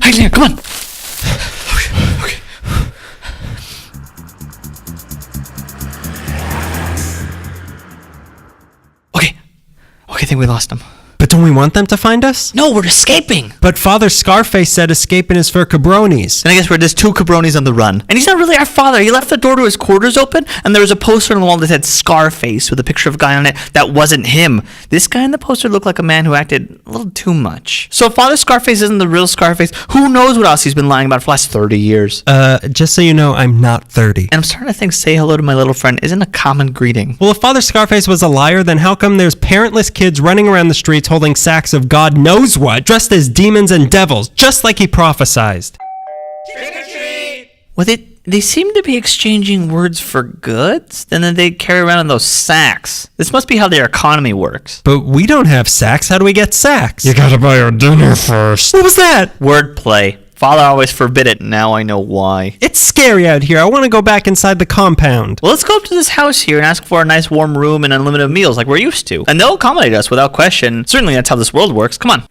Hide, come on. Okay. Okay, I think we lost him. But don't we want them to find us? No, we're escaping. But Father Scarface said escaping is for cabronis. And I guess we're just 2 cabronis on the run. And he's not really our father. He left the door to his quarters open, and there was a poster on the wall that said Scarface with a picture of a guy on it that wasn't him. This guy in the poster looked like a man who acted a little too much. So if Father Scarface isn't the real Scarface, who knows what else he's been lying about for the last 30 years. Just so you know, I'm not 30. And I'm starting to think say hello to my little friend isn't a common greeting. Well, if Father Scarface was a liar, then how come there's parentless kids running around the streets holding sacks of God knows what, dressed as demons and devils, just like he prophesied? Trick or treat! Well, they seem to be exchanging words for goods, and then they carry around in those sacks. This must be how their economy works. But we don't have sacks. How do we get sacks? You gotta buy our dinner first. What was that? Wordplay. Father always forbid it, now I know why. It's scary out here. I want to go back inside the compound. Well, let's go up to this house here and ask for a nice warm room and unlimited meals like we're used to. And they'll accommodate us without question. Certainly that's how this world works. Come on.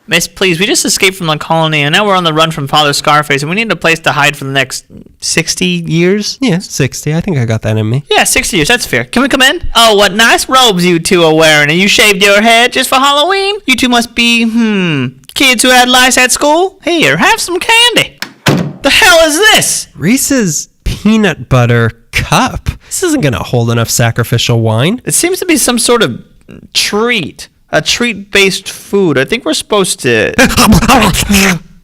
Miss, please, we just escaped from the colony and now we're on the run from Father Scarface and we need a place to hide for the next 60 years? Yeah, 60. I think I got that in me. Yeah, 60 years. That's fair. Can we come in? Oh, what nice robes you two are wearing. And you shaved your head just for Halloween? You two must be, kids who had lice at school? Here, have some candy. The hell is this? Reese's peanut butter cup. This isn't going to hold enough sacrificial wine. It seems to be some sort of treat. A treat-based food. I think we're supposed to...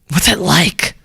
What's it like?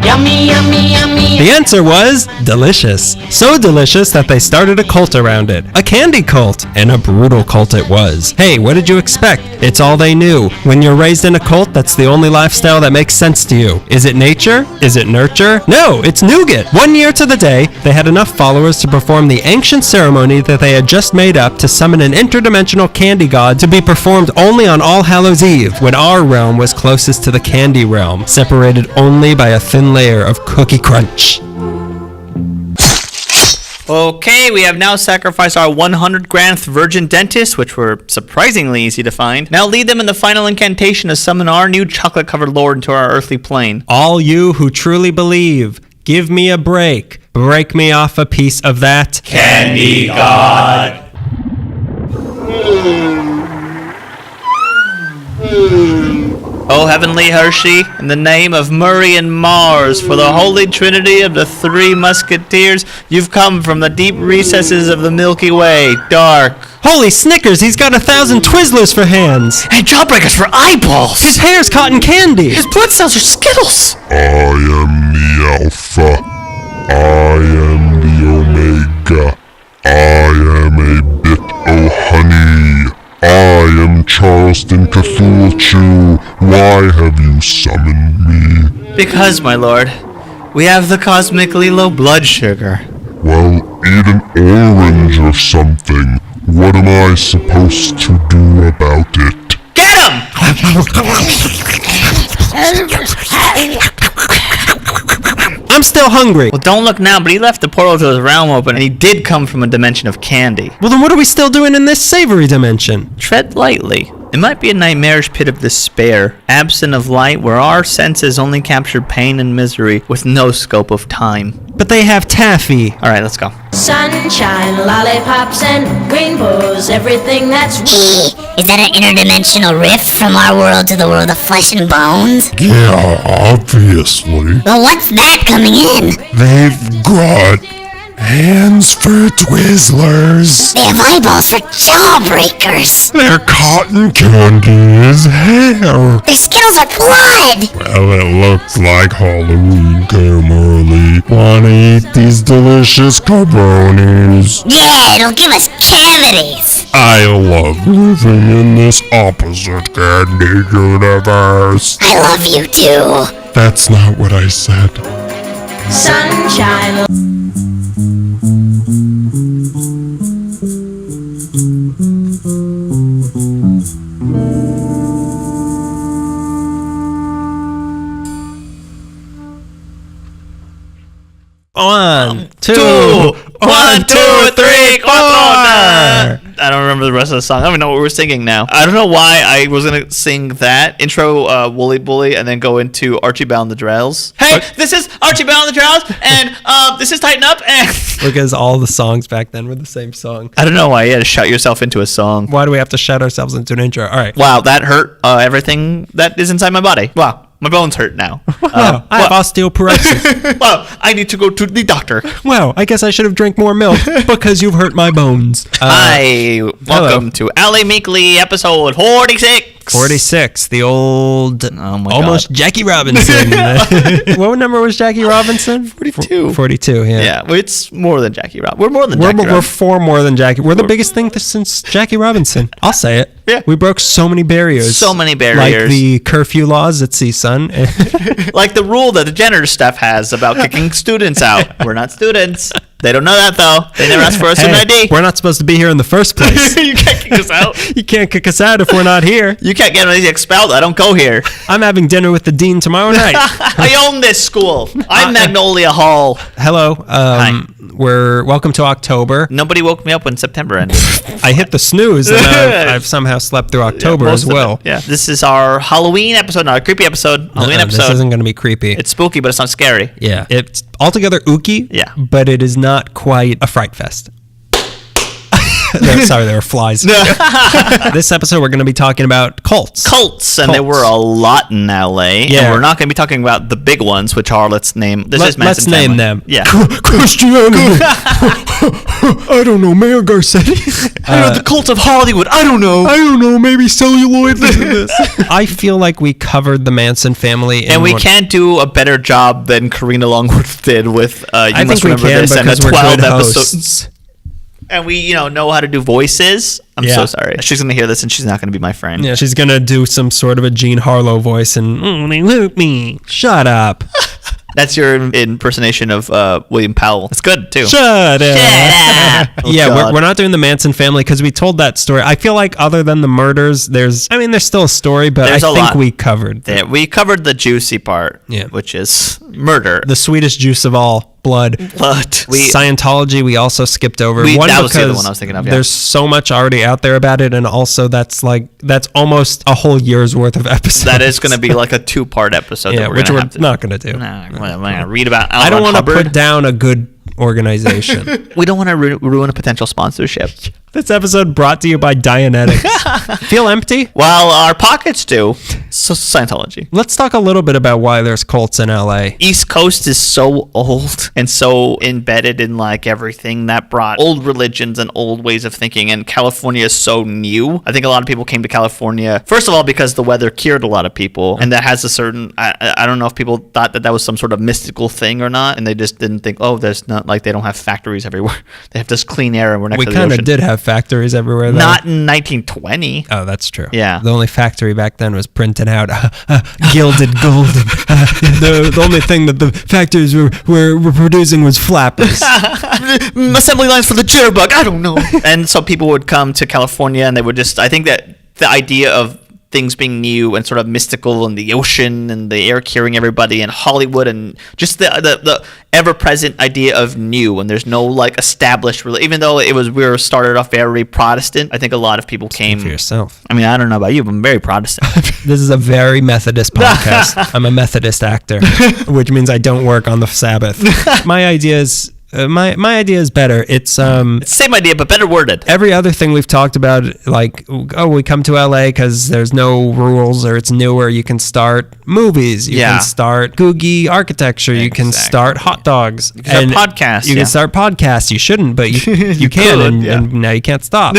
Yummy, yummy, yummy. The answer was delicious. So delicious that they started a cult around it. A candy cult. And a brutal cult it was. Hey, what did you expect? It's all they knew. When you're raised in a cult, that's the only lifestyle that makes sense to you. Is it nature? Is it nurture? No, it's nougat. 1 year to the day, they had enough followers to perform the ancient ceremony that they had just made up to summon an interdimensional candy god to be performed only on All Hallows Eve, when our realm was closest to the candy realm, separated only by a thin layer of cookie crunch. Okay, we have now sacrificed our 100th virgin dentist, which were surprisingly easy to find. Now lead them in the final incantation to summon our new chocolate-covered lord into our earthly plane. All you who truly believe, give me a break. Break me off a piece of that Candy God. O heavenly Hershey, in the name of Murray and Mars, for the holy trinity of the 3 musketeers, you've come from the deep recesses of the Milky Way, dark. Holy Snickers, he's got 1,000 Twizzlers for hands. And jawbreakers for eyeballs. His hair's cotton candy. His blood cells are Skittles. I am the Alpha. I am the Omega. I am a bit o' honey. I am Charleston Cthulhu. Why have you summoned me? Because, my lord, we have the cosmically low blood sugar. Well, eat an orange or something. What am I supposed to do about it? Get him! I'm still hungry. Well, don't look now, but he left the portal to his realm open, and he did come from a dimension of candy. Well, then what are we still doing in this savory dimension? Tread lightly. It might be a nightmarish pit of despair, absent of light, where our senses only capture pain and misery with no scope of time. But they have taffy. All right, let's go. Sunshine, lollipops, and rainbows, everything that's... Is that an interdimensional rift from our world to the world of flesh and bones? Yeah, obviously. Well, what's that coming in? They've got hands for Twizzlers. They have eyeballs for jawbreakers. Their cotton candy is hair. Their Skittles are blood. Well, it looks like Halloween came early. Wanna eat these delicious cabronis? Yeah, it'll give us cavities. I love living in this opposite candy universe. I love you too. That's not what I said. Sunshine. One, two, 1, 2, 3, 4. I don't remember the rest of the song. I don't even know what we're singing now. I don't know why I was going to sing that intro, Wooly Bully, and then go into Archie Bell and the Drells. Hey, this is Archie Bell and the Drells, and this is Tighten Up, and... Because all the songs back then were the same song. I don't know why you had to shout yourself into a song. Why do we have to shout ourselves into an intro? All right. Wow, that hurt everything that is inside my body. Wow. My bones hurt now. Wow, I have osteoporosis. Wow, I need to go to the doctor. Wow, I guess I should have drank more milk because you've hurt my bones. Hi, welcome to Allie Meekley episode 46. 46, the old, my almost God. Jackie Robinson. What number was Jackie Robinson? 42. 42, yeah. Yeah, well, it's more than Jackie Robinson. We're more than Jackie We're Robinson. four more than Jackie. We're the biggest thing since Jackie Robinson. I'll say it. Yeah. We broke so many barriers. So many Like barriers. the curfew laws at CSUN. Like the rule that the janitor staff has about kicking students out. We're not students. They don't know that, though. They never asked for a student ID. We're not supposed to be here in the first place. You can't kick us out. You can't kick us out if we're not here. You can't get me expelled. I don't go here. I'm having dinner with the dean tomorrow night. I own this school. I'm Magnolia Hall. Hello. Hi. We're welcome to October. Nobody woke me up when September ended. I hit the snooze and I've somehow slept through October Most as of it. well. Yeah. This is our Halloween episode, not a creepy episode. Halloween This episode. isn't going to be creepy. It's spooky, but it's not scary. Yeah. It's altogether ooky. Yeah. But it is not quite a fright fest. Sorry, there were flies. This episode, we're going to be talking about cults. Cults, and there were a lot in LA. Yeah. And we're not going to be talking about the big ones, which are, let's name. Let's name them. Yeah. Christianity. I don't know, Mayor Garcetti. I know the cult of Hollywood. I don't know. Maybe celluloid. I feel like we covered the Manson family. And we can't do a better job than Karina Longworth did with I Must think we Remember can This and the because we're 12 good episodes. hosts. And we, know how to do voices. I'm Yeah. so sorry. She's going to hear this and she's not going to be my friend. Yeah, she's gonna do some sort of a Jean Harlow voice and they loot me. Shut up. That's your impersonation of William Powell. It's good, too. Shut up. Oh, Yeah, God. we're not doing the Manson family because we told that story. I feel like other than the murders, there's still a story, but There's I a think lot. we covered Yeah, we covered the juicy part, Yeah. which is murder. the sweetest juice of all, blood. But Scientology, we also skipped over. that was the other because one I was thinking of, yeah. There's so much already out there about it, and also that's almost a whole year's worth of episodes. that is going to be like a 2-part episode. yeah, that we're which gonna we're have to not going to do. Nah, we're going to read about L. I don't Ron want to Hubbard. put down a good organization. We don't want to ruin a potential sponsorship. This episode brought to you by Dianetics. Feel empty? Well, our pockets do. So Scientology. Let's talk a little bit about why there's cults in LA. East Coast is so old and so embedded in like everything that brought old religions and old ways of thinking, and California is so new. I think a lot of people came to California first of all because the weather cured a lot of people, and that has a certain I don't know if people thought that was some sort of mystical thing or not, and they just didn't think, oh, there's not, like, they don't have factories everywhere. They have this clean air and we're next We to the kind ocean. of did have factories everywhere, though. Not in 1920. Oh, that's true. Yeah. The only factory back then was printing out gilded gold. The only thing that the factories were producing was flappers. Assembly lines for the jitterbug. I don't know. And so people would come to California, and they would just. I think that the idea of things being new and sort of mystical, and the ocean and the air curing everybody, and Hollywood, and just the ever present idea of new, and there's no like established. Even though we were started off very Protestant, I think a lot of people came. For yourself. I mean, I don't know about you, but I'm very Protestant. This is a very Methodist podcast. I'm a Methodist actor, which means I don't work on the Sabbath. My idea is my idea is better. It's Same idea, but better worded. every other thing we've talked about, like, oh, we come to LA because there's no rules, or it's newer. You can start movies. You Yeah. can start googie architecture. You can Exactly. start hot dogs. You can start podcasts, You yeah. can start podcasts. You shouldn't, but you can, could, and, yeah. and now you can't stop.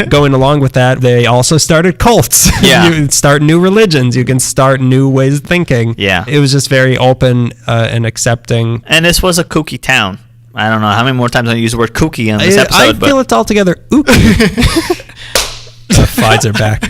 Going along with that, they also started cults. Yeah. You can start new religions. You can start new ways of thinking. Yeah. It was just very open and accepting. And this was a kooky town. I don't know how many more times I use the word kooky in this episode, I but feel it's altogether ooky. The flies are back.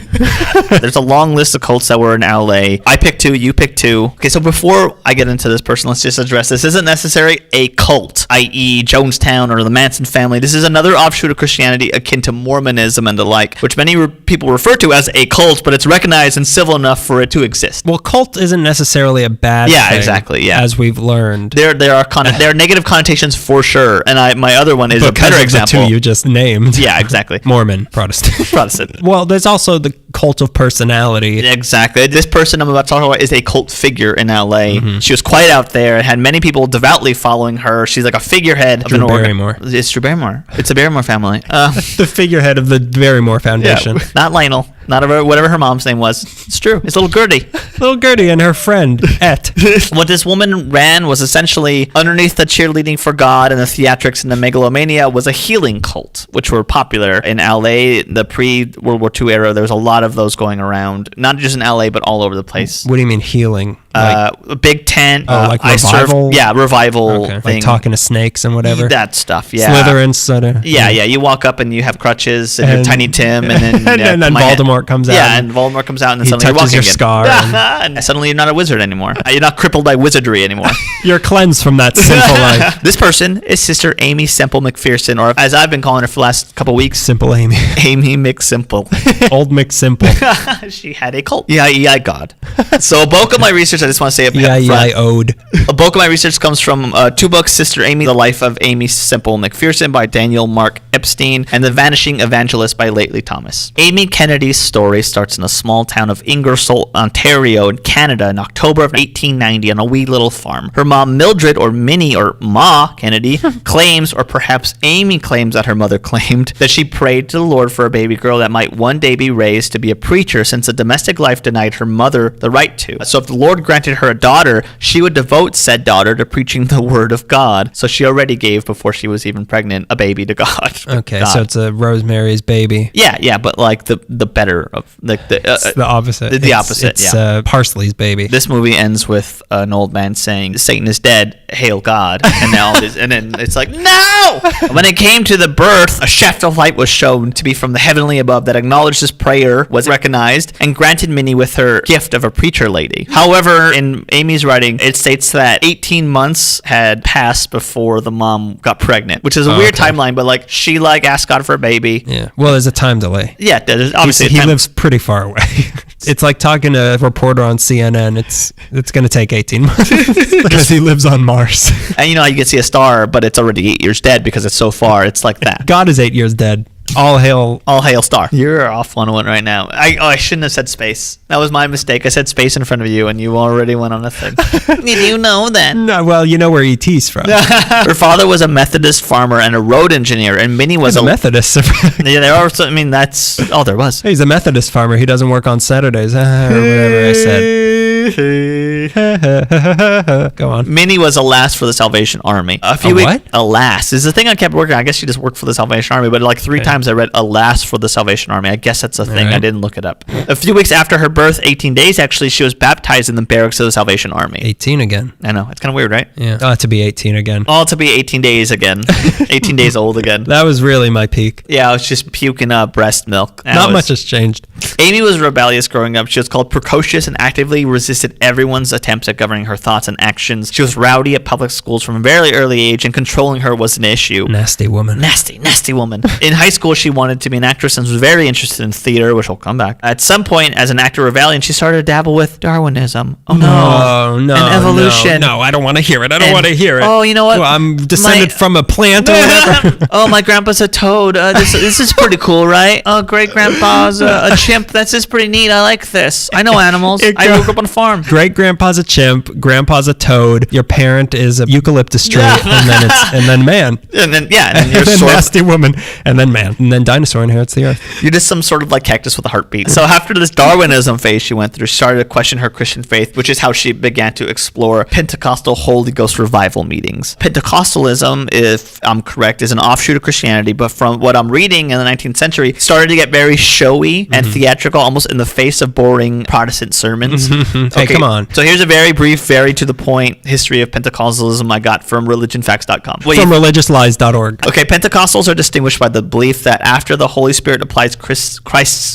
There's a long list of cults that were in LA. I picked 2, you picked 2. Okay, so before I get into this person, let's just address this isn't necessarily a cult, i.e. Jonestown or the Manson family. This is another offshoot of Christianity akin to Mormonism and the like, which many people refer to as a cult, but it's recognized and civil enough for it to exist. Well, cult isn't necessarily a bad thing. Exactly, yeah. As we've learned. There are negative connotations for sure, and my other one is a better example. The 2 you just named. Yeah, exactly. Mormon, Protestant. Protestant. Well, there's also the cult of personality. Exactly. This person I'm about to talk about is a cult figure in LA. She was quite out there and had many people devoutly following her. She's like a figurehead of an Barrymore. It's Drew Barrymore. It's the Barrymore family. The figurehead of the Barrymore Foundation. Yeah, not Lionel. Not whatever her mom's name was. It's true. It's little Gertie. Little Gertie and her friend, Et. What this woman ran was essentially underneath the cheerleading for God and the theatrics and the megalomania was a healing cult, which were popular in LA. The pre-World War II era, there was a lot of those going around. Not just in LA, but all over the place. What do you mean healing? A big tent. Like revival? Revival Okay. thing. Like talking to snakes and whatever? That stuff, yeah. Slytherin sort of. Yeah. You walk up and you have crutches and you're Tiny Tim and then... and then Voldemort comes out. Yeah, and Voldemort comes out and then he suddenly you're touches walking your again. scar. And suddenly you're not a wizard anymore. You're not crippled by wizardry anymore. You're cleansed from that sinful life. This person is Sister Aimee Semple McPherson, or as I've been calling her for the last couple weeks, Simple Aimee. Aimee McSimple. Old McSimple. She had a cult. Yeah, God. So a bulk of my research, I just want to say up front. ode. A bulk of my research comes from 2 books, Sister Aimee, The Life of Aimee Semple McPherson by Daniel Mark Epstein, and The Vanishing Evangelist by Lately Thomas. Aimee Kennedy's story starts in a small town of Ingersoll, Ontario in Canada in October of 1890 on a wee little farm. Her mom Mildred, or Minnie, or Ma Kennedy, claims, or perhaps Aimee claims that her mother claimed, that she prayed to the Lord for a baby girl that might one day be raised to be a preacher since a domestic life denied her mother the right to. So if the Lord granted her a daughter, she would devote said daughter to preaching the word of God. So she already gave, before she was even pregnant, a baby to God. Okay, God. so it's a Rosemary's Baby. Yeah, but like the better of like It's the opposite. The opposite. It's yeah. Parsley's Baby. This movie ends with an old man saying, "Satan is dead, hail God," and now and then it's like, no. When it came to the birth, a shaft of light was shown to be from the heavenly above that acknowledged this prayer was recognized and granted Minnie with her gift of a preacher lady. However, in Aimee's writing, it states that 18 months had passed before the mom got pregnant, which is a weird timeline, but like she asked God for a baby. Yeah. Well, there's a time delay. Yeah, there's obviously He lives pretty far away. It's like talking to a reporter on CNN. It's going to take 18 months because he lives on Mars. And you can see a star, but it's already 8 years dead because it's so far. It's like that. God is 8 years dead. All hail star. You're off on one right now. I shouldn't have said space. That was my mistake. I said space in front of you and you already went on a thing. Did you know that? No, well, you know where E.T.'s from. Her father was a Methodist farmer and a road engineer, and Minnie was He's a Methodist. Yeah, there are. I mean, that's all there was. He's a Methodist farmer. He doesn't work on Saturdays, or whatever I said. Go on. Minnie was a lass for the Salvation Army. What? A lass is the thing I kept working on. I guess she just worked for the Salvation Army, but like 3 times I read a lass for the Salvation Army. I guess that's a thing. Right. I didn't look it up. A few weeks after her birth, 18 days actually, she was baptized in the barracks of the Salvation Army. 18 again. I know. It's kind of weird, right? Yeah. To be 18 again. All to be 18 days again. 18 days old again. That was really my peak. Yeah, I was just puking up breast milk. Not much has changed. Aimee was rebellious growing up. She was called precocious and actively resisted everyone's attempts at governing her thoughts and actions. She was rowdy at public schools from a very early age, and controlling her was an issue. Nasty woman. Nasty woman. In high school, she wanted to be an actress and was very interested in theater, which will come back. At some point, as an actor rebellion, she started to dabble with Darwinism. Oh no. No. And evolution. No, I don't want to hear it. I don't want to hear it. Oh, you know what? Well, I'm descended from a plant or whatever. Oh, my grandpa's a toad. This is pretty cool, right? Oh, great grandpa's a chimp. That's just pretty neat. I like this. I know animals. I grew up on a farm. Great grandpa's a chimp. Grandpa's a toad. Your parent is a eucalyptus tree, and then man. And then you're And then sort of nasty woman, and then man, and then dinosaur inherits the earth. You're just some sort of like cactus with a heartbeat. So after this Darwinism phase she went through, she started to question her Christian faith, which is how she began to explore Pentecostal Holy Ghost revival meetings. Pentecostalism, if I'm correct, is an offshoot of Christianity, but from what I'm reading in the 19th century, started to get very showy and theatrical, almost in the face of boring Protestant sermons. Hey, come on. So here's a very brief, very to the point history of Pentecostalism I got from religionfacts.com. From religiouslies.org. Okay, Pentecostals are distinguished by the belief that after the Holy Spirit applies Christ's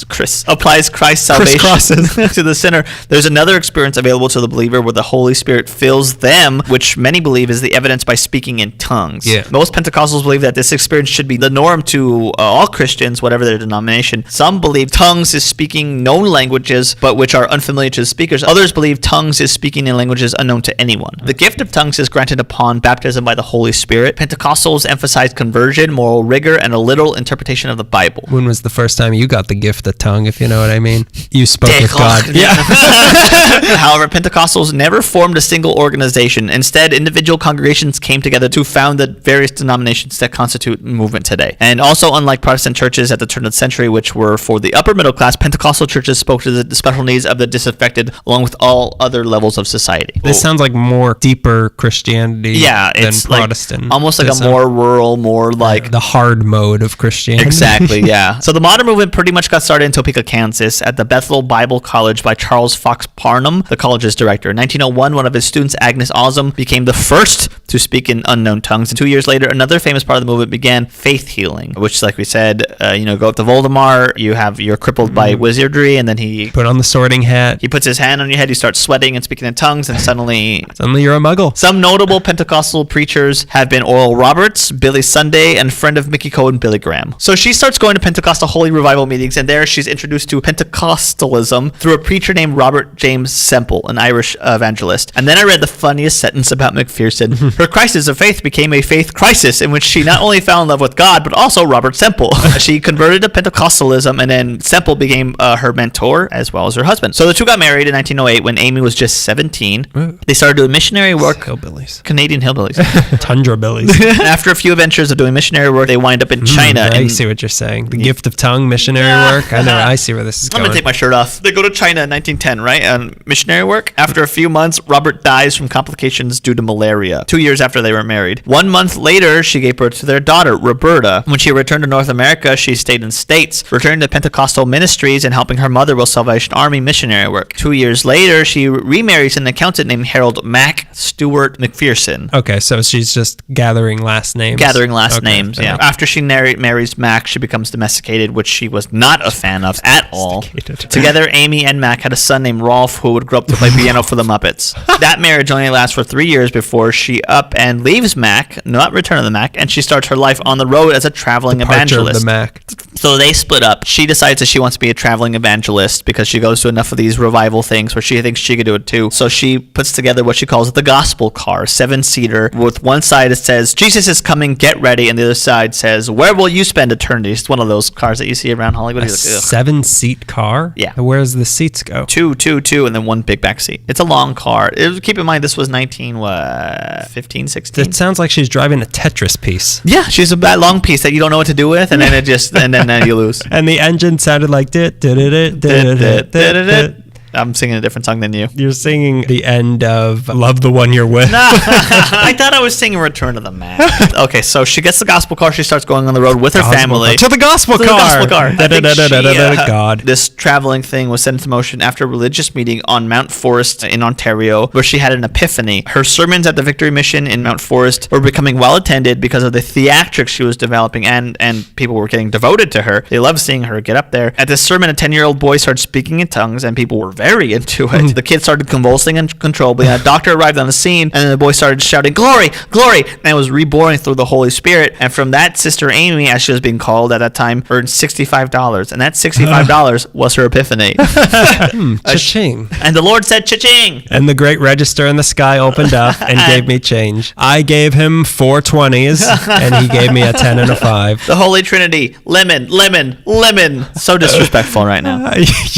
salvation to the sinner, there's another experience available to the believer where the Holy Spirit fills them, which many believe is the evidence by speaking in tongues. Yeah. Most Pentecostals believe that this experience should be the norm to all Christians, whatever their denomination. Some believe tongues is speaking known languages, but which are unfamiliar to the speakers. Others believe tongues is speaking in languages unknown to anyone. The gift of tongues is granted upon baptism by the Holy Spirit. Pentecostals emphasize conversion, moral rigor, and a literal interpretation of the Bible. When was the first time you got the gift of tongue, if you know what I mean? You spoke with God. Yeah. However, Pentecostals never formed a single organization. Instead, individual congregations came together to found the various denominations that constitute movement today. And also, unlike Protestant churches at the turn of the century, which were for the upper middle class, Pentecostal churches spoke to the special needs of the disaffected along with all other levels of society. This sounds like more deeper Christianity than it's Protestant. like, almost like a more rural, more like... the hard mode of Christianity. Exactly, yeah. So the modern movement pretty much got started in Topeka, Kansas at the Bethel Bible College by Charles Fox Parham, the college's director. In 1901, one of his students, Agnes Osm, became the first to speak in unknown tongues. And 2 years later, another famous part of the movement began, faith healing, which, like we said, go up to Voldemort, you're crippled by wizardry, and then he put on the sorting hat. He puts his hand on your head, you start sweating and speaking in tongues, and suddenly you're a muggle. Some notable Pentecostal preachers have been Oral Roberts, Billy Sunday, and friend of Mickey Code, Billy Graham. So she starts going to Pentecostal Holy Revival meetings, and there she's introduced to Pentecostalism through a preacher named Robert James Semple, an Irish evangelist. And then I read the funniest sentence about McPherson. Her crisis of faith became a faith crisis in which she not only fell in love with God, but also Robert Semple. She converted to Pentecostalism, and then Semple became her mentor as well as her husband. So the two got married in 1908 when Aimee was just 17. They started doing missionary work. Hillbillies. Canadian hillbillies. Tundra billies. And after a few adventures of doing missionary work, they wind up in China. I see what you're saying. The gift of tongue, missionary work. I know. I see where this is going. I'm going to take my shirt off. They go to China in 1910, right? On missionary work. After a few months, Robert dies from complications due to malaria. 2 years after they were married. 1 month later, she gave birth to their daughter, Roberta. When she returned to North America, she stayed in States, returning to Pentecostal ministries and helping her mother with Salvation Army missionary work. 2 years later, she remarries an accountant named Harold Mack Stewart McPherson. Okay, so she's just gathering last names. Names, yeah. After she marries Mack, she becomes domesticated, which she was not a fan of at all. Together, Aimee and Mack had a son named Rolf who would grow up to play piano for the Muppets. That marriage only lasts for 3 years before she up and leaves Mack, not Return of the Mack, and she starts her life on the road as a traveling evangelist. Of the Mack. So they split up. She decides that she wants to be a traveling evangelist because she goes to enough of these revival things where she thinks she could do it too. So she puts together what she calls the gospel car, 7-seater. With one side it says, Jesus is coming, get ready, and the other side says, where will you spend eternity? It's one of those cars that you see around Hollywood. A 7-seat car? Yeah. Where does the seats go? Two, and then one big back seat. It's a long car. Keep in mind, this was 15, 16? It sounds like she's driving a Tetris piece. Yeah, she's that long piece that you don't know what to do with, and then it just, and then you lose. And the engine sounded like I'm singing a different song than you. You're singing the end of Love the One You're With. No, I thought I was singing Return to the Mack. Okay, so she gets the gospel car. She starts going on the road with her family. To the gospel car. God. This traveling thing was set into motion after a religious meeting on Mount Forest in Ontario, where she had an epiphany. Her sermons at the Victory Mission in Mount Forest were becoming well attended because of the theatrics she was developing, and people were getting devoted to her. They loved seeing her get up there. At this sermon, a 10-year-old boy started speaking in tongues, and people were very into it. The kid started convulsing uncontrollably, and a doctor arrived on the scene, and then the boy started shouting, "Glory, glory!" and was reborn through the Holy Spirit. And from that, Sister Aimee, as she was being called at that time, earned $65, and that $65 was her epiphany. Cha-ching. And the Lord said, "Cha-ching!" And the great register in the sky opened up and gave me change. I gave him 4 20s, and he gave me a 10 and a 5. The Holy Trinity, lemon, lemon, lemon. So disrespectful right now.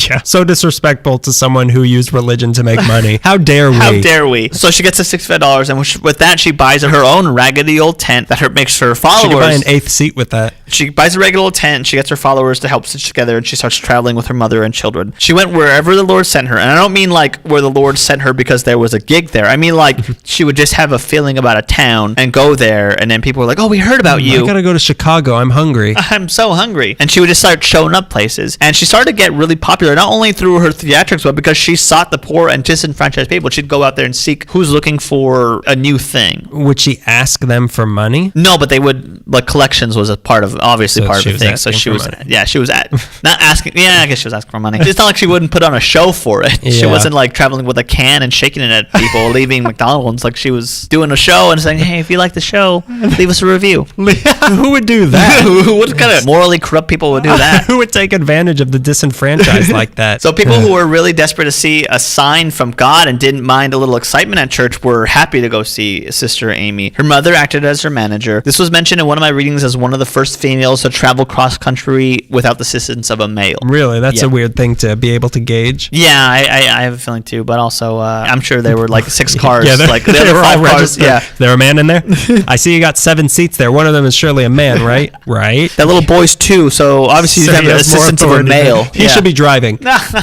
Yeah, so disrespectful to someone who used religion to make money. How dare we? How dare we? So she gets the $65, and with that, she buys her own raggedy old tent that makes her followers. She could buy an 8th seat with that. She buys a regular old tent, and she gets her followers to help stitch together, and she starts traveling with her mother and children. She went wherever the Lord sent her, and I don't mean like where the Lord sent her because there was a gig there. I mean like she would just have a feeling about a town and go there, and then people were like, "Oh, we heard about you. I gotta go to Chicago. I'm hungry. I'm so hungry." And she would just start showing up places, and she started to get really popular, not only through her theatrics context, but because she sought the poor and disenfranchised people, she'd go out there and seek who's looking for a new thing. Would she ask them for money? No, but they would, like, collections was a part of, obviously So part she of the was thing. So asking she for was, money. yeah, she was not asking, yeah, I guess she was asking for money. It's not like she wouldn't put on a show for it. She Yeah. wasn't like traveling with a can and shaking it at people, leaving McDonald's. Like, she was doing a show and saying, hey, if you like the show, leave us a review. Who would do that? What kind of morally corrupt people would do that? Who would take advantage of the disenfranchised like that? So people who were really desperate to see a sign from God and didn't mind a little excitement at church were happy to go see Sister Aimee. Her mother acted as her manager. This was mentioned in one of my readings as one of the first females to travel cross-country without the assistance of a male. Really? That's Yeah. a weird thing to be able to gauge. Yeah, I have a feeling too, but also I'm sure there were like 6 cars. Yeah, like they there were were all 5 cars. registered. Yeah. There a man in there? I see you got 7 seats there. One of them is surely a man, right? Right. That little boy's too, so obviously So you he have the has more assistance of a authority than- male. He should be driving.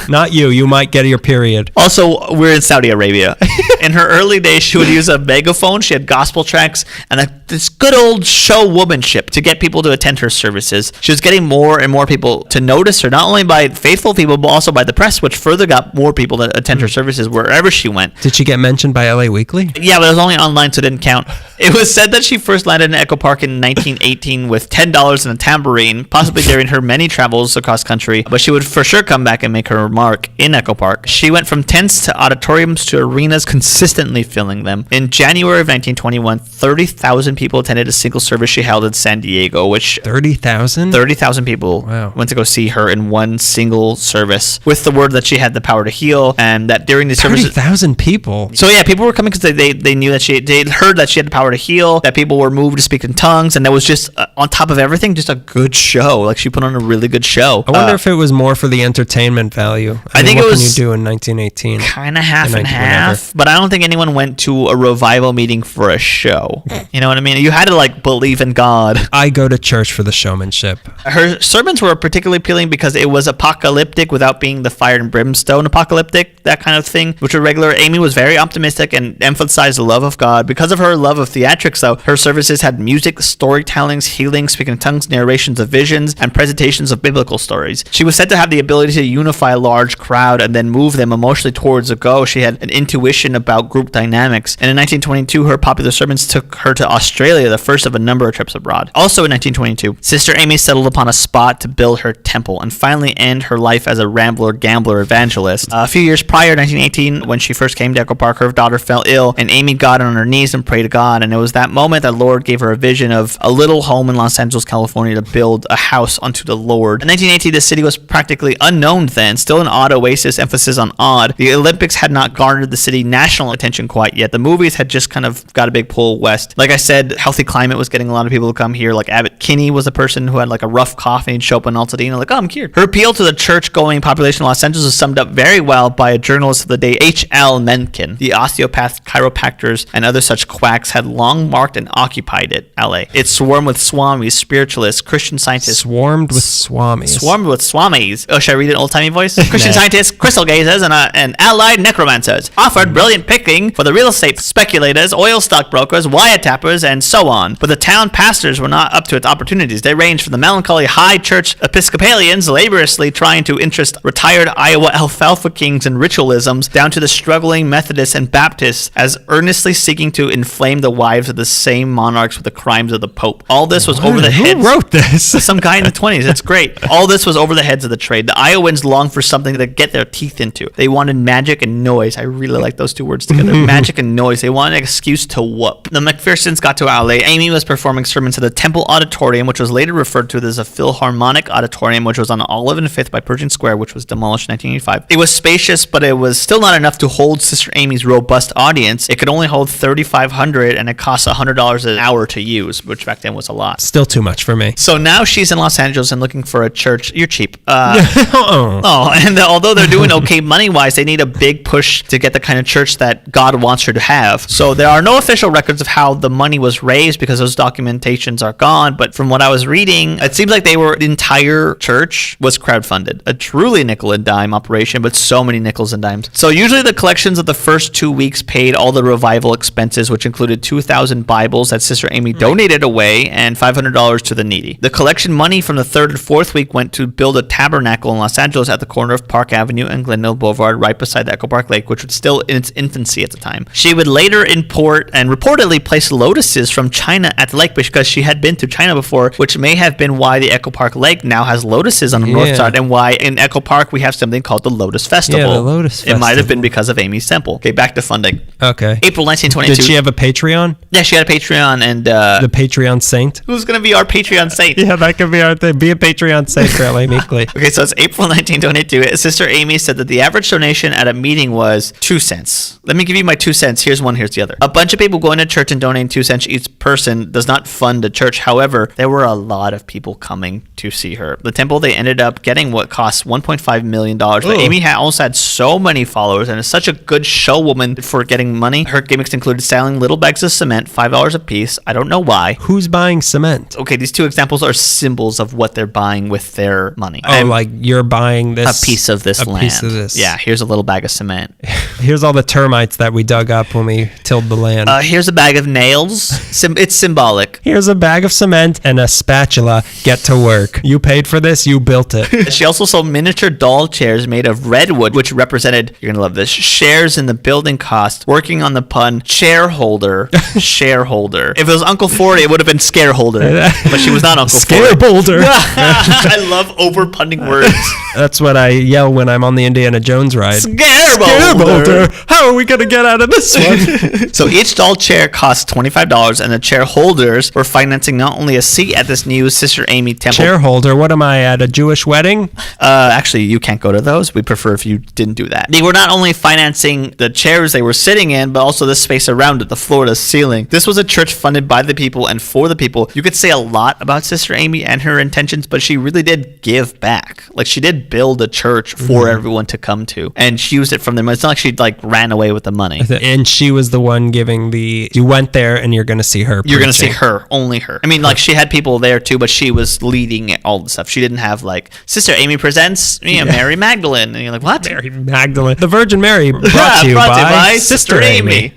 Not you. You might get your period. Also, we're in Saudi Arabia. In her early days, she would use a megaphone. She had gospel tracks and this good old showwomanship to get people to attend her services. She was getting more and more people to notice her, not only by faithful people, but also by the press, which further got more people to attend her services wherever she went. Did she get mentioned by LA Weekly? Yeah, but it was only online, so it didn't count. It was said that she first landed in Echo Park in 1918 with $10 and a tambourine, possibly during her many travels across country, but she would for sure come back and make her mark in Echo Park. She went from tents to auditoriums to arenas, consistently filling them. In January of 1921, 30,000 people attended a single service she held in San Diego, which 30,000? 30,000 people Wow. went to go see her in one single service, with the word that she had the power to heal, and that during the services... 30,000 people. So yeah, people were coming because they knew that they heard that she had the power to heal, that people were moved to speak in tongues, and that was just on top of everything, just a good show. Like, she put on a really good show. I wonder if it was more for the entertainment value. I think what it was can you do in 1918? kind of half in and 19 half, but I don't think anyone went to a revival meeting for a show. You know what I mean? You had to like believe in God. I go to church for the showmanship. Her sermons were particularly appealing because it was apocalyptic without being the fire and brimstone apocalyptic, that kind of thing, which were regular. Aimee was very optimistic and emphasized the love of God. Because of her love of theatrics, though, her services had music, storytellings, healing, speaking in tongues, narrations of visions, and presentations of biblical stories. She was said to have the ability to unify a large crowd and then move them emotionally towards a goal. She had an intuition about group dynamics. And in 1922, her popular sermons took her to Australia, the first of a number of trips abroad. Also in 1922, Sister Aimee settled upon a spot to build her temple and finally end her life as a rambler, gambler, evangelist. A few years prior, 1918, when she first came to Echo Park, her daughter fell ill, and Aimee got on her knees and prayed to God. And it was that moment that Lord gave her a vision of a little home in Los Angeles, California, to build a house unto the Lord. In 1918, the city was practically unknown then, still an odd oasis, emphasis on odd. The Olympics had not garnered the city national attention quite yet. The movies had just kind of got a big pull west. Like I said, Healthy Climate was getting a lot of people to come here. Like Abbott Kinney was a person who had like a rough cough and he'd show up in Altadena like, oh, I'm cured. Her appeal to the church-going population of Los Angeles was summed up very well by a journalist of the day, H.L. Mencken. The osteopaths, chiropractors, and other such quacks had long marked and occupied it, LA. It swarmed with swamis, spiritualists, Christian scientists. Swarmed with swamis. Swarmed with swamis. Oh, should I read an old-timey voice? Christian scientists, crystal gazers, and allied necromancers offered brilliant picking for the real estate speculators, oil stockbrokers, wiretappers, and so on. But the town pastors were not up to its opportunities. They ranged from the melancholy high church Episcopalians laboriously trying to interest retired Iowa alfalfa kings in ritualisms, down to the struggling Methodists and Baptists as earnestly seeking to inflame the wives of the same monarchs with the crimes of the Pope. All this was over the heads. Who wrote this? Some guy in the 20s. It's great. All this was over the heads of the trade. The Iowans longed for something to get their teeth into. They wanted magic and noise. I really like those two words together. Magic and noise. They wanted an excuse to whoop. The McPhersons got to LA. Aimee was performing sermons at the Temple Auditorium, which was later referred to as a Philharmonic Auditorium, which was on Olive and 5th by Pershing Square, which was demolished in 1985. It was spacious, but it was still not enough to hold Sister Aimee's robust audience. It could only hold 3,500, and it cost $100 an hour to use, which back then was a lot. Still too much for me. So now she's in Los Angeles and looking for a church. You're cheap. Oh. And although they're doing okay money-wise, they need a big push to get the kind of church that God wants her to have. So there are no official records of how the money was raised because those documentations are gone. But from what I was reading, it seems like the entire church was crowdfunded. A truly nickel and dime operation, but so many nickels and dimes. So usually the collections of the first 2 weeks paid all the revival expenses, which included 2,000 Bibles that Sister Aimee donated away and $500 to the needy. The collection money from the third and fourth week went to build a tabernacle in Los Angeles at the corner of Park Avenue and Glendale Boulevard right beside the Echo Park Lake, which was still in its infancy at the time. She would later import and reportedly place lotuses from China at the lake because she had been to China before, which may have been why the Echo Park Lake now has lotuses on the north side, and why in Echo Park we have something called the Lotus Festival. Yeah, the Lotus It might have Festival. been because of Aimee's Temple. Okay, back to funding. Okay. April 1922. Did she have a Patreon? Yeah, she had a Patreon, and The Patreon saint? who's going to be our Patreon saint? Yeah, that could be our thing. Be a Patreon saint for LA Meekly. Okay, so it's April 1922. Sister Aimee said that the average donation at a meeting was 2 cents. Let me give you my 2 cents. Here's one, here's the other. A bunch of people going to church and donating 2 cents each person does not fund the church. However, there were a lot of people coming to see her. The temple, they ended up getting what cost $1.5 million. But Aimee also had so many followers and is such a good showwoman for getting money. Her gimmicks included selling little bags of cement, $5 a piece. I don't know why. Who's buying cement? Okay, these two examples are symbols of what they're buying with their money. Oh, like you're buying this. A piece of this land. A piece of this. Yeah, here's a little bag of cement. Here's all the termites that we dug up when we tilled the land. Here's a bag of nails. It's symbolic. Here's a bag of cement and a spatula. Get to work. You paid for this, you built it. She also sold miniature doll chairs made of redwood, which represented, you're going to love this, shares in the building cost, working on the pun, shareholder. If it was Uncle Ford, it would have been scareholder. But she was not Uncle Scare Ford. boulder. I love over-punning words. That's what I yell when I'm on the Indiana Jones ride. Scare boulder. How are we going to get out of this one? So each doll chair cost $25, and the chair holders were financing not only a seat at this new Sister Aimee Temple. Shareholder, what am I at, a Jewish wedding? Actually, you can't go to those. We prefer if you didn't do that. They were not only financing the chairs they were sitting in, but also the space around it, the floor to ceiling. This was a church funded by the people and for the people. You could say a lot about Sister Aimee and her intentions, but she really did give back. Like, she did build a church for everyone to come to, and she used it from them. It's not like she ran away with the money. And she was the one giving you went there and you're going to see her. You're going to see her, only her. I mean, like, she had people there too, but she was leading all the stuff. She didn't have, like, Sister Aimee presents Mary Magdalene. And you're like, what? Mary Magdalene. The Virgin Mary brought to you by Sister Aimee.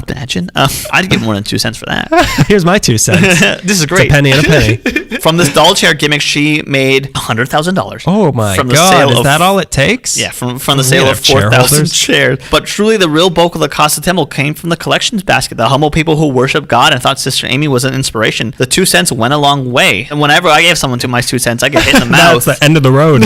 Imagine. I'd give more than 2 cents for that. Here's my 2 cents. This is great. It's a penny and a penny. From this doll chair gimmick, she made $100,000. Oh my from the God. sale Is of, that all it takes? Yeah, from the sale of chair 4,000 holders. chairs. But truly, the real bulk of the cost of the temple came from the collections basket. The humble people who worship God and thought Sister Aimee was an inspiration. The 2 cents went a long way. And whenever I gave someone my 2 cents, I get hit in the mouth. That's the end of the road.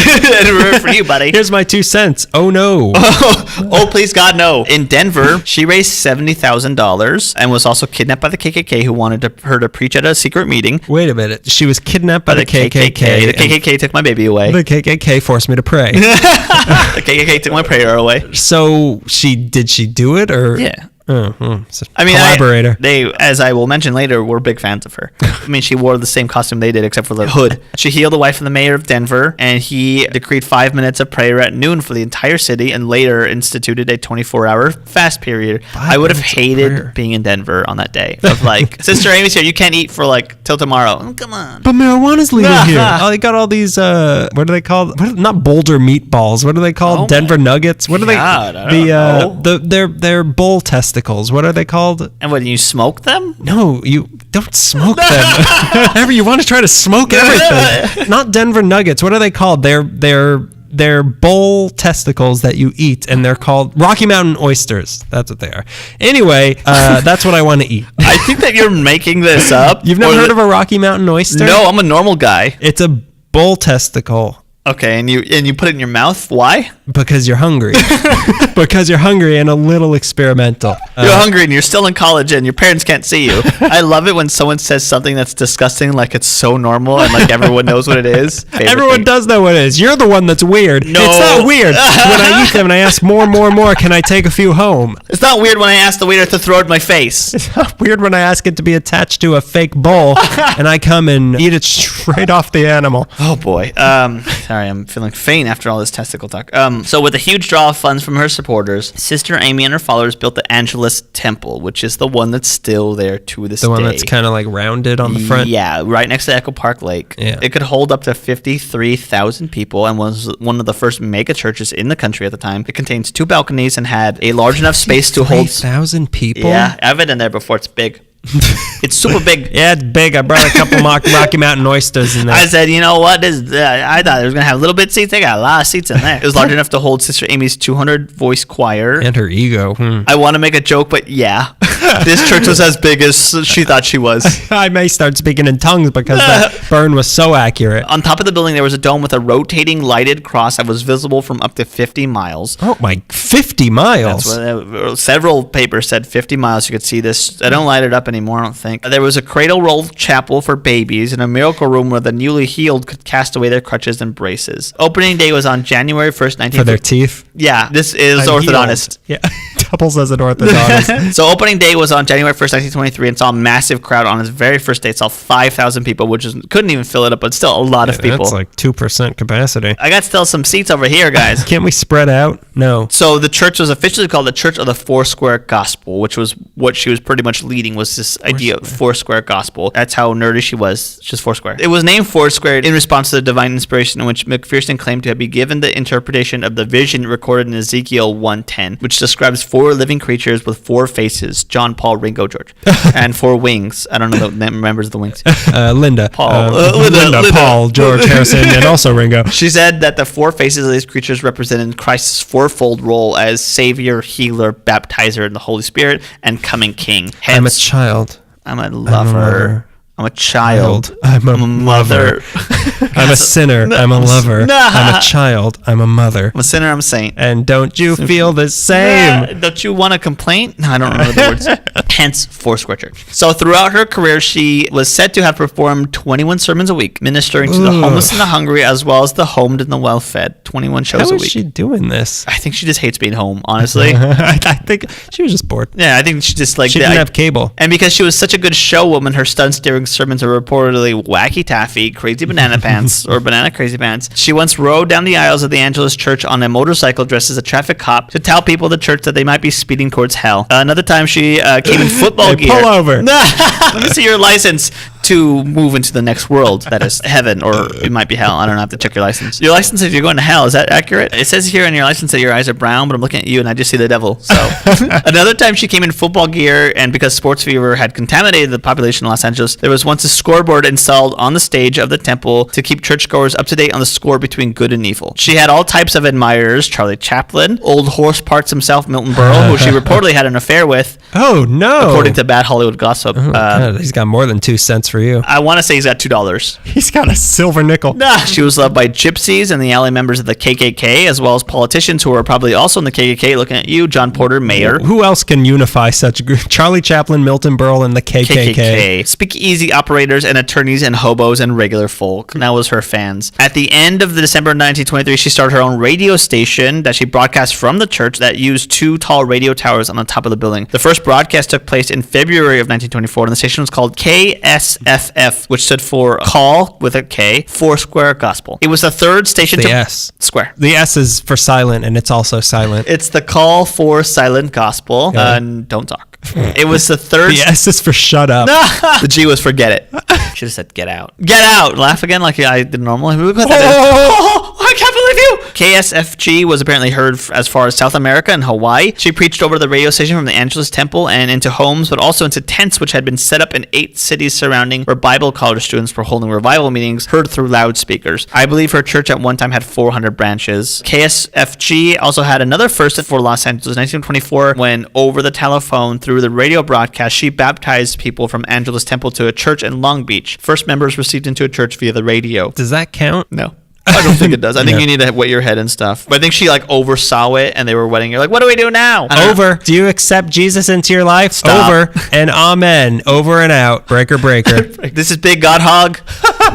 For you, buddy. Here's my 2 cents. Oh no. Oh, please, God, no. In Denver, she raised $70,000 and was also kidnapped by the KKK, who wanted her to preach at a secret meeting. Wait a minute. She was kidnapped by the KKK. The KKK took my baby away. The KKK forced me to pray. The KKK took my prayer away. So did she do it or? Yeah. So I mean, collaborator. They, as I will mention later, were big fans of her. I mean, she wore the same costume they did, except for the hood. She healed the wife of the mayor of Denver, and he decreed 5 minutes of prayer at noon for the entire city, and later instituted a 24-hour fast period. I would have hated being in Denver on that day. Of like, Sister Aimee's here. You can't eat for like till tomorrow. Oh, come on. But marijuana's legal here. Oh, they got all these. What are they called? Not Boulder meatballs. What are they called? Oh Denver Nuggets. What are God, they? I don't know. They're bull testicles. What are they called? And what, you smoke them? No, you don't smoke them. Whenever you want to try to smoke everything. Not Denver Nuggets. What are they called? They're bull testicles that you eat, and they're called Rocky Mountain oysters. That's what they are. Anyway, that's what I want to eat. I think that you're making this up. You've never heard of a Rocky Mountain oyster? No, I'm a normal guy. It's a bull testicle. Okay, and you put it in your mouth. Why? Because you're hungry. Because you're hungry and a little experimental. You're hungry and you're still in college and your parents can't see you. I love it when someone says something that's disgusting, like it's so normal and like everyone knows what it is. Everyone does know what it is. You're the one that's weird. No. It's not weird. When I eat them and I ask more, can I take a few home? It's not weird when I ask the waiter to throw it in my face. It's not weird when I ask it to be attached to a fake bowl and I come and eat it straight off the animal. Oh boy. Sorry, I'm feeling faint after all this testicle talk. So with a huge draw of funds from her supporters, Sister Aimee and her followers built the Angelus Temple, which is the one that's still there to this day. The one that's kind of like rounded on the front? Yeah, right next to Echo Park Lake. Yeah. It could hold up to 53,000 people and was one of the first mega churches in the country at the time. It contains 2 balconies and had a large enough space to hold 3,000 people? Yeah, I've been in there before. It's big. It's super big. Yeah, it's big. I brought a couple Rocky Mountain oysters in there. I said, you know what? I thought it was going to have little bit seats. They got a lot of seats in there. It was large enough to hold Sister Aimee's 200 voice choir. And her ego. I want to make a joke, but yeah. This church was as big as she thought she was. I may start speaking in tongues because that burn was so accurate. On top of the building, there was a dome with a rotating lighted cross that was visible from up to 50 miles. Oh, my, 50 miles. That's what, several papers said 50 miles. You could see this. They don't light it up anymore, I don't think. There was a cradle roll chapel for babies and a miracle room where the newly healed could cast away their crutches and braces. Opening day was on January 1st, 1950. For their teeth? Yeah, this is I'm orthodontist. Healed. Yeah, doubles as an orthodontist. So opening day was on January 1st, 1923, and saw a massive crowd on its very first day. It saw 5,000 people, which couldn't even fill it up, but still a lot of people. That's like 2% capacity. I got still some seats over here, guys. Can't we spread out? No. So the church was officially called the Church of the Foursquare Gospel, which was what she was pretty much leading, was this idea of Foursquare Gospel. That's how nerdy she was, just Foursquare. It was named Foursquare in response to the divine inspiration in which McPherson claimed to have been given the interpretation of the vision recorded in Ezekiel 1:10, which describes 4 living creatures with 4 faces, John, Paul, Ringo, George, and 4 wings. I don't know the members of the wings. Linda. Paul. Linda, Paul, George, Harrison, and also Ringo. She said that the 4 faces of these creatures represented Christ's fourfold role as Savior, Healer, Baptizer in the Holy Spirit, and coming King. Hence, I'm a child. I'm a lover. I'm a child. I'm a mother. I'm a sinner. I'm a lover. I'm a child. I'm a mother. I'm a sinner. I'm a saint. And don't you feel the same? Don't you want a complaint? No, I don't remember the words. Hence, Foursquare Church. So throughout her career, she was said to have performed 21 sermons a week, ministering to the homeless and the hungry, as well as the homed and the well-fed. 21 shows a week. How is she doing this? I think she just hates being home, honestly. I think she was just bored. Yeah, I think she just like... She didn't have cable. And because she was such a good showwoman, her stunt-steering sermons are reportedly wacky taffy, crazy banana pants, or banana crazy pants. She once rode down the aisles of the Angelus Church on a motorcycle dressed as a traffic cop to tell people at the church that they might be speeding towards hell. Another time she came in football gear. Pull over. Let me see your license to move into the next world. That is heaven, or it might be hell. I don't know. I have to check your license. Your license, if you're going to hell, is that accurate? It says here on your license that your eyes are brown, but I'm looking at you and I just see the devil. So another time she came in football gear, and because sports fever had contaminated the population in Los Angeles, there was once a scoreboard installed on the stage of the temple to keep churchgoers up to date on the score between good and evil. She had all types of admirers: Charlie Chaplin, old horse parts himself, Milton Berle, who she reportedly had an affair with. Oh no! According to bad Hollywood gossip. God, he's got more than 2 cents for you. I want to say he's got $2. He's got a silver nickel. She was loved by gypsies and the alley members of the KKK, as well as politicians who were probably also in the KKK. Looking at you, John Porter, mayor. Who else can unify such Charlie Chaplin, Milton Berle, and the KKK? Speakeasy operators and attorneys and hobos and regular folk. That was her fans. At the end of the December 1923, she started her own radio station that she broadcast from the church that used 2 tall radio towers on the top of the building. The first broadcast took place in February of 1924, and the station was called KSFF, which stood for Call with a K, Foursquare Gospel. It was the third station The S. Square. The S is for silent, and it's also silent. It's the Call for Silent Gospel. And don't talk. It was the third. The S is for shut up. The G was for get it. Should have said get out. Get out. Laugh again like I did normally. I can't believe you. KSFG was apparently heard as far as South America and Hawaii. She preached over the radio station from the Angelus Temple and into homes, but also into tents which had been set up in 8 cities surrounding, where Bible college students were holding revival meetings heard through loudspeakers. I believe her church at one time had 400 branches. KSFG also had another first for Los Angeles in 1924 when, over the telephone through the radio broadcast, she baptized people from Angelus Temple to a church in Long Beach. First members received into a church via the radio. Does that count? No. I don't think it does. I think you need to wet your head and stuff. But I think she like oversaw it and they were wedding. You're like, what do we do now? Over. Do you accept Jesus into your life? Stop. Over and amen. Over and out. Breaker, breaker. This is Big God Hog.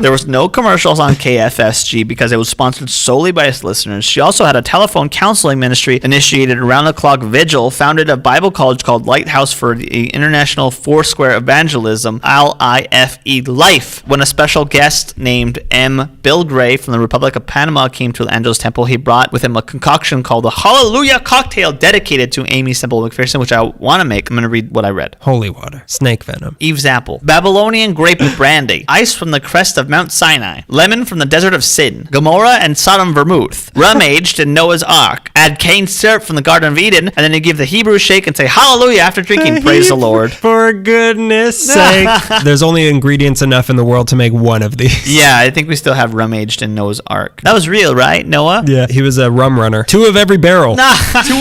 There was no commercials on KFSG because it was sponsored solely by its listeners. She also had a telephone counseling ministry initiated around-the-clock vigil, founded a Bible college called Lighthouse for the International Foursquare Evangelism, LIFE Life. When a special guest named M. Bill Gray from the Republic of Panama came to the Angelus Temple, he brought with him a concoction called the Hallelujah Cocktail, dedicated to Aimee, Semple, McPherson, which I want to make. I'm going to read what I read. Holy water. Snake venom. Eve's apple. Babylonian grape brandy. Ice from the crest of Mount Sinai. Lemon from the desert of Sin. Gomorrah and Sodom vermouth. Rum aged in Noah's Ark. add cane syrup from the Garden of Eden, and then you give the Hebrew shake and say hallelujah after drinking. Praise the Lord. For goodness sake. There's only ingredients enough in the world to make one of these. Yeah, I think we still have rum aged in Noah's Ark. That was real, right, Noah? Yeah, he was a rum runner. 2 of every barrel. 2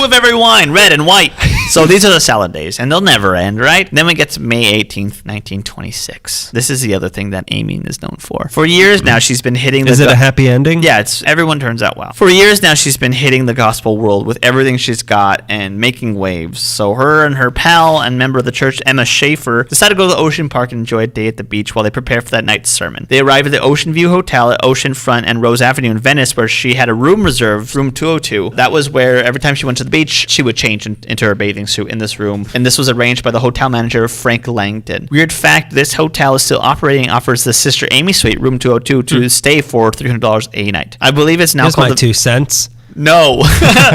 of every wine, red and white. So these are the salad days, and they'll never end, right? Then we get to May 18th, 1926. This is the other thing that Aimee is known for. For years now, she's been hitting Is it a happy ending? Yeah, everyone turns out well. For years now, she's been hitting the gospel world with everything she's got and making waves. So her and her pal and member of the church, Emma Schaefer, decide to go to the Ocean Park and enjoy a day at the beach while they prepare for that night's sermon. They arrive at the Ocean View Hotel at Oceanfront and Rose Avenue in Venice, where she had a room reserved, room 202. That was where every time she went to the beach, she would change into her bathing suit in this room. And this was arranged by the hotel manager, Frank Langdon. Weird fact, this hotel is still operating and offers the Sister Aimee Suite, room 202, to stay for $300 a night. I believe it's now Here's called my 2 cents. No.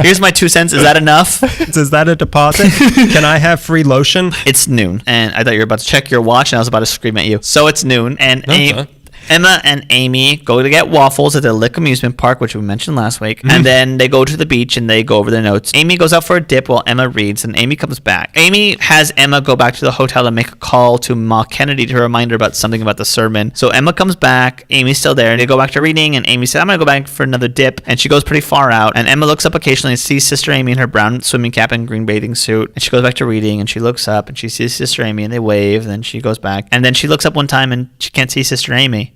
Here's my 2 cents. Is that enough? Is that a deposit? Can I have free lotion? It's noon, and I thought you were about to check your watch, and I was about to scream at you. So it's noon, and Okay. Emma and Aimee go to get waffles at the Lick Amusement Park, which we mentioned last week, and then they go to the beach and they go over their notes. Aimee goes out for a dip while Emma reads, and Aimee comes back. Aimee has Emma go back to the hotel and make a call to Ma Kennedy to remind her about something about the sermon. So Emma comes back, Amy's still there, and they go back to reading, and Aimee said, I'm going to go back for another dip, and she goes pretty far out, and Emma looks up occasionally and sees Sister Aimee in her brown swimming cap and green bathing suit, and she goes back to reading, and she looks up, and she sees Sister Aimee, and they wave, and then she goes back, and then she looks up one time, and she can't see Sister Aimee.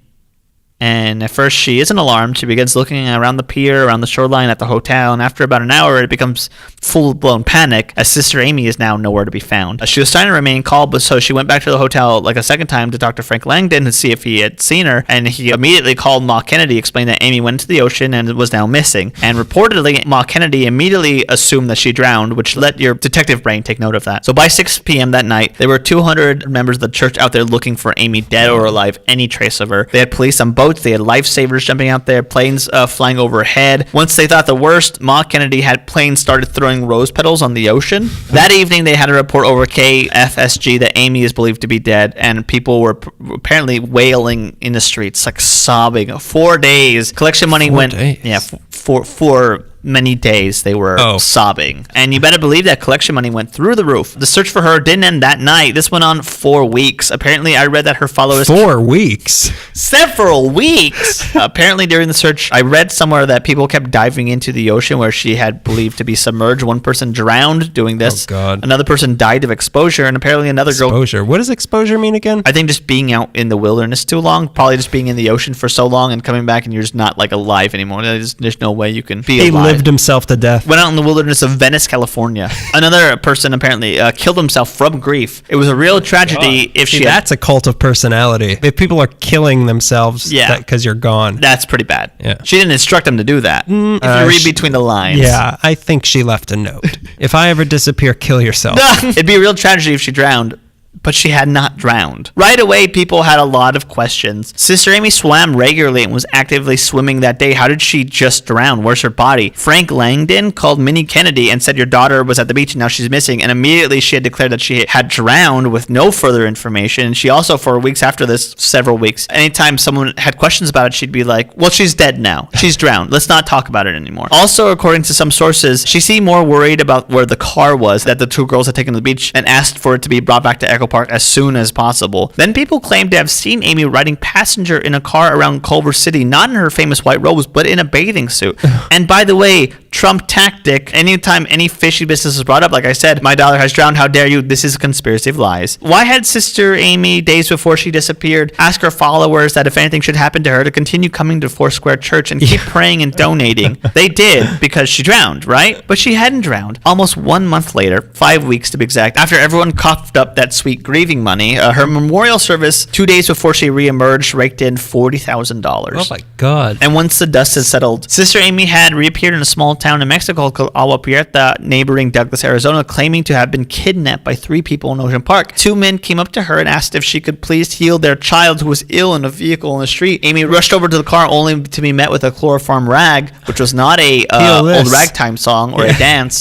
And at first she isn't alarmed. She begins looking around the pier, around the shoreline, at the hotel, and after about an hour it becomes full-blown panic as Sister Aimee is now nowhere to be found. She was trying to remain calm, but so she went back to the hotel like a second time to talk to Frank Langdon to see if he had seen her, and he immediately called Ma Kennedy, explained that Aimee went into the ocean and was now missing. And reportedly, Ma Kennedy immediately assumed that she drowned, which let your detective brain take note of that. So by 6 p.m. that night, there were 200 members of the church out there looking for Aimee, dead or alive, any trace of her. They had police on boats, they had lifesavers jumping out there, planes flying overhead. Once they thought the worst, Ma Kennedy had planes started throwing rose petals on the ocean. That evening, they had a report over KFSG that Aimee is believed to be dead, and people were apparently wailing in the streets, like sobbing. 4 days. Collection money 4 went. days. Yeah, for many days they were sobbing. And you better believe that collection money went through the roof. The search for her didn't end that night. This went on 4 weeks. Apparently, I read that her followers... 4 weeks? Several weeks! Apparently, during the search, I read somewhere that people kept diving into the ocean where she had believed to be submerged. One person drowned doing this. Oh, God. Another person died of exposure, and apparently another girl... Exposure. What does exposure mean again? I think just being out in the wilderness too long, probably just being in the ocean for so long and coming back and you're just not like alive anymore. There's no way you can be He alive. lived himself to death. Went out in the wilderness of Venice, California. Another person apparently killed himself from grief. It was a real tragedy if she... That's a cult of personality. If people are killing themselves because you're gone. That's pretty bad. Yeah. She didn't instruct them to do that. If you read between the lines. Yeah, I think she left a note. If I ever disappear, kill yourself. It'd be a real tragedy if she drowned. But she had not drowned. Right away, people had a lot of questions. Sister Aimee swam regularly and was actively swimming that day. How did she just drown? Where's her body? Frank Langdon called Minnie Kennedy and said your daughter was at the beach and now she's missing. And immediately she had declared that she had drowned with no further information. She also, for weeks after this, several weeks, anytime someone had questions about it, she'd be like, well, she's dead now. She's drowned. Let's not talk about it anymore. Also, according to some sources, she seemed more worried about where the car was that the 2 girls had taken to the beach and asked for it to be brought back to Echo Park as soon as possible. Then people claimed to have seen Aimee riding passenger in a car around Culver City, not in her famous white robes, but in a bathing suit. And by the way, Trump tactic, anytime any fishy business is brought up, like I said, my daughter has drowned, how dare you, this is a conspiracy of lies. Why had Sister Aimee, days before she disappeared, ask her followers that if anything should happen to her, to continue coming to Foursquare Church and keep praying and donating? They did, because she drowned, right? But she hadn't drowned. Almost 1 month later, 5 weeks to be exact, after everyone coughed up that sweet grieving money, her memorial service 2 days before she reemerged raked in $40,000. Oh my God. And once the dust had settled, Sister Aimee had reappeared in a small town in Mexico called Agua Prieta, neighboring Douglas, Arizona, claiming to have been kidnapped by 3 people in Ocean Park. 2 men came up to her and asked if she could please heal their child who was ill in a vehicle in the street. Aimee rushed over to the car only to be met with a chloroform rag, which was not a old ragtime song or a dance.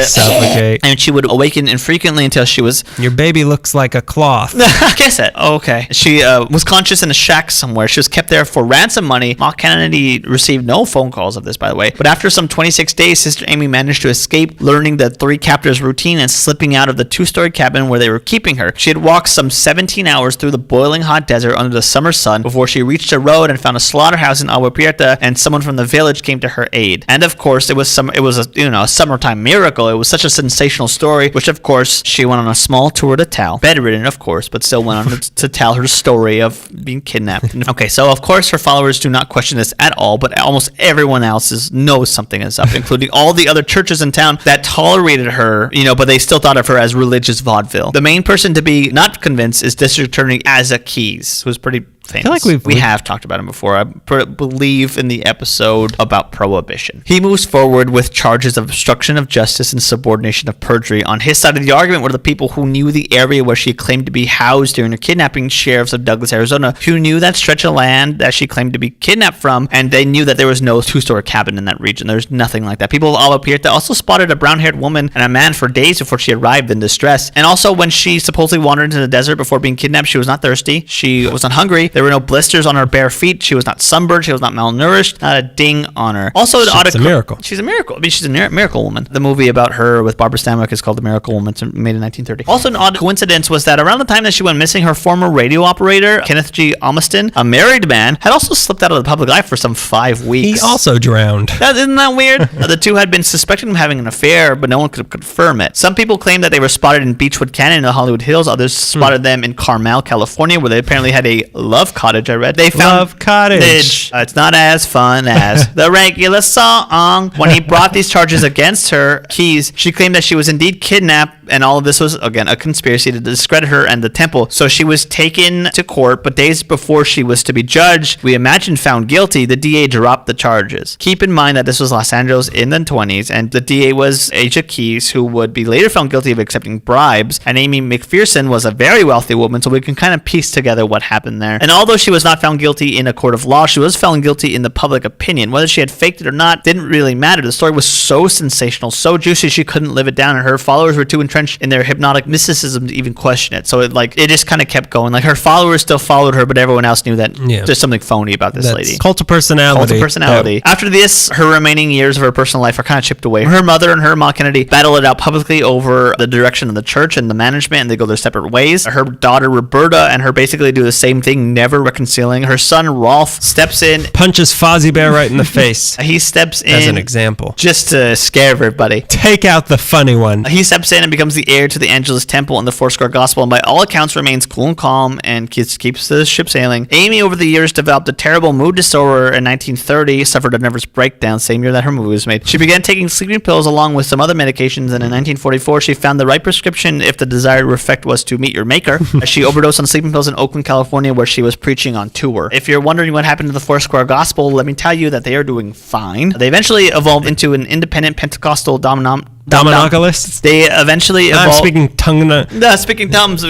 Suffocate. And she would awaken infrequently until she was was... Your baby looks like a cloth. Kiss it. Oh, okay. She was conscious in a shack somewhere. She was kept there for ransom money. Ma Kennedy received no phone calls of this, by the way. But after some 26 days, Sister Aimee managed to escape, learning the three captors' routine and slipping out of the two-story cabin where they were keeping her. She had walked some 17 hours through the boiling hot desert under the summer sun before she reached a road and found a slaughterhouse in Agua Prieta, and someone from the village came to her aid. And of course, it was a summertime miracle. It was such a sensational story, which of course she went on a small tour to tell. Bedridden, of course, but still went on to tell her story of being kidnapped. Okay, so of course her followers do not question this at all, but almost everyone else knows something is up, including all the other churches in town that tolerated her, but they still thought of her as religious vaudeville. The main person to be not convinced is District Attorney Asa Keys, who's pretty famous. I feel like we have talked about him before. I believe in the episode about prohibition. He moves forward with charges of obstruction of justice and subordination of perjury. On his side of the argument were the people who knew the area where she claimed to be housed during her kidnapping, sheriffs of Douglas, Arizona, who knew that stretch of land that she claimed to be kidnapped from, and they knew that there was no two-story cabin in that region. There's nothing like that. People of Agua Prieta also spotted a brown-haired woman and a man for days before she arrived in distress. And also, when she supposedly wandered into the desert before being kidnapped, she was not thirsty. She was not hungry. There were no blisters on her bare feet. She was not sunburned. She was not malnourished. Not a ding on her. Also, she's a miracle. She's a miracle. I mean, she's a miracle woman. The movie about her with Barbara Stanwyck is called The Miracle Woman. It's made in 1930. Also, an odd coincidence was that around the time that she went missing, her former radio operator, Kenneth G. Almaston, a married man, had also slipped out of the public eye for some 5 weeks. He also drowned. Isn't that weird? The two had been suspected of having an affair, but no one could confirm it. Some people claim that they were spotted in Beechwood Canyon in the Hollywood Hills. Others spotted them in Carmel, California, where they apparently had a love cottage, I read. They found Love cottage. It's not as fun as the regular song. When he brought these charges against her, Keys, she claimed that she was indeed kidnapped, and all of this was, again, a conspiracy to discredit her and the temple. So she was taken to court, but days before she was to be judged, we imagine found guilty, the DA dropped the charges. Keep in mind that this was Los Angeles in the 20s, and the DA was Asia Keys, who would be later found guilty of accepting bribes, and Aimee McPherson was a very wealthy woman, so we can kind of piece together what happened there. And although she was not found guilty in a court of law, she was found guilty in the public opinion. Whether she had faked it or not didn't really matter. The story was so sensational, so juicy, she couldn't live it down, and her followers were too entrenched in their hypnotic mysticism to even question it. So it just kind of kept going. Like, her followers still followed her, but everyone else knew that there's something phony about this lady. Cult of personality. After this, her remaining years of her personal life are kind of chipped away. Her mother and her Ma Kennedy battle it out publicly over the direction of the church and the management, and they go their separate ways. Her daughter Roberta and her basically do the same thing, never reconciling. Her son Rolf steps in, punches Fozzie Bear right in the face. He steps in as an example, just to scare everybody. Take out the funny one. He steps in and becomes the heir to the Angelus Temple and the Foursquare Gospel, and by all accounts remains cool and calm and keeps the ship sailing. Aimee, over the years, developed a terrible mood disorder. In 1930, suffered a nervous breakdown, same year that her movie was made. She began taking sleeping pills along with some other medications, and in 1944, she found the right prescription if the desired effect was to meet your maker. She overdosed on sleeping pills in Oakland, California, where she was preaching on tour. If you're wondering what happened to the Foursquare Gospel, let me tell you that they are doing fine. They eventually evolved into an independent Pentecostal Dominocalists? They eventually evolved. I'm speaking tongue. Speaking tums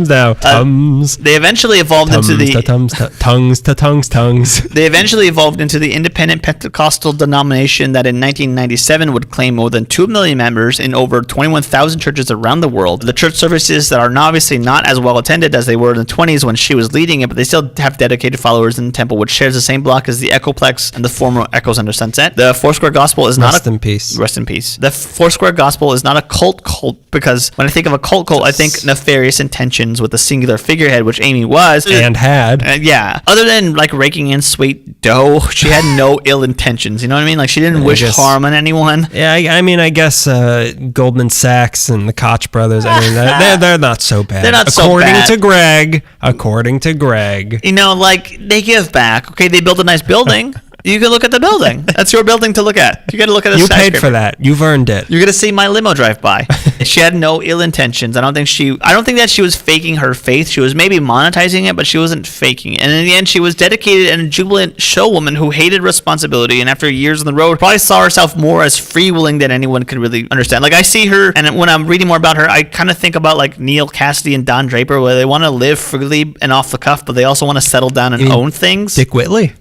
now. Tums. They eventually evolved into the tongues. They eventually evolved into the independent Pentecostal denomination that in 1997 would claim more than 2 million members in over 21,000 churches around the world. The church services that are obviously not as well attended as they were in the 20s when she was leading it, but they still have dedicated followers in the temple, which shares the same block as the Echoplex and the former Echoes Under Sunset. The Foursquare Gospel is Rest in peace. Rest in peace. The Foursquare Gospel is not a cult because when I think of a cult, I think nefarious intentions with a singular figurehead, which Aimee was and had. Yeah. Other than like raking in sweet dough, she had no ill intentions. You know what I mean? Like, she didn't wish harm on anyone. Yeah, I guess Goldman Sachs and the Koch brothers. I mean, they're not so bad. They're not so bad. According to Greg. You know, like, they give back. Okay, they built a nice building. You can look at the building. That's your building to look at. You got to look at the skyscraper. You paid for that. You've earned it. You're going to see my limo drive by. She had no ill intentions. I don't think that she was faking her faith. She was maybe monetizing it, but she wasn't faking it. And in the end, she was dedicated and a jubilant showwoman who hated responsibility, and after years on the road, probably saw herself more as free-willing than anyone could really understand. Like, I see her, and when I'm reading more about her, I kind of think about like Neil Cassidy and Don Draper, where they want to live freely and off the cuff, but they also want to settle down and own things. Dick Whitley?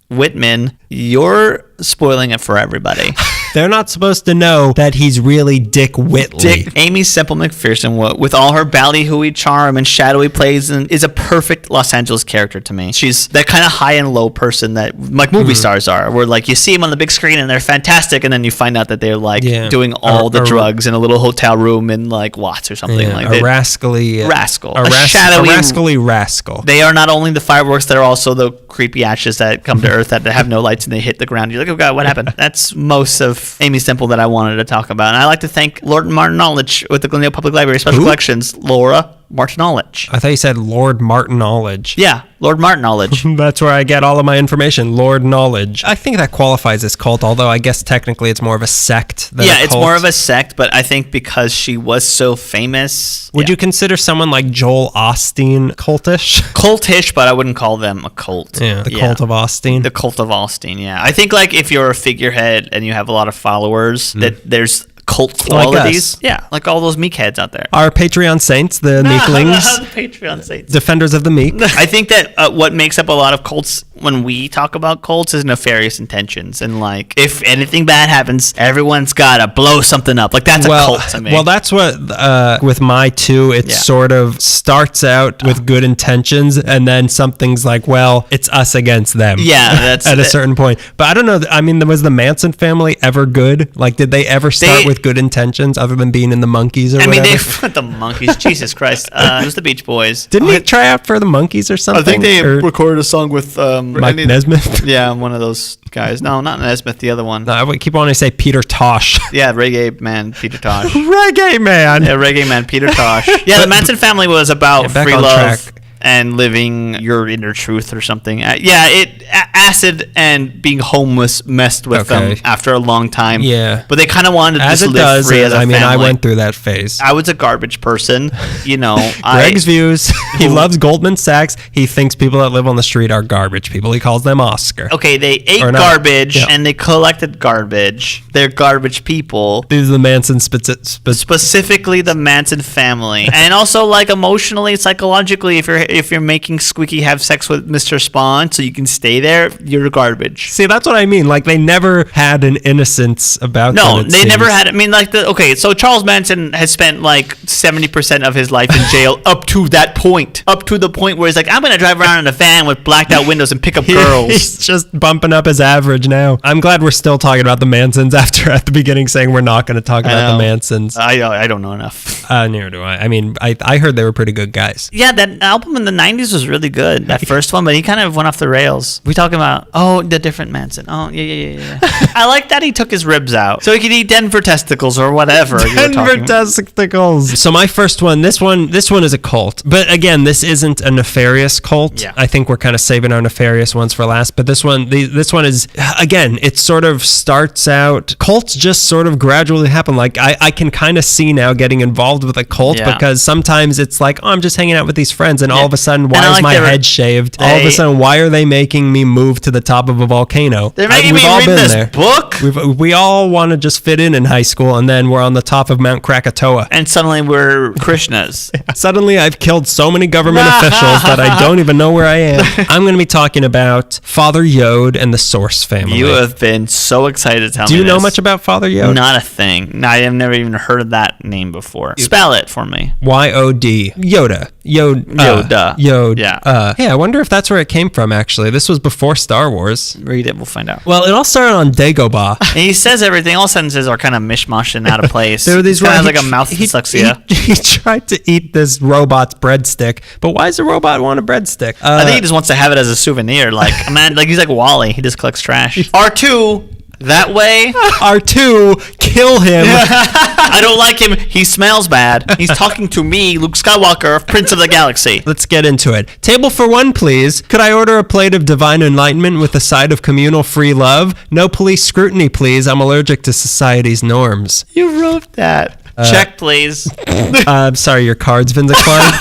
Whitman, you're spoiling it for everybody. They're not supposed to know that he's really Dick Whitley. Aimee Semple McPherson, with all her ballyhooey charm and shadowy plays, is a perfect Los Angeles character to me. She's that kind of high and low person that like movie stars are, where like you see them on the big screen and they're fantastic, and then you find out that they're like doing all the drugs in a little hotel room in like Watts or something like that. A rascally rascal, a shadowy rascally rascal. They are not only the fireworks, they're also the creepy ashes that come to Earth that have no lights and they hit the ground. You're like, oh God, what happened? That's most of Aimee Semple that I wanted to talk about. And I like to thank Lord Martin Knowledge with the Glendale Public Library Special Collections, Laura Martin Knowledge. I thought you said Lord Martin Knowledge. Yeah, Lord Martin Knowledge. That's where I get all of my information, Lord Knowledge. I think that qualifies as cult, although I guess technically it's more of a sect than a cult. It's more of a sect, but I think because she was so famous. Would you consider someone like Joel Osteen cultish? Cultish, but I wouldn't call them a cult. Yeah, the cult of Osteen. The cult of Osteen, yeah. I think like if you're a figurehead and you have a lot of followers, that there's cult qualities. Like like all those meekheads out there. Our Patreon saints, the meeklings. The Patreon saints. Defenders of the meek. I think that what makes up a lot of cults when we talk about cults is nefarious intentions. And like, if anything bad happens, everyone's got to blow something up. Like, that's a cult to me. Well, that's what, with my two, it sort of starts out with good intentions, and then something's like, well, it's us against them. Yeah, that's at a certain point. But I don't know. I mean, was the Manson family ever good? Like, did they ever start with good intentions other than being in the Monkees or whatever? I mean, the Monkees, Jesus Christ. It was the Beach Boys. Didn't he try out for the Monkees or something? I think they recorded a song with Mike Nesmith. Yeah, one of those guys. No, not Nesmith, the other one. No, I would keep wanting to say Peter Tosh. Yeah, Reggae Man Peter Tosh. Reggae Man. Yeah, Reggae Man Peter Tosh. Yeah, the Manson family was about free love and living your inner truth or something. Acid and being homeless messed with them after a long time. Yeah. But they kind of wanted to just live free as a family. I went through that phase. I was a garbage person, Greg's views. He loves Goldman Sachs. He thinks people that live on the street are garbage people. He calls them Oscar. Okay, they ate garbage and they collected garbage. They're garbage people. These are the Manson specifically the Manson family. And also like emotionally, psychologically, if you're making Squeaky have sex with Mr. Spawn so you can stay there, you're garbage. See, that's what I mean. Like, they never had an innocence about them. No, they never had. I mean, like, so Charles Manson has spent like 70% of his life in jail up to that point. Up to the point where he's like, I'm going to drive around in a van with blacked out windows and pick up girls. He's just bumping up his average now. I'm glad we're still talking about the Mansons after at the beginning saying we're not going to talk about the Mansons. I don't know enough. Neither do I. I mean, I heard they were pretty good guys. Yeah, that album in the 90s was really good. That first one, but he kind of went off the rails. We talking about, the different Manson. Oh, yeah. I like that he took his ribs out so he could eat Denver testicles or whatever. Denver testicles. So my first one, this one is a cult. But again, this isn't a nefarious cult. Yeah. I think we're kind of saving our nefarious ones for last. But this one is, again, it sort of starts out, cults just sort of gradually happen. Like, I can kind of see now getting involved with a cult because sometimes it's like, I'm just hanging out with these friends, and all of a sudden, why is my head shaved? All of a sudden, why are they making me move to the top of a volcano? They're making me read this book. We all want to just fit in high school, and then we're on the top of Mount Krakatoa. And suddenly we're Krishnas. Suddenly I've killed so many government officials that I don't even know where I am. I'm going to be talking about Father Yod and the Source family. You have been so excited to tell me Do you know much about Father Yod? Not a thing. I have never even heard of that name before. Spell it for me. Y-O-D. Yoda. Yoda. Yeah. Hey, I wonder if that's where it came from, actually. This was before Star Wars. Read it, we'll find out. Well, it all started on Dagobah. And he says everything. All sentences are kind of mishmash and out of place. There were these kind of like a mouth dyslexia. He tried to eat this robot's breadstick, but why does the robot want a breadstick? I think he just wants to have it as a souvenir. Like, man, like he's like Wally. He just collects trash. R2. That way, R2, kill him. I don't like him. He smells bad. He's talking to me, Luke Skywalker, Prince of the Galaxy. Let's get into it. Table for one, please. Could I order a plate of divine enlightenment with a side of communal free love? No police scrutiny, please. I'm allergic to society's norms. You wrote that. Check, please. I'm sorry, your card's been declined.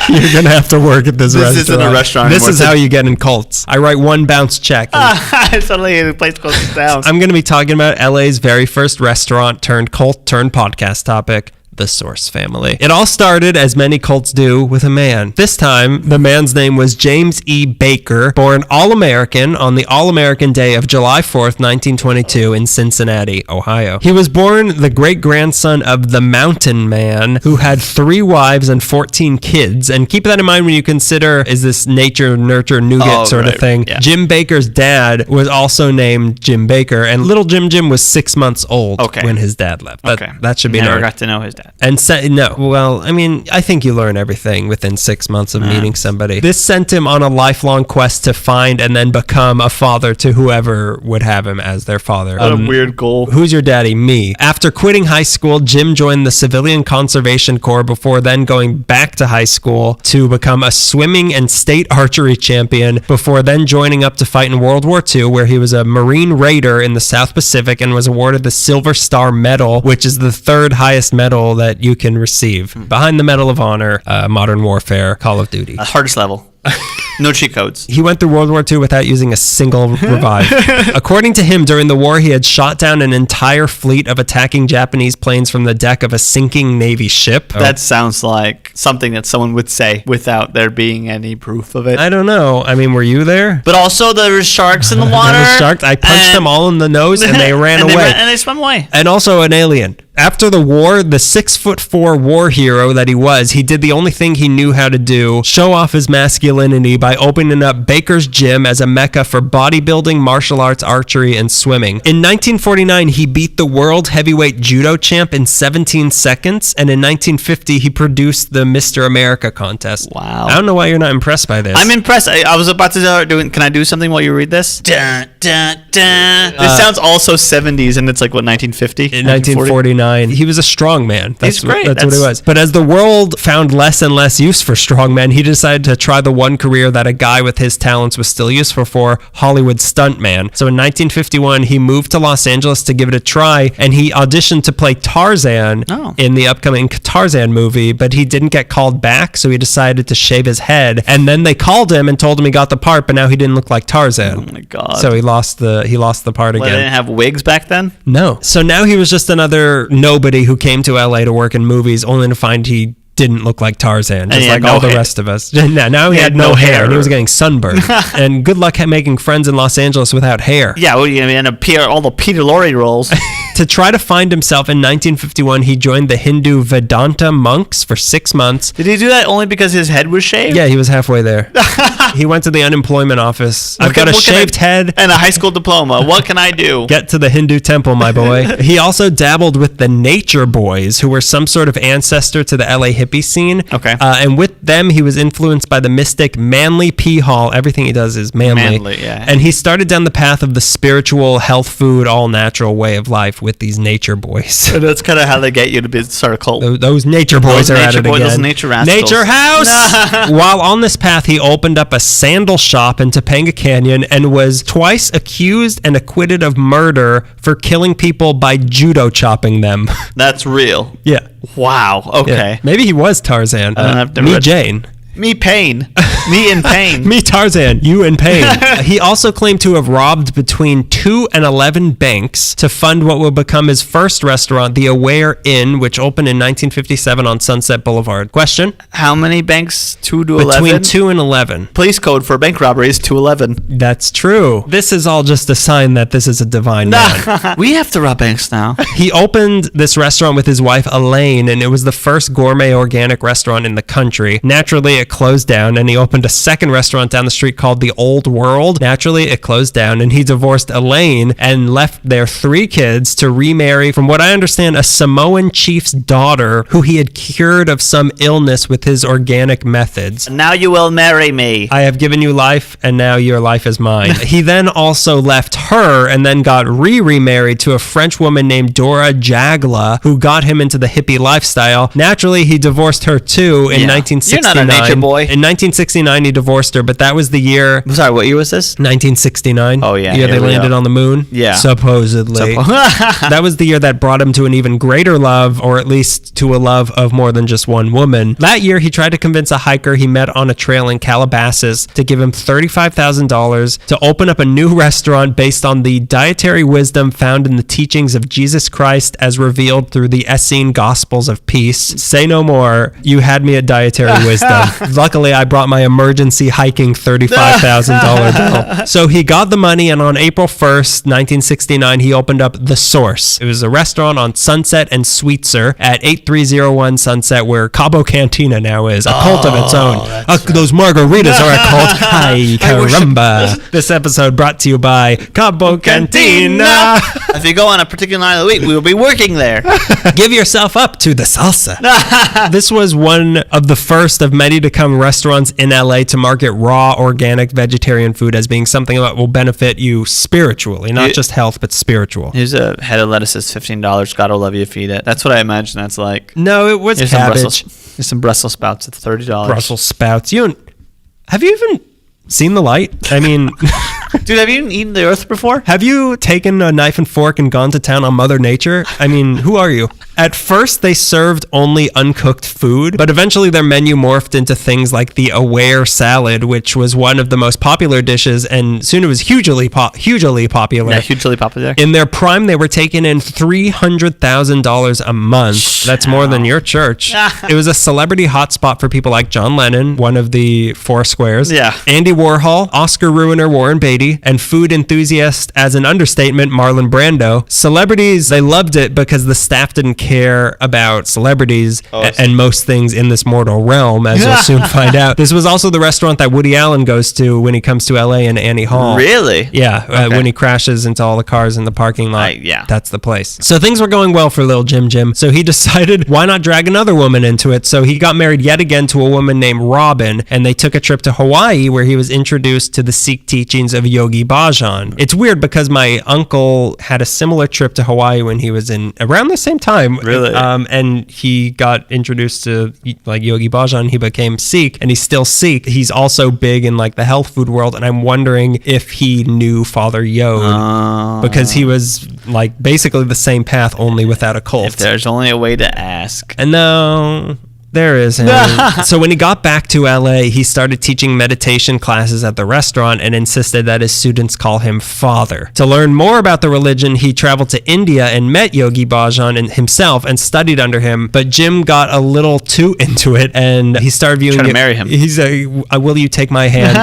You're going to have to work at this restaurant. This isn't a restaurant This anymore. is how you get in cults. I write one bounce check. Suddenly the place closes down. I'm going to be talking about LA's very first restaurant turned cult turned podcast topic, the Source family. It all started, as many cults do, with a man. This time, the man's name was James E. Baker, born All-American on the All-American Day of July 4th, 1922 in Cincinnati, Ohio. He was born the great-grandson of the Mountain Man, who had 3 wives and 14 kids. And keep that in mind when you consider, is this nature, nurture, nougat sort of thing. Yeah. Jim Baker's dad was also named Jim Baker, and little Jim was 6 months old when his dad left. That should be Never known. got to know his dad. And I think you learn everything within 6 months of meeting somebody. This sent him on a lifelong quest to find and then become a father to whoever would have him as their father. What a weird goal. Who's your daddy? Me. After quitting high school, Jim joined the Civilian Conservation Corps before then going back to high school to become a swimming and state archery champion before then joining up to fight in World War II, where he was a Marine Raider in the South Pacific and was awarded the Silver Star Medal, which is the 3rd highest medal that you can receive. Behind the Medal of Honor, Modern Warfare, Call of Duty. Hardest level. No cheat codes. He went through World War II without using a single revive. According to him, during the war, he had shot down an entire fleet of attacking Japanese planes from the deck of a sinking Navy ship. That sounds like something that someone would say without there being any proof of it. I don't know. I mean, were you there? But also, there were sharks in the water. There were sharks. I punched them all in the nose, and they ran away. And they swam away. And also an alien. After the war, the 6'4" war hero that he was, he did the only thing he knew how to do, show off his masculinity by opening up Baker's Gym as a mecca for bodybuilding, martial arts, archery, and swimming. In 1949, he beat the world heavyweight judo champ in 17 seconds, and in 1950, he produced the Mr. America contest. Wow. I don't know why you're not impressed by this. I'm impressed. I was about to start doing, can I do something while you read this? Dun, dun, dun. This sounds also 70s, and it's like, what, 1950? In 1949. He was a strong man. He's great. That's what he was. But as the world found less and less use for strong men, he decided to try the one career that a guy with his talents was still useful for, Hollywood stuntman. So in 1951, he moved to Los Angeles to give it a try, and he auditioned to play Tarzan in the upcoming Tarzan movie, but he didn't get called back, so he decided to shave his head. And then they called him and told him he got the part, but now he didn't look like Tarzan. Oh my God. So he lost the part again. They didn't have wigs back then? No. So now he was just another nobody who came to LA to work in movies, only to find he didn't look like Tarzan, just like all the rest of us. Now he had no hair, and he was getting sunburned. And good luck making friends in Los Angeles without hair. Yeah, well, you mean, all the Peter Lorre roles. To try to find himself in 1951, he joined the Hindu Vedanta monks for 6 months. Did he do that only because his head was shaved? Yeah, he was halfway there. He went to the unemployment office. I've got a shaved head and a high school diploma. What can I do? Get to the Hindu temple, my boy. He also dabbled with the Nature Boys, who were some sort of ancestor to the LA hippie scene. Okay. And with them, he was influenced by the mystic Manly P. Hall. Everything he does is manly. Manly, yeah. And he started down the path of the spiritual, health food, all natural way of life with these Nature Boys. So that's kind of how they get you to start a cult. Those Nature Boys are at it again. Those nature rascals. Nature House! While on this path, he opened up a sandal shop in Topanga Canyon and was twice accused and acquitted of murder for killing people by judo chopping them. That's real. Yeah. Wow. Okay. Yeah. Maybe he was Tarzan. Me, Jane. Me, pain. Me in pain. Me, Tarzan. You in pain. He also claimed to have robbed between 2 and 11 banks to fund what would become his first restaurant, the Aware Inn, which opened in 1957 on Sunset Boulevard. Question? How many banks? 2 to 11? Between 2 and 11. Police code for bank robbery is 211. That's true. This is all just a sign that this is a divine man. We have to rob banks now. He opened this restaurant with his wife, Elaine, and it was the first gourmet organic restaurant in the country. Naturally, it closed down, and he opened a second restaurant down the street called the Old World. Naturally, it closed down, and he divorced Elaine and left their 3 kids to remarry, from what I understand, a Samoan chief's daughter who he had cured of some illness with his organic methods. Now you will marry me. I have given you life, and now your life is mine. He then also left her and then got remarried to a French woman named Dora Jagla, who got him into the hippie lifestyle. Naturally, he divorced her too in 1969. You're not a nature your boy. In 1969, he divorced her, but that was the year... Sorry, what year was this? 1969. Oh, yeah. Yeah, they Here we landed go. on the moon. Yeah. Supposedly. That was the year that brought him to an even greater love, or at least to a love of more than just one woman. That year, he tried to convince a hiker he met on a trail in Calabasas to give him $35,000 to open up a new restaurant based on the dietary wisdom found in the teachings of Jesus Christ as revealed through the Essene Gospels of Peace. Say no more. You had me at dietary wisdom. Luckily, I brought my emergency hiking $35,000 bill. So he got the money, and on April 1st, 1969, he opened up The Source. It was a restaurant on Sunset and Sweetser at 8301 Sunset, where Cabo Cantina now is. A cult of its own. Those margaritas are a cult. Hi, caramba. This episode brought to you by Cabo Cantina. If you go on a particular night of the week, we will be working there. Give yourself up to the salsa. This was one of the first of many to come restaurants in LA to market raw, organic, vegetarian food as being something that will benefit you spiritually, not just health, but spiritual. Here's a head of lettuce is $15. God will love you if you eat it. That's what I imagine that's like. No, it was cabbage. Here's some Brussels sprouts at $30. Brussels sprouts. Have you even seen the light? I mean... Dude, have you even eaten the earth before? Have you taken a knife and fork and gone to town on Mother Nature? I mean, who are you? At first, they served only uncooked food, but eventually their menu morphed into things like the Aware salad, which was one of the most popular dishes, and soon it was hugely popular. Yeah, hugely popular. In their prime, they were taking in $300,000 a month. That's more than your church. It was a celebrity hotspot for people like John Lennon, one of the four squares. Yeah. Andy Warhol, Oscar ruiner Warren Beatty, and food enthusiast, as an understatement, Marlon Brando. Celebrities, they loved it because the staff didn't care about celebrities and most things in this mortal realm, as you'll soon find out. This was also the restaurant that Woody Allen goes to when he comes to LA in Annie Hall. Really? Yeah, when he crashes into all the cars in the parking lot. Yeah. That's the place. So things were going well for little Jim. So he decided, why not drag another woman into it? So he got married yet again to a woman named Robin, and they took a trip to Hawaii where he was introduced to the Sikh teachings of Yogi Bhajan. It's weird because my uncle had a similar trip to Hawaii when he was in around the same time. Really? And he got introduced to like Yogi Bhajan. He became Sikh, and he's still Sikh. He's also big in like the health food world, and I'm wondering if he knew Father Yod because he was like basically the same path, only without a cult. If there's only a way to ask. And no, there isn't. So when he got back to LA, he started teaching meditation classes at the restaurant and insisted that his students call him Father. To learn more about the religion, he traveled to India and met Yogi Bhajan himself and studied under him. But Jim got a little too into it, and he started viewing... Trying to marry him. He's like, will you take my hand?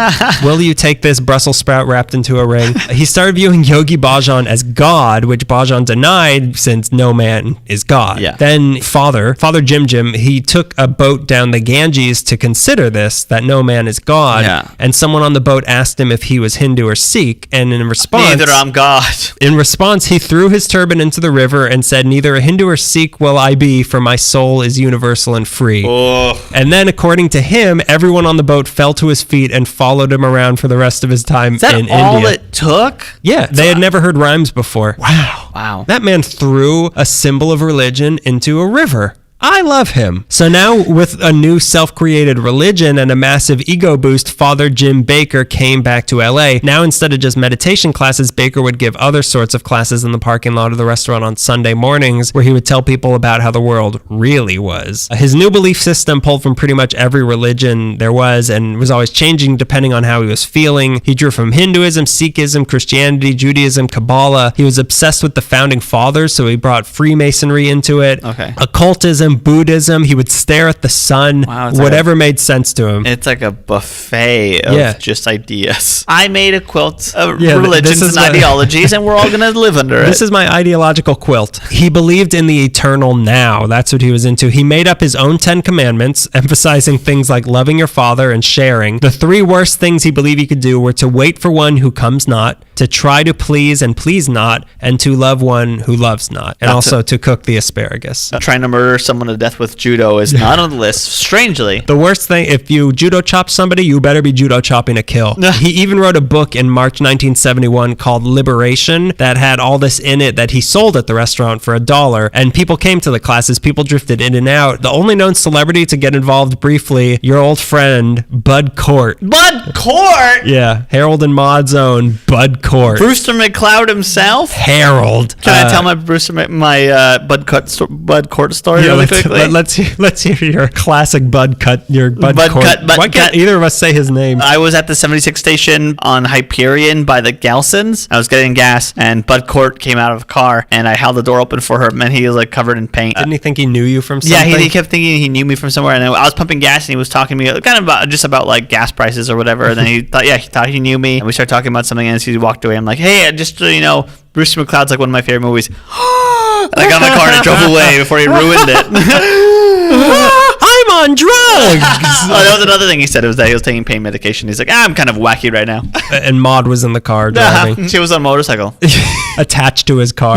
Will you take this Brussels sprout wrapped into a ring? He started viewing Yogi Bhajan as God, which Bhajan denied since no man is God. Yeah. Then Father Jim, he took a boat down the Ganges to consider this, that no man is God. Yeah. And someone on the boat asked him if he was Hindu or Sikh, and in response... Neither I'm God. In response, he threw his turban into the river and said, neither a Hindu or Sikh will I be, for my soul is universal and free. Oh. And then, according to him, everyone on the boat fell to his feet and followed him around for the rest of his time Is that in all India. it took? Yeah, they had never heard rhymes before. Wow. That man threw a symbol of religion into a river. I love him. So now, with a new self-created religion and a massive ego boost, Father Jim Baker came back to LA. Now, instead of just meditation classes, Baker would give other sorts of classes in the parking lot of the restaurant on Sunday mornings, where he would tell people about how the world really was. His new belief system pulled from pretty much every religion there was and was always changing depending on how he was feeling. He drew from Hinduism, Sikhism, Christianity, Judaism, Kabbalah. He was obsessed with the founding fathers, so he brought Freemasonry into it. Okay. Occultism, Buddhism. He would stare at the sun, Wow, it's whatever made sense to him. It's like a buffet of just ideas. I made a quilt of religions and ideologies, and we're all going to live under it. This is my ideological quilt. He believed in the eternal now. That's what he was into. He made up his own 10 commandments, emphasizing things like loving your father and sharing. The 3 worst things he believed he could do were to wait for one who comes not, to try to please and please not, and to love one who loves not, and also to cook the asparagus. Trying to murder someone someone to death with judo is not on the list, strangely. The worst thing, if you judo chop somebody, you better be judo chopping a kill. He even wrote a book in March 1971 called Liberation that had all this in it that he sold at the restaurant for $1. And people came to the classes, people drifted in and out. The only known celebrity to get involved briefly, your old friend, Bud Cort. Bud Cort? Yeah, Harold and Maude's own Bud Cort. Brewster McCloud himself? Harold. Can I tell my Bud Cort story really quickly? Let's hear your classic Bud Cort. Cut. Why can't either of us say his name? I was at the 76 station on Hyperion by the Gelsons. I was getting gas, and Bud Cort came out of a car, and I held the door open for her, and he was like covered in paint. Didn't he think he knew you from something? Yeah, he kept thinking he knew me from somewhere, and I was pumping gas, and he was talking to me kind of about like gas prices or whatever. And then he thought he knew me, and we started talking about something, and as he walked away, I'm like, hey, just Brewster McCloud's like one of my favorite movies. And I got in my car and I drove away before he ruined it. I'm on drugs. That was another thing he said. It was that he was taking pain medication. He's like, I'm kind of wacky right now. And Maude was in the car driving. She was on a motorcycle. Attached to his car.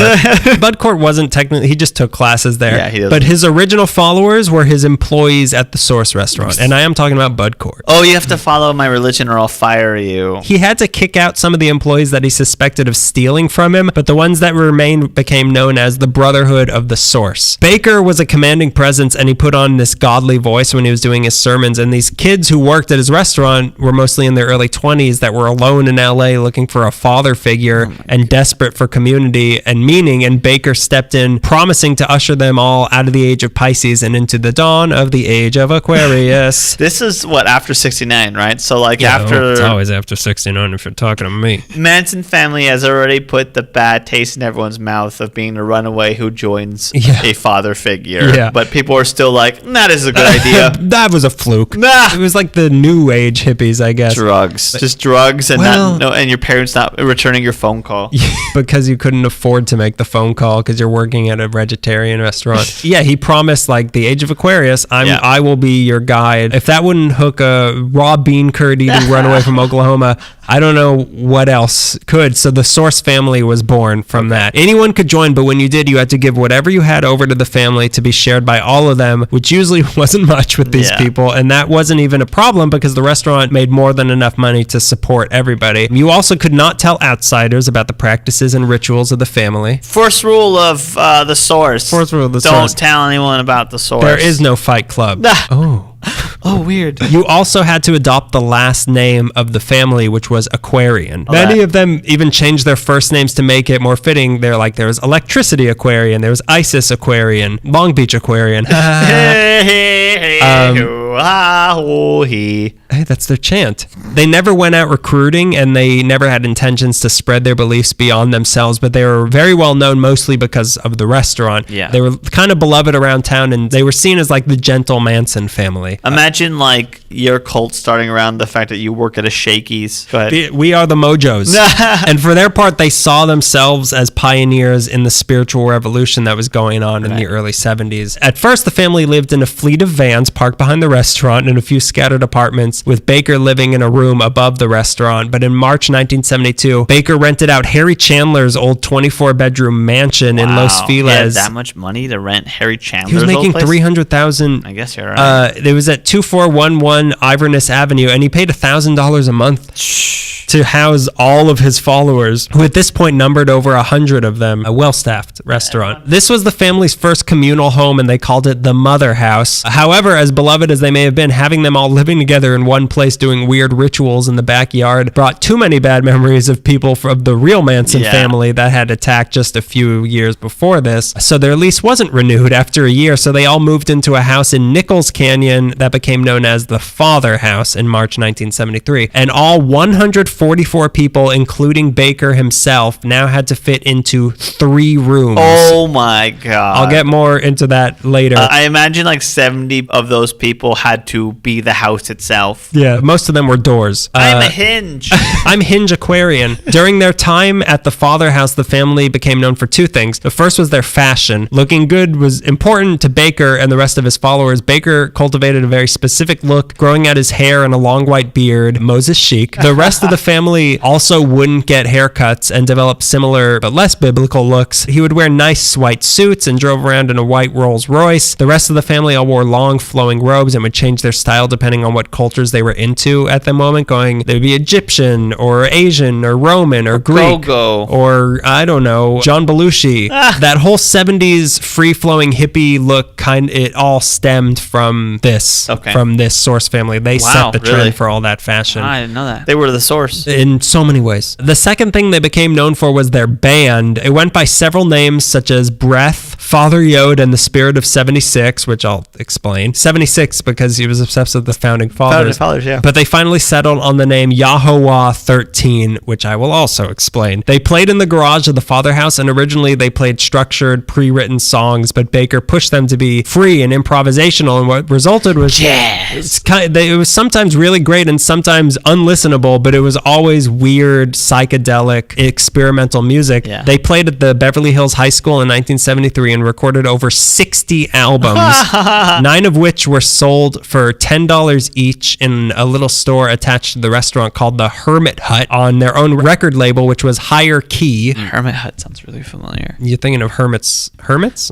Bud Cort wasn't technically, he just took classes there. Yeah, he does. But his original followers were his employees at the Source restaurant. And I am talking about Bud Cort. Oh, you have to follow my religion or I'll fire you. He had to kick out some of the employees that he suspected of stealing from him, but the ones that remained became known as the Brotherhood of the Source. Baker was a commanding presence, and he put on this godly voice when he was doing his sermons, and these kids who worked at his restaurant were mostly in their early 20s that were alone in LA looking for a father figure and desperate for community and meaning, and Baker stepped in promising to usher them all out of the age of Pisces and into the dawn of the age of Aquarius. This is after 69, right? So It's always after 69 if you're talking to me. Manson family has already put the bad taste in everyone's mouth of being a runaway who joins a father figure. Yeah. But people are still like, that is a good idea. That was a fluke. Nah. It was like the new age hippies, I guess. Drugs. Just drugs and and your parents not returning your phone call. Because you couldn't afford to make the phone call because you're working at a vegetarian restaurant. Yeah, he promised like the age of Aquarius, I will be your guide. If that wouldn't hook a raw bean curd eating runaway from Oklahoma, I don't know what else could. So the Source family was born from that. Anyone could join, but when you did, you had to give whatever you had over to the family to be shared by all of them, which usually wasn't much with these people. And that wasn't even a problem because the restaurant made more than enough money to support everybody. You also could not tell outsiders about the practices and rituals of the family. First rule of the Source. Fourth rule of the Source. Don't tell anyone about the Source. There is no Fight Club. Oh, weird. You also had to adopt the last name of the family, which was Aquarian. Many of them even changed their first names to make it more fitting. They're like, there was Electricity Aquarian, there was Isis Aquarian, Long Beach Aquarian. Hey, that's their chant. They never went out recruiting, and they never had intentions to spread their beliefs beyond themselves, but they were very well known mostly because of the restaurant. Yeah. They were kind of beloved around town, and they were seen as like the gentle Manson family. Imagine like your cult starting around the fact that you work at a Shakey's. Go ahead. We are the Mojos. And for their part, they saw themselves as pioneers in the spiritual revolution that was going on in the early 70s. At first, the family lived in a fleet of vans parked behind the restaurant and a few scattered apartments, with Baker living in a room above the restaurant. But in March 1972, Baker rented out Harry Chandler's old 24-bedroom mansion in Los Feliz. He had that much money to rent Harry Chandler's old place? He was making $300,000. I guess you're right. It was at 2411 Iverness Avenue, and he paid $1,000 a month to house all of his followers, who at this point numbered over 100 of them. A well-staffed restaurant. This was the family's first communal home, and they called it the Mother House. However, as beloved as they may have been, having them all living together in one place doing weird rituals in the backyard brought too many bad memories of people from the real Manson family that had attacked just a few years before this. So their lease wasn't renewed after a year, so they all moved into a house in Nichols Canyon that became known as the Father House in March 1973. And all 144 people, including Baker himself, now had to fit into 3 rooms. Oh my God. I'll get more into that later. I imagine like 70 of those people had to be the house itself. Yeah, most of them were doors. I'm a hinge. I'm Hinge Aquarian. During their time at the Father House, the family became known for 2 things. The first was their fashion. Looking good was important to Baker and the rest of his followers. Baker cultivated a very specific look, growing out his hair and a long white beard, Moses Chic. The rest of the family also wouldn't get haircuts and developed similar but less biblical looks. He would wear nice white suits and drove around in a white Rolls Royce. The rest of the family all wore long flowing robes and would change their style depending on what cultures they were into at the moment, they would be Egyptian or Asian or Roman or Greek or I don't know, John Belushi. That whole 70s free-flowing hippie look it all stemmed from this source family. They set the trend for all that fashion. I didn't know that. They were the source. In so many ways. The second thing they became known for was their band. It went by several names such as Breath, Father Yod, and the Spirit of 76, which I'll explain. 76 because he was obsessed with the founding fathers. Yeah. But they finally settled on the name Yahovah 13, which I will also explain. They played in the garage of the Father House, and originally they played structured, pre-written songs, but Baker pushed them to be free and improvisational, and what resulted was jazz. It was sometimes really great and sometimes unlistenable, but it was always weird, psychedelic, experimental music. Yeah. They played at the Beverly Hills High School in 1973 and recorded over 60 albums, 9 of which were sold for $10 each in a little store attached to the restaurant called the Hermit Hut on their own record label, which was Higher Key. Hermit Hut sounds really familiar. You're thinking of Hermits?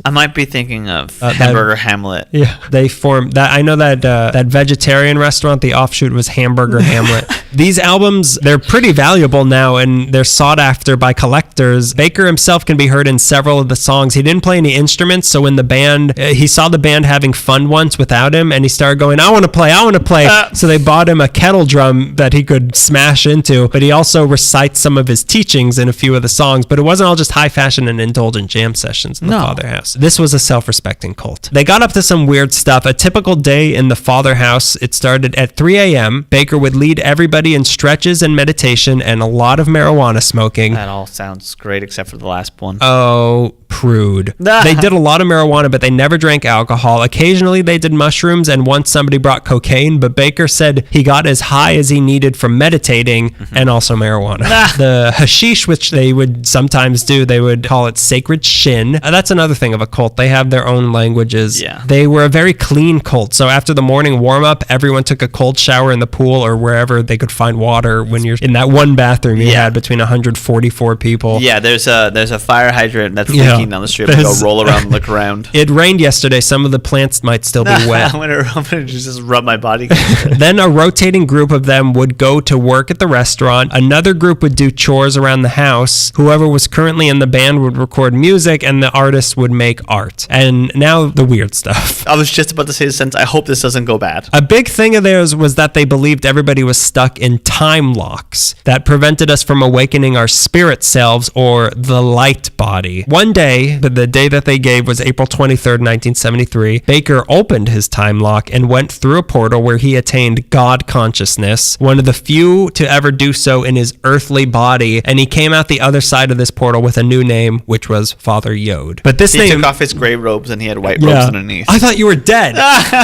I might be thinking of Hamburger Hamlet. Yeah, they formed that. I know that vegetarian restaurant, the offshoot was Hamburger Hamlet. These albums, they're pretty valuable now and they're sought after by collectors. Baker himself can be heard in several of the songs. He didn't play any instruments, so when the band, he saw the band having fun once without him and he started going, I want to play. So they bought him a kettle drum that he could smash into, but he also recites some of his teachings in a few of the songs, but it wasn't all just high fashion and indulgent jam sessions in the Father House. This was a self-respecting cult. They got up to some weird stuff. A typical day in the Father House, it started at 3 a.m. Baker would lead everybody in stretches and meditation and a lot of marijuana smoking. That all sounds great except for the last one. Oh, prude. They did a lot of marijuana, but they never drank alcohol. Occasionally they did mushrooms, and once somebody brought cocaine, but Baker said he got as high as he needed from meditating and also marijuana. The hashish, which they would sometimes do, they would call it sacred shin. That's another thing of a cult. They have their own languages. Yeah. They were a very clean cult. So after the morning warm-up, everyone took a cold shower in the pool or wherever they could find water when you're in that one bathroom you had between 144 people. Yeah, there's a fire hydrant that's leaking down the street. I'm going to go roll around and look around. It rained yesterday. Some of the plants might still be wet. I'm going to just rub my body. Then a rotating group of them would go to work at the restaurant. Another group would do chores around the house. Whoever was currently in the band would record music and the artists would make art. And now the weird stuff. I was just about to say the sentence, I hope this doesn't go bad. A big thing of theirs was that they believed everybody was stuck in time locks that prevented us from awakening our spirit selves or the light body. One day, the day that they gave was April 23rd, 1973, Baker opened his time lock and went through a portal where he attained God consciousness, one of the few to ever do so in his earthly body, and he came out the other side of this portal with a new name, which was Father Yod. But this he name... took off his gray robes and he had white robes underneath. I thought you were dead.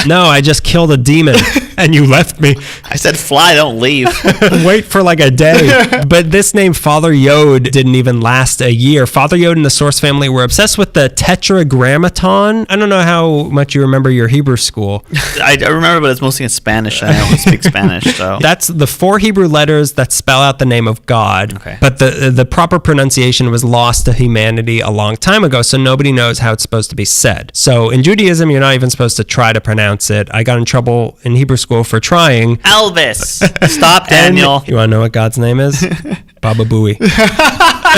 No, I just killed a demon and you left me. I said fly, don't leave. Wait for like a day. But this name, Father Yod, didn't even last a year. Father Yod and the Source family were obsessed with the Tetragrammaton. I don't know how much you remember your Hebrew school. I remember, but it's mostly in Spanish. I don't speak Spanish, so. That's the 4 Hebrew letters that spell out the name of God. Okay. But the proper pronunciation was lost to humanity a long time ago, so nobody knows how it's supposed to be said. So in Judaism, you're not even supposed to try to pronounce it. I got in trouble in Hebrew school for trying. Elvis. Stop, Daniel. You want to know what God's name is? Baba Booey.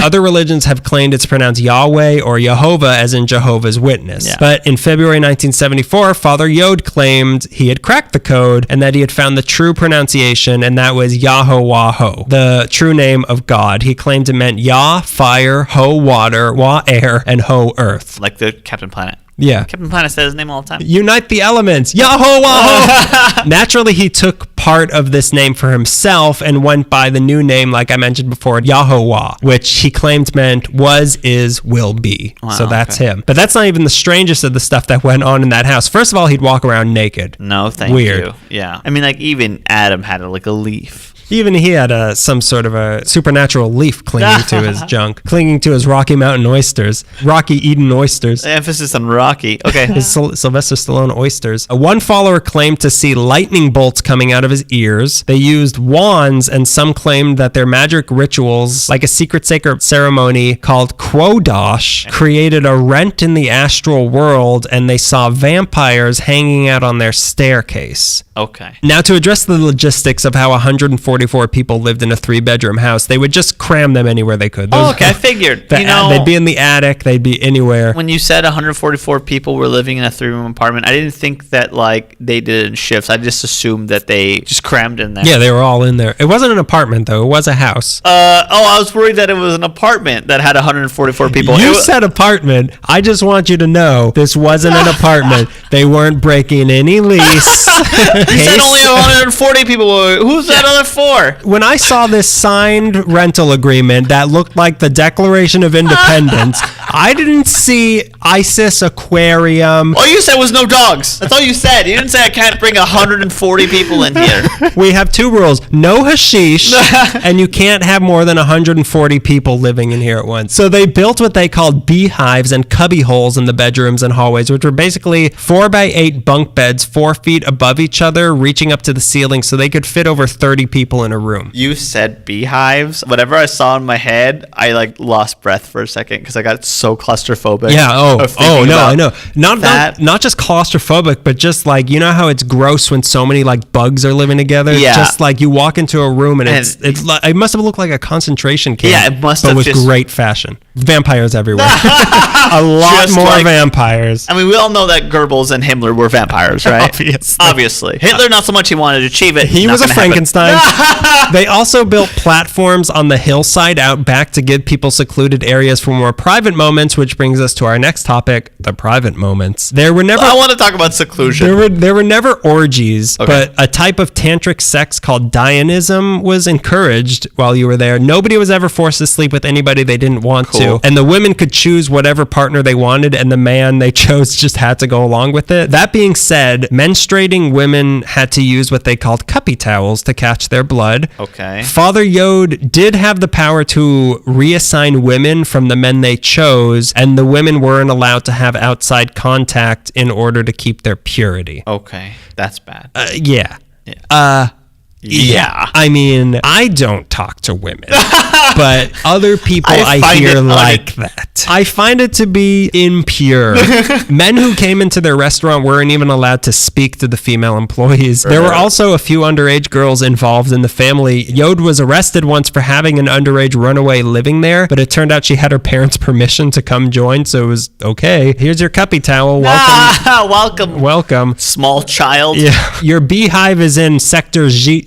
Other religions have claimed it's pronounced Yahweh or Jehovah, as in Jehovah's Witness. Yeah. But in February 1974, Father Yod claimed he had cracked the code and that he had found the true pronunciation, and that was Yahowaho, the true name of God. He claimed it meant Yah, fire, Ho, water, Wah, air, and Ho, earth. Like the Captain Planet. Yeah. Captain Planet says his name all the time. Unite the elements. Yahowaho. Naturally, he took part of this name for himself and went by the new name, like I mentioned before, Yahovah, which he claimed meant was, is, will be. Wow, so that's him. But that's not even the strangest of the stuff that went on in that house. First of all, he'd walk around naked. No, thank you. Yeah. I mean, like, even Adam had like a leaf. Even he had some sort of a supernatural leaf clinging to his junk, clinging to his Rocky Mountain oysters, Rocky Eden oysters. Emphasis on Rocky. Okay. His Sylvester Stallone oysters. One follower claimed to see lightning bolts coming out of his ears. They used wands, and some claimed that their magic rituals, like a secret sacred ceremony called Quodosh, created a rent in the astral world, and they saw vampires hanging out on their staircase. Okay. Now, to address the logistics of how 144 people lived in a 3-bedroom house, they would just cram them anywhere they could. Oh, okay, I figured. They'd be in the attic, they'd be anywhere. When you said 144 people were living in a 3-room apartment, I didn't think that like they did it in shifts. I just assumed that they just crammed in there. Yeah, they were all in there. It wasn't an apartment, though. It was a house. I was worried that it was an apartment that had 144 people. You said apartment. I just want you to know this wasn't an apartment. They weren't breaking any lease. You said only 140 people. Who's that other for? When I saw this signed rental agreement that looked like the Declaration of Independence, I didn't see ISIS aquarium. All you said was no dogs. That's all you said. You didn't say I can't bring 140 people in here. We have 2 rules. No hashish, and you can't have more than 140 people living in here at once. So they built what they called beehives and cubby holes in the bedrooms and hallways, which were basically 4x8 bunk beds 4 feet above each other, reaching up to the ceiling so they could fit over 30 people in a room. You said beehives. Whatever I saw in my head, I like lost breath for a second because I got so claustrophobic. Yeah. Oh no, I know. Not just claustrophobic, but just like, you know how it's gross when so many like bugs are living together. Yeah. Just like you walk into a room and it's like, it must have looked like a concentration camp. Yeah, it must but have with just great fashion. Vampires everywhere. A lot Just more like- vampires. I mean, we all know that Goebbels and Himmler were vampires, right? Obviously. Hitler, not so much. He wanted to achieve it. He Not was a gonna happen. Frankenstein. They also built platforms on the hillside out back to give people secluded areas for more private moments, which brings us to our next topic, the private moments. There were never I want to talk about seclusion. there were never orgies, Okay. but a type of tantric sex called Dianism was encouraged while you were there. Nobody was ever forced to sleep with anybody they didn't want Cool. to, and the women could choose whatever partner they wanted, and the man they chose just had to go along with it. That being said, menstruating women had to use what they called cuppy towels to catch their blood. Okay. Father Yod did have the power to reassign women from the men they chose, and the women weren't allowed to have outside contact in order to keep their purity. Okay. That's bad. Yeah. Yeah. I mean, I don't talk to women, but other people I find hear it like that. I find it to be impure. Men who came into their restaurant weren't even allowed to speak to the female employees. There were also a few underage girls involved in the family. Yod was arrested once for having an underage runaway living there, but it turned out she had her parents' permission to come join, so it was okay. Here's your cuppy towel. Welcome. Welcome. Welcome. Small child. Yeah. Your beehive is in Sector G.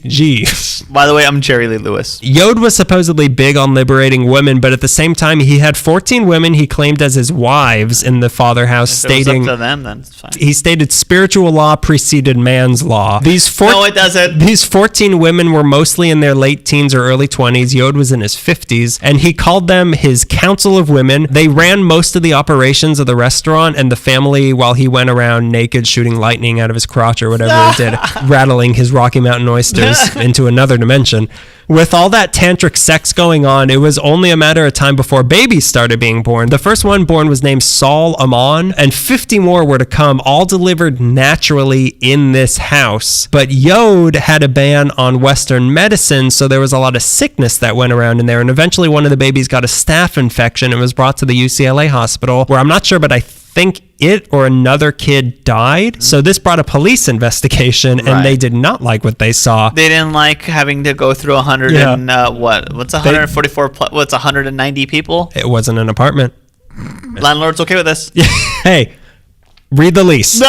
By the way, I'm Jerry Lee Lewis. Yod was supposedly big on liberating women, but at the same time, he had 14 women he claimed as his wives in the father house, If it was stating up to them, then it's fine. he stated spiritual law preceded man's law. No, it doesn't. These 14 women were mostly in their late teens or early 20s. Yod was in his 50s, and he called them his council of women. They ran most of the operations of the restaurant and the family while he went around naked shooting lightning out of his crotch or whatever he did, rattling his Rocky Mountain oysters into another dimension. With all that tantric sex going on, it was only a matter of time before babies started being born. The first one born was named Saul Amon, and 50 more were to come, all delivered naturally in this house. But Yod had a ban on Western medicine, so there was a lot of sickness that went around in there, and eventually one of the babies got a staph infection and was brought to the UCLA hospital, where I'm not sure, but I think it or another kid died. So this brought a police investigation, and Right. they did not like what they saw. They didn't like having to go through 100 Yeah. and what's 144 plus, what's 190 people? It wasn't an apartment. Landlord's okay with this. Hey, read the lease.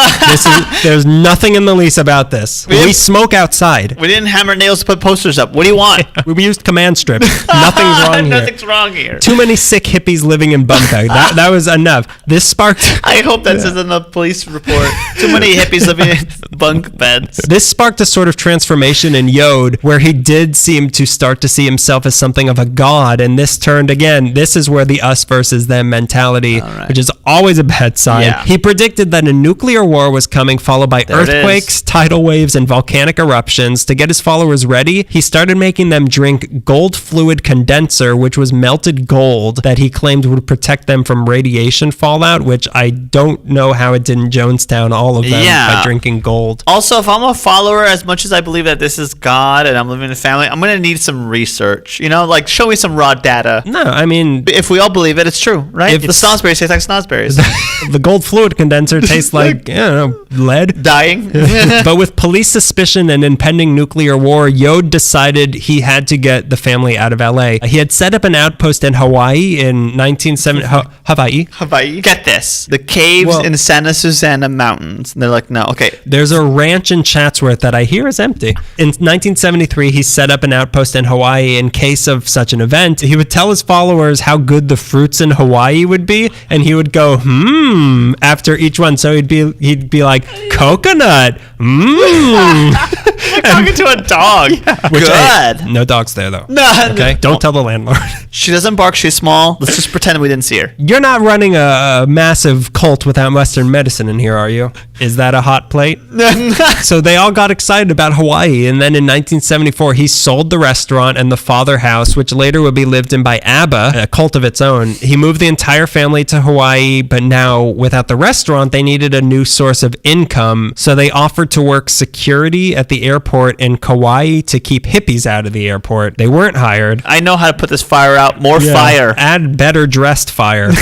There's nothing in the lease about this. We smoke outside. We didn't hammer nails to put posters up. What do you want? We used command strips. Nothing's wrong here. Nothing's wrong here. Too many sick hippies living in bunk beds. That was enough. This sparked... I hope that says in the police report. Too many hippies living in bunk beds. This sparked a sort of transformation in Yod, where he did seem to start to see himself as something of a god, and this turned again. This is where the us versus them mentality, All right. which is always a bad sign. Yeah. He predicted that a nuclear war was coming, followed by earthquakes, tidal waves, and volcanic eruptions. To get his followers ready, he started making them drink gold fluid condenser, which was melted gold that he claimed would protect them from radiation fallout, which I don't know how it did in Jonestown, all of them, by drinking gold. Also, if I'm a follower, as much as I believe that this is God and I'm living in a family, I'm going to need some research. You know, like show me some raw data. No, I mean... If we all believe it, it's true, right? If the snozzberries taste like snozzberries. The gold fluid condenser tastes like, I don't know, lead. Dying. But with police suspicion and impending nuclear war, Yod decided he had to get the family out of LA. He had set up an outpost in Hawaii in 1970. Hawaii. Get this. The caves in Santa Susana Mountains. And they're like, no, okay. There's a ranch in Chatsworth that I hear is empty. In 1973, he set up an outpost in Hawaii in case of such an event. He would tell his followers how good the fruits in Hawaii would be, and he would go, after each one. So he'd be like, coconut, Like talking to a dog. Yeah. Good. No dogs there, though. No. Okay? Don't tell the landlord. She doesn't bark. She's small. Let's just pretend we didn't see her. You're not running a massive cult without Western medicine in here, are you? Is that a hot plate? So they all got excited about Hawaii, and then in 1974, he sold the restaurant and the father house, which later would be lived in by ABBA, a cult of its own. He moved the entire family to Hawaii, but now without the restaurant, they needed a new source of income, so they offered to work security at the airport in Kauai to keep hippies out of the airport. They weren't hired. I know how to put this fire out. More fire. Add better dressed fire.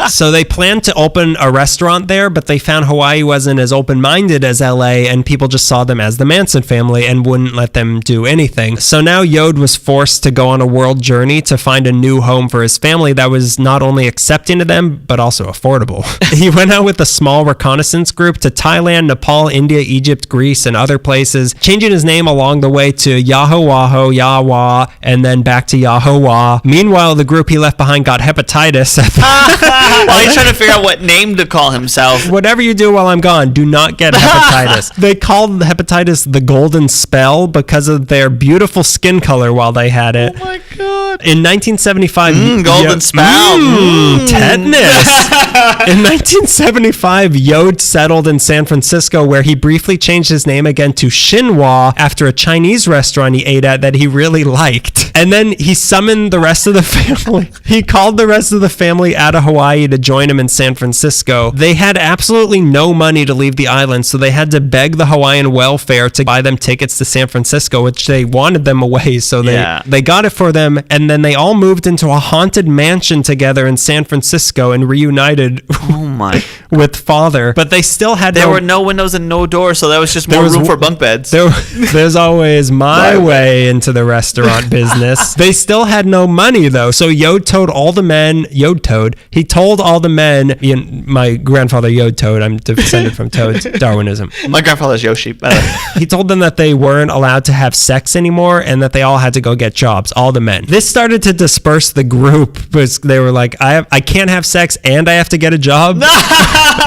So they planned to open a restaurant there, but they found Hawaii wasn't as open-minded as LA, and people just saw them as the Manson family and wouldn't let them do anything. So now Yod was forced to go on a world journey to find a new home for his family that was not only accepting to them, but also affordable. He went out with a small reconnaissance group to Thailand, Nepal, India, Egypt, Greece, and other places, changing his name along the way to Yahowaho, Yahweh, and then back to Yahovah. Meanwhile, the group he left behind got hepatitis. While he's trying to figure out what name to call himself. Whatever you do while I'm gone, do not get hepatitis. They called hepatitis the golden spell because of their beautiful skin color while they had it. Oh my God. In 1975... golden spell. Tetanus. In 1975, Yod settled in San Francisco, where he briefly changed his name again to Shinhwa after a Chinese restaurant he ate at that he really liked. And then he summoned the rest of the family. He called the rest of the family out of Hawaii to join him in San Francisco. They had absolutely no money to leave the island, so they had to beg the Hawaiian welfare to buy them tickets to San Francisco, which they wanted them away, so they got it for them, and then they all moved into a haunted mansion together in San Francisco and reunited with father. But they still had There were no windows and no doors, so that was just more room for bunk beds. There's always my way into the restaurant business. They still had no money, though, so Yod told all the men, he told all the men, my grandfather Yod Toad, I'm descended from toads, Darwinism. My grandfather's Yoshi. He told them that they weren't allowed to have sex anymore and that they all had to go get jobs, all the men. This started to disperse the group because they were like, I can't have sex and I have to get a job.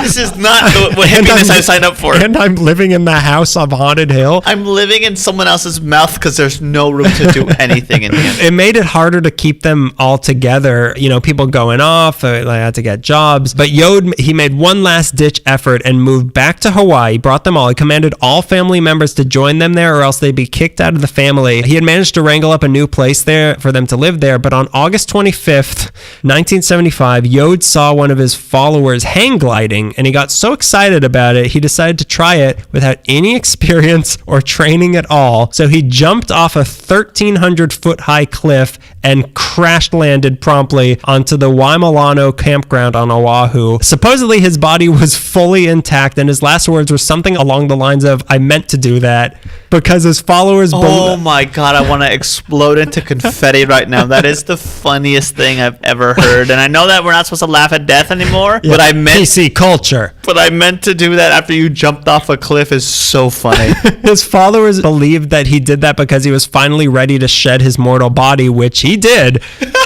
This is not what happiness I signed up for. And I'm living in the house of Haunted Hill. I'm living in someone else's mouth because there's no room to do anything in here. It made it harder to keep them all together. You know, people going off, they had to get jobs. But Yod, he made one last ditch effort and moved back to Hawaii, brought them all. He commanded all family members to join them there or else they'd be kicked out of the family. He had managed to wrangle up a new place there for them to live there. But on August 25th, 1975, Yod saw one of his followers hang gliding, and he got so excited about it, he decided to try it without any experience or training at all. So he jumped off a 1,300-foot high cliff and crash landed promptly onto the Waimolano campground on Oahu. Supposedly his body was fully intact, and his last words were something along the lines of, "I meant to do that," because his followers... Oh my God, I want to explode into confetti right now. That is the funniest thing I've ever heard. And I know that we're not supposed to laugh at death anymore, but I meant... PC culture. But I meant to do that after you jumped off a cliff is so funny. His followers believed that he did that because he was finally ready to shed his mortal body, which he did.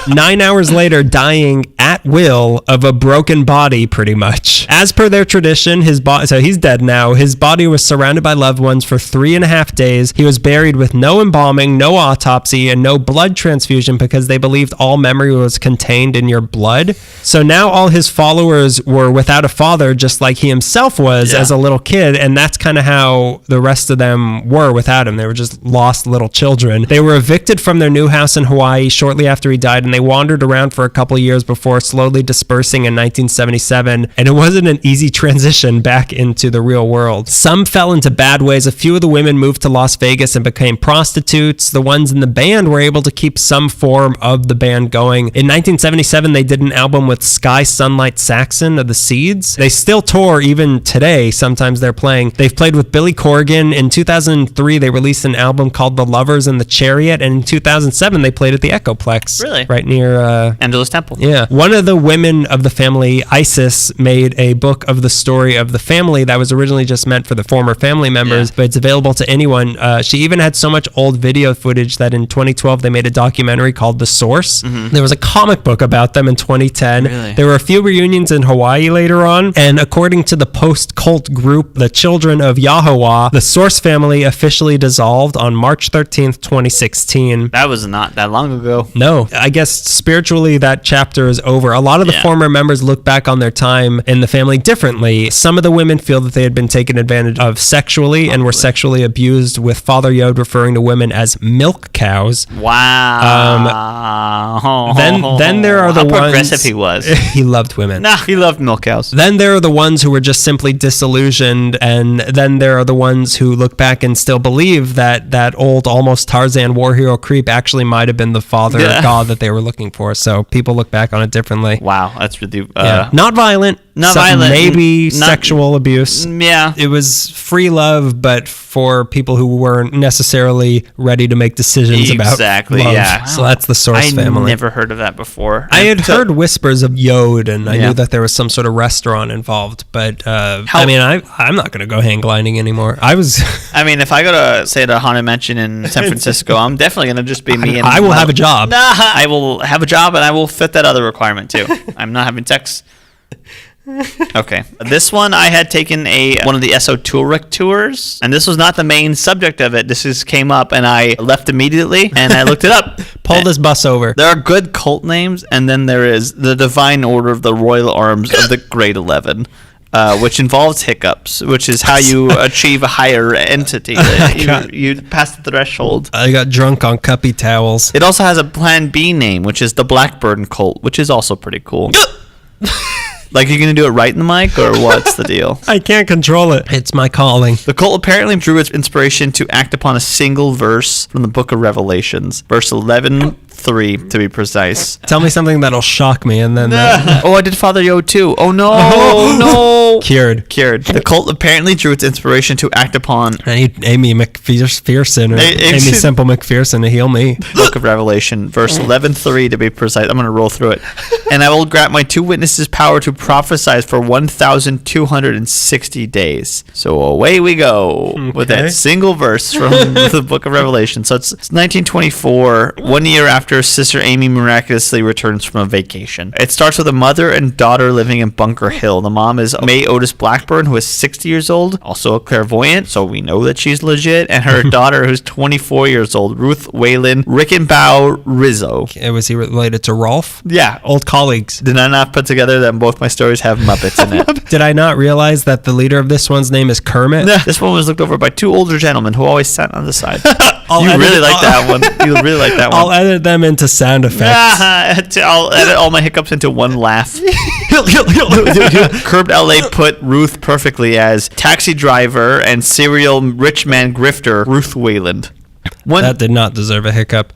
9 hours later, dying at will of a broken body, pretty much. As per their tradition, so he's dead now. His body was surrounded by loved ones for 3.5 days. He was buried with no embalming, no autopsy, and no blood transfusion because they believed all memory was contained in your blood. So now all his followers were without a father, just like he himself was as a little kid, and that's kind of how the rest of them were without him. They were just lost little children. They were evicted from their new house in Hawaii shortly after he died, and they wandered around for a couple years before slowly dispersing in 1977, and it wasn't an easy transition back into the real world. Some fell into bad ways. A few of the women moved to Las Vegas and became prostitutes. The ones in the band were able to keep some form of the band going. In 1977, they did an album with Sky Sunlight Saxon of the Seeds. They still tour even today. Sometimes they're playing. They've played with Billy Corgan. In 2003, they released an album called The Lovers and the Chariot, and in 2007, they played at the Echoplex. Really? Right near... Angelus Temple. Yeah. One of the women of the family, Isis, made a book of the story of the family that was originally just meant for the former family members, but it's available to anyone. She even had so much old video footage that in 2012, they made a documentary called The Source. There was a comic book about them in 2010. Really? There were a few reunions in Hawaii later on, and according to the post-cult group, the Children of Yahweh, the Source family officially dissolved on March 13th, 2016. That was not that long ago. No, I guess spiritually that chapter is over. A lot of the former members look back on their time in the family differently. Some of the women feel that they had been taken advantage of sexually and were sexually abused, with Father Yod referring to women as milk cows. Wow. Then there are the How ones... progressive he was. He loved women. Nah, he loved milk cows. Then there are the ones who were just simply disillusioned, and then there are the ones who look back and still believe that old almost Tarzan war hero creep actually might have been the father god that they were looking for. So people look back on it differently. Wow, that's really... Not violent. Not violent. Maybe Not- sexual abuse. Yeah. It was free love, but for people who weren't necessarily ready to make decisions about love. Yeah. So that's the Source I family. never heard of that before. I had heard whispers of Yod, and I knew that there was some sort of restaurant involved, but I'm not going to go hang gliding anymore. I mean, if I go to, say, the Haunted Mansion in San Francisco, I'm definitely going to just be me. And I will have a job. Nah, I will have a job, and I will fit that other requirement, too. I'm not having sex. Okay. This one, I had taken one of the esoteric tours, and this was not the main subject of it. This just came up, and I left immediately, and I looked it up. Pull this bus over. There are good cult names, and then there is the Divine Order of the Royal Arms of the Great 11. Which involves hiccups, which is how you achieve a higher entity. You pass the threshold. I got drunk on cuppy towels. It also has a Plan B name, which is the Blackburn cult, which is also pretty cool. Like, you're going to do it right in the mic, or what's the deal? I can't control it. It's my calling. The cult apparently drew its inspiration to act upon a single verse from the book of Revelations, verse 11:3 to be precise. Tell me something that'll shock me, and then... Oh, I did Father Yo too. Oh, no. Oh, no. Cured. The cult apparently drew its inspiration to act upon... I need Aimee McPherson, or Aimee Semple McPherson to heal me. Book of Revelation, verse 11:3 to be precise. I'm going to roll through it. And I will grant my two witnesses power to prophesy for 1,260 days. So away we go with that single verse from the book of Revelation. So it's 1924, 1 year after Sister Aimee miraculously returns from a vacation. It starts with a mother and daughter living in Bunker Hill. The mom is May Otis Blackburn, who is 60 years old, also a clairvoyant, so we know that she's legit, and her daughter, who's 24 years old, Ruth Whalen Rickenbaugh Rizzo. Was he related to Rolf? Yeah. Old colleagues. Did I not put together that both my stories have Muppets in it? Did I not realize that the leader of this one's name is Kermit? This one was looked over by two older gentlemen who always sat on the side. I'll You really like that one. I'll edit them into sound effects. I'll edit all my hiccups into one laugh. Curbed LA put Ruth perfectly as taxi driver and serial rich man grifter Ruth Wayland. That did not deserve a hiccup.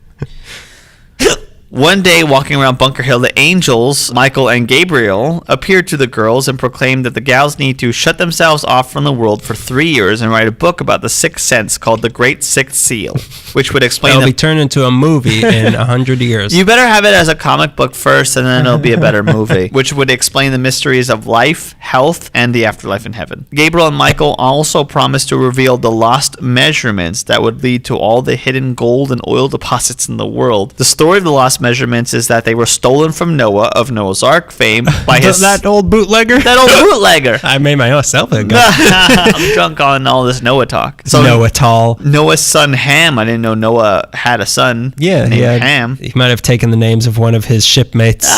One day, walking around Bunker Hill, the angels, Michael and Gabriel, appeared to the girls and proclaimed that the gals need to shut themselves off from the world for 3 years and write a book about the sixth sense called The Great Sixth Seal, which would explain... It'll be turned into a movie in 100 years. You better have it as a comic book first, and then it'll be a better movie, which would explain the mysteries of life, health, and the afterlife in heaven. Gabriel and Michael also promised to reveal the lost measurements that would lead to all the hidden gold and oil deposits in the world. The story of the lost lost measurements is that they were stolen from Noah of Noah's Ark fame by his that old bootlegger? that old bootlegger. I made myself a gun. I'm drunk on all this Noah talk. So Noah Tall. Noah's son Ham. I didn't know Noah had a son. Yeah, named Ham. He might have taken the names of one of his shipmates.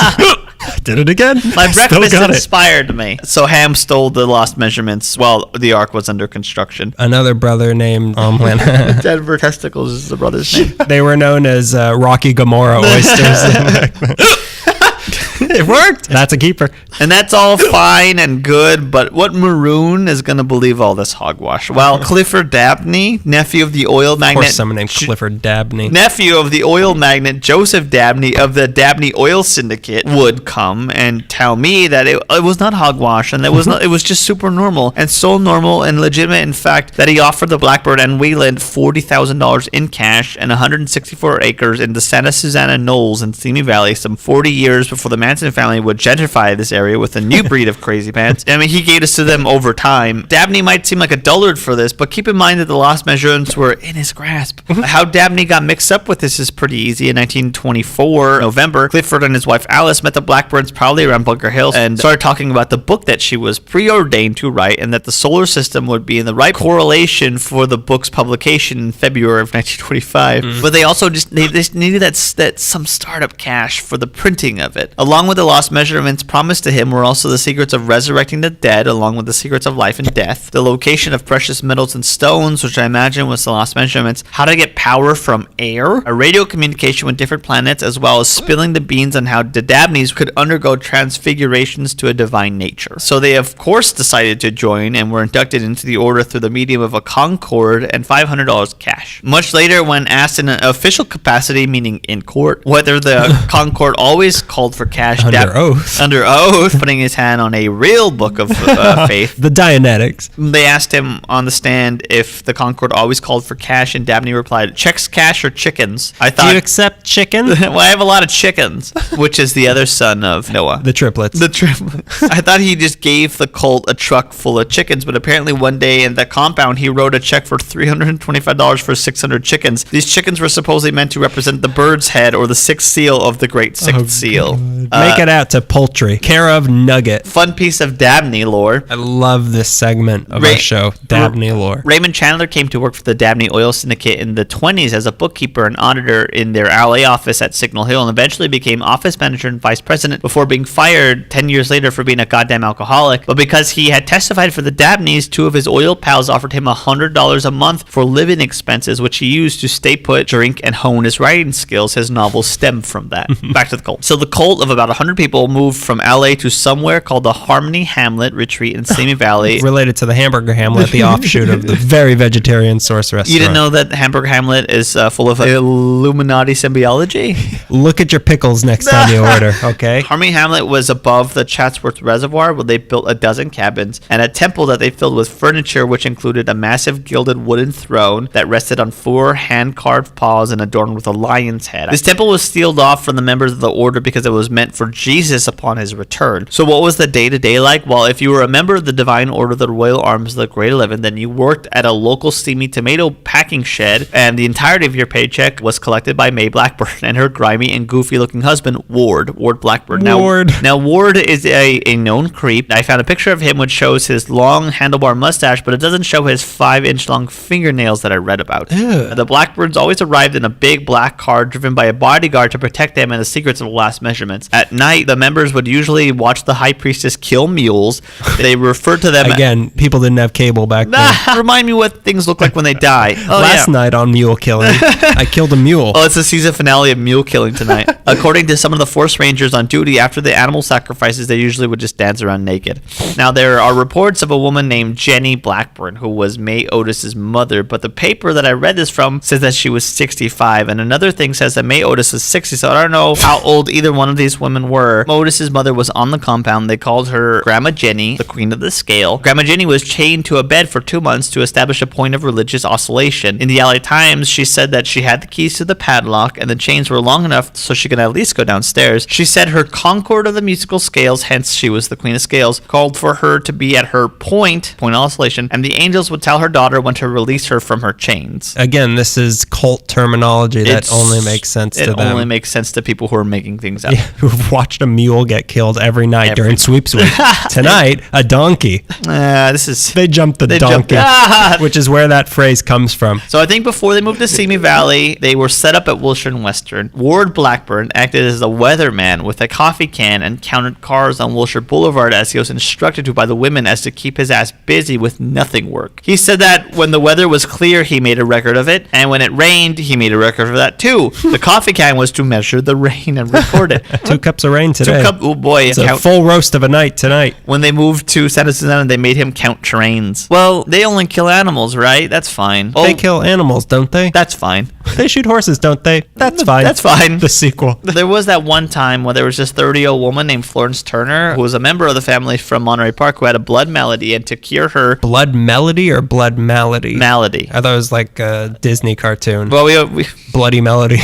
Did it again. My Still breakfast got it. inspired me. So Ham stole the lost measurements while the ark was under construction. Another brother named Denver Testicles is the brother's name. They were known as Rocky Gomorrah oysters. It worked. That's a keeper. And that's all fine and good, but what maroon is going to believe all this hogwash? Well, Clifford Dabney, nephew of the oil Of magnate... course, someone named Clifford Dabney. Nephew of the oil magnate Joseph Dabney of the Dabney Oil Syndicate would come and tell me that it was not hogwash and it was just super normal and so normal and legitimate, in fact, that he offered the Blackbird and Wayland $40,000 in cash and 164 acres in the Santa Susana Knolls in Simi Valley some 40 years before the Manson family would gentrify this area with a new breed of crazy pants. I mean, he gave this to them over time. Dabney might seem like a dullard for this, but keep in mind that the lost measurements were in his grasp. How Dabney got mixed up with this is pretty easy. In 1924, November, Clifford and his wife Alice met the Blackburns probably around Bunker Hill and started talking about the book that she was preordained to write and that the solar system would be in the right correlation for the book's publication in February of 1925. But they also just needed that some startup cash for the printing of it. Along with the lost measurements promised to him were also the secrets of resurrecting the dead, along with the secrets of life and death, the location of precious metals and stones, which I imagine was the lost measurements, how to get power from air, a radio communication with different planets, as well as spilling the beans on how the Dabneys could undergo transfigurations to a divine nature. So they of course decided to join and were inducted into the order through the medium of a Concord and $500 cash. Much later, when asked in an official capacity, meaning in court, whether the Concord always called for cash under oath, putting his hand on a real book of faith. The Dianetics. They asked him on the stand if the Concord always called for cash, and Dabney replied, checks, cash, or chickens. I thought, Do you accept chicken? well, I have a lot of chickens, which is the other son of Noah. The triplets. I thought he just gave the cult a truck full of chickens, but apparently one day in the compound he wrote a check for $325 for 600 chickens. These chickens were supposedly meant to represent the bird's head or the sixth seal of the great sixth seal. Make it out to poultry. Care of Nugget. Fun piece of Dabney lore. I love this segment of our show, Dabney lore. Raymond Chandler came to work for the Dabney Oil Syndicate in the 1920s as a bookkeeper and auditor in their LA office at Signal Hill, and eventually became office manager and vice president before being fired 10 years later for being a goddamn alcoholic. But because he had testified for the Dabneys, two of his oil pals offered him $100 a month for living expenses, which he used to stay put, drink, and hone his writing skills. His novels stem from that. Back to the cult. So the cult of about 100 people moved from LA to somewhere called the Harmony Hamlet Retreat in Simi Valley. Related to the Hamburger Hamlet, the offshoot of the very vegetarian source restaurant. You didn't know that Hamburger Hamlet is full of Illuminati symbiology? Look at your pickles next time you order, okay? Harmony Hamlet was above the Chatsworth Reservoir, where they built a dozen cabins and a temple that they filled with furniture, which included a massive gilded wooden throne that rested on 4 hand-carved paws and adorned with a lion's head. This temple was sealed off from the members of the order because it was meant for Jesus upon his return. So what was the day-to-day like? Well, if you were a member of the Divine Order of the Royal Arms of the Great 11, then you worked at a local steamy tomato packing shed, and the entirety of your paycheck was collected by Mae Blackburn and her grimy and goofy-looking husband, Ward Blackburn. Now Ward is a known creep. I found a picture of him which shows his long handlebar mustache, but it doesn't show his 5-inch long fingernails that I read about. The Blackburns always arrived in a big black car driven by a bodyguard to protect them and the secrets of the last measurements. At night, the members would usually watch the high priestess kill mules. They referred to them again. People didn't have cable back then. Remind me what things look like when they die. Last night on mule killing, I killed a mule. Oh, it's the season finale of mule killing tonight. According to some of the force rangers on duty, after the animal sacrifices, they usually would just dance around naked. Now, there are reports of a woman named Jenny Blackburn, who was May Otis's mother, but the paper that I read this from says that she was 65, and another thing says that May Otis is 60, so I don't know how old either one of these women were. Otis's mother was on the compound. They called her Grandma Jenny, the queen of the scale. Grandma Jenny was chained to a bed for 2 months to establish a point of religious oscillation. In the LA Times, she said that she had the keys to the padlock and the chains were long enough so she could at least go downstairs. She said her concord of the musical scales, hence she was the queen of scales, called for her to be at her point of oscillation, and the angels would tell her daughter when to release her from her chains. Again, this is cult terminology that only makes sense to them. It only makes sense to people who are making things up. Yeah, who've watched a mule get killed every night during sweeps week. Tonight, a donkey. They jumped the donkey, which is where that phrase comes from. So I think before they moved to Simi Valley, they were set up at Wilshire and Western. Ward Blackburn acted as a weatherman with a coffee can and counted cars on Wilshire Boulevard as he was instructed to by the women as to keep his ass busy with nothing work. He said that when the weather was clear, he made a record of it, and when it rained, he made a record of that too. The coffee can was to measure the rain and record it. 2 cups of rain today. Oh boy. It's a full roast of a night tonight. When they moved to Synanon, they made him count trains. Well, they only kill animals, right? That's fine. They kill animals, don't they? That's fine. They shoot horses, don't they? That's fine. That's fine. The sequel. There was that one time where there was this 30-year-old woman named Florence Turner, who was a member of the family from Monterey Park, who had a blood malady, and to cure her... Blood melody or blood malady? Malady. I thought it was like a Disney cartoon. Well, we Bloody melody.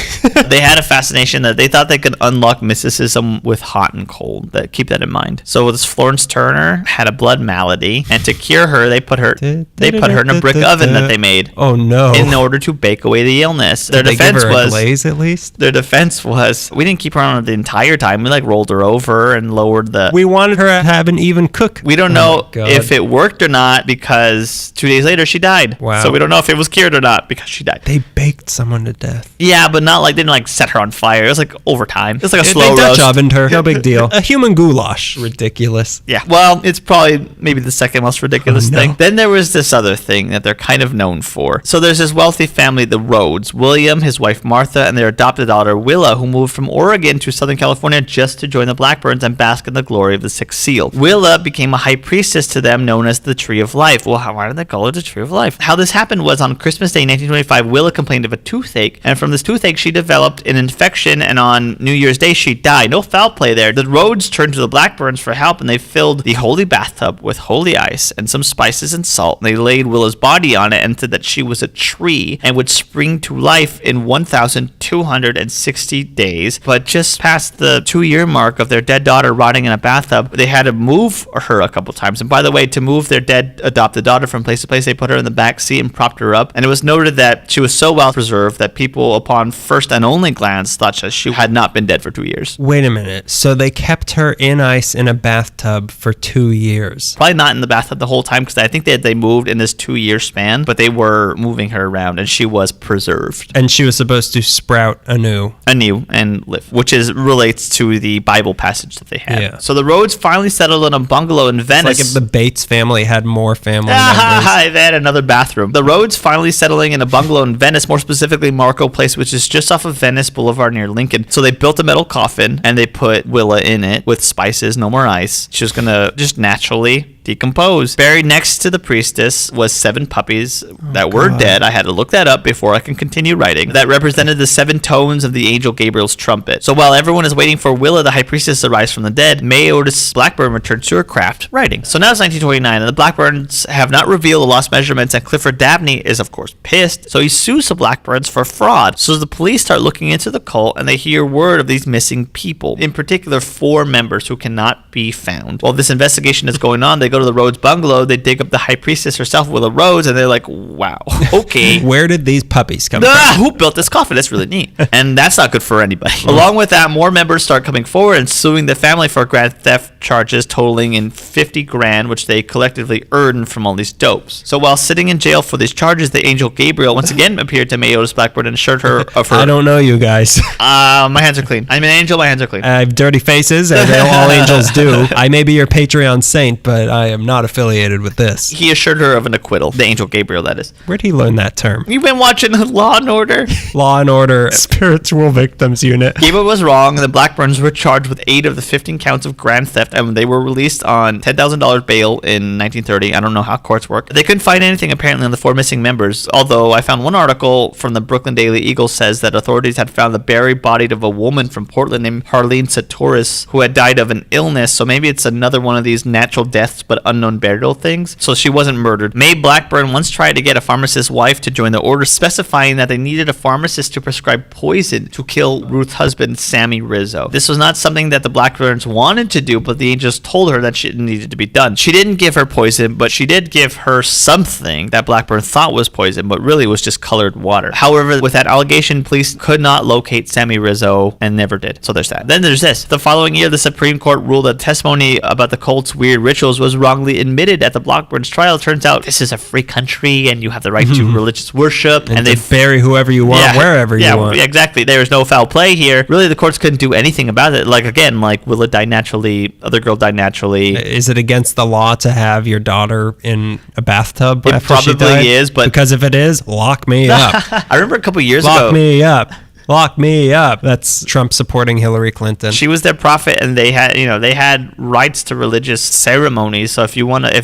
They had a fascination that they thought they could unlock mysticism with hot and cold. Keep that in mind. So this Florence Turner had a blood malady, and to cure her, they put her in a brick oven that they made. Oh no! In order to bake away the illness. Did they give her a glaze at least? Their defense was, we didn't keep her on the entire time. We rolled her over and lowered the... We wanted her to have an even cook. We don't know if it worked or not because 2 days later she died. Wow. So we don't know if it was cured or not because she died. They baked someone to death. Yeah, but not they didn't set her on fire. It was over time. It was like a slow roast. They Dutch roast. ovened her. No big deal. A human goulash. Ridiculous. Yeah. Well, it's probably maybe the second most ridiculous thing. Then there was this other thing that they're kind of known for. So there's this wealthy family, the Rhodes. William, his wife Martha, and their adopted daughter Willa, who moved from Oregon to Southern California just to join the Blackburns and bask in the glory of the Sixth Seal. Willa became a high priestess to them known as the Tree of Life. Well, why did they call it the Tree of Life? How this happened was on Christmas Day 1925, Willa complained of a toothache, and from this toothache she developed an infection, and on New Year's Day she died. No foul play there. The Rhodes turned to the Blackburns for help, and they filled the holy bathtub with holy ice and some spices and salt. They laid Willa's body on it and said that she was a tree and would spring to life in 1,260 days. But just past the 2-year mark of their dead daughter rotting in a bathtub, they had to move her a couple times. And by the way, to move their dead adopted daughter from place to place, they put her in the back seat and propped her up. And it was noted that she was so well preserved that people, upon first and only glance, thought that she had not been dead for 2 years. Wait a minute. So they kept her in ice in a bathtub for 2 years? Probably not in the bathtub the whole time, because I think they moved in this 2-year span, but they were moving her around, and she was preserved. And she was supposed to sprout anew and live, which relates to the Bible passage that they had. Yeah. So the Rhodes finally settled in a bungalow in Venice. It's like if the Bates family had more family members. They had another bathroom. The Rhodes finally settling in a bungalow in Venice, more specifically Marco Place, which is just off of Venice Boulevard near Lincoln. So they built a metal coffin and they put Willa in it with spices, no more ice. She was gonna just naturally decompose. Buried next to the priestess was 7 puppies that were dead. I had to look that up before I can continue writing. That represented the 7 tones of the angel Gabriel's trumpet. So while everyone is waiting for Willa, the high priestess, to rise from the dead, May Otis Blackburn returns to her craft, writing. So now it's 1929, and the Blackburns have not revealed the lost measurements, and Clifford Dabney is, of course, pissed. So he sues the Blackburns for fraud. So the police start looking into the cult, and they hear word of these missing people, in particular 4 members who cannot be found. While this investigation is going on, they go to the Rhodes bungalow, they dig up the high priestess herself, Willa Rhodes, and they're like, wow, okay. Where did these puppies come from? Who built this coffin? That's really neat. And that's not good for anybody. Along with that, more members start coming forward and suing the family for grand theft charges totaling in $50,000, which they collectively earned from all these dopes. So while sitting in jail for these charges, the angel Gabriel once again appeared to May Otis Blackburn and assured her of her... I don't know you guys. My hands are clean. I'm an angel, my hands are clean. I have dirty faces, as all angels do. I may be your Patreon saint, but I am not affiliated with this. He assured her of an acquittal. The angel Gabriel, that is. Where'd he learn that term? You've been watching Law and Order. Law and Order Spiritual Victims Unit. Gabriel was wrong. The Blackburns were charged with 8 of the 15 counts of grand theft, and they were released on $10,000 bail in 1930. I don't know how courts work. They couldn't find anything apparently on the 4 missing members, although I found one article from the Brooklyn Daily Eagle says that authorities had found the buried body of a woman from Portland named Harlene Satoris who had died of an illness, so maybe it's another one of these natural deaths but unknown burial things. So she wasn't murdered. Mae Blackburn once tried to get a pharmacist's wife to join the order, specifying that they needed a pharmacist to prescribe poison to kill Ruth's husband, Sammy Rizzo. This was not something that the Blackburns wanted to do, but the angels told her that shit needed to be done. She didn't give her poison, but she did give her something that Blackburn thought was poison, but really was just colored water. However, with that allegation, police could not locate Sammy Rizzo and never did. So there's that. Then there's this. The following year, the Supreme Court ruled that testimony about the cult's weird rituals was wrongly admitted at the Blackburns trial. Turns out this is a free country and you have the right to religious worship, and they bury whoever you want, wherever you want. Yeah, exactly. There is no foul play here. Really, the courts couldn't do anything about it. Like, again, like, will it die naturally? Other girl died naturally. Is it against the law to have your daughter in a bathtub It after she died? probably is, but because if it is, lock me up. I remember a couple years ago. Lock me up. Lock me up. That's Trump supporting Hillary Clinton. She was their prophet, and they had rights to religious ceremonies. So if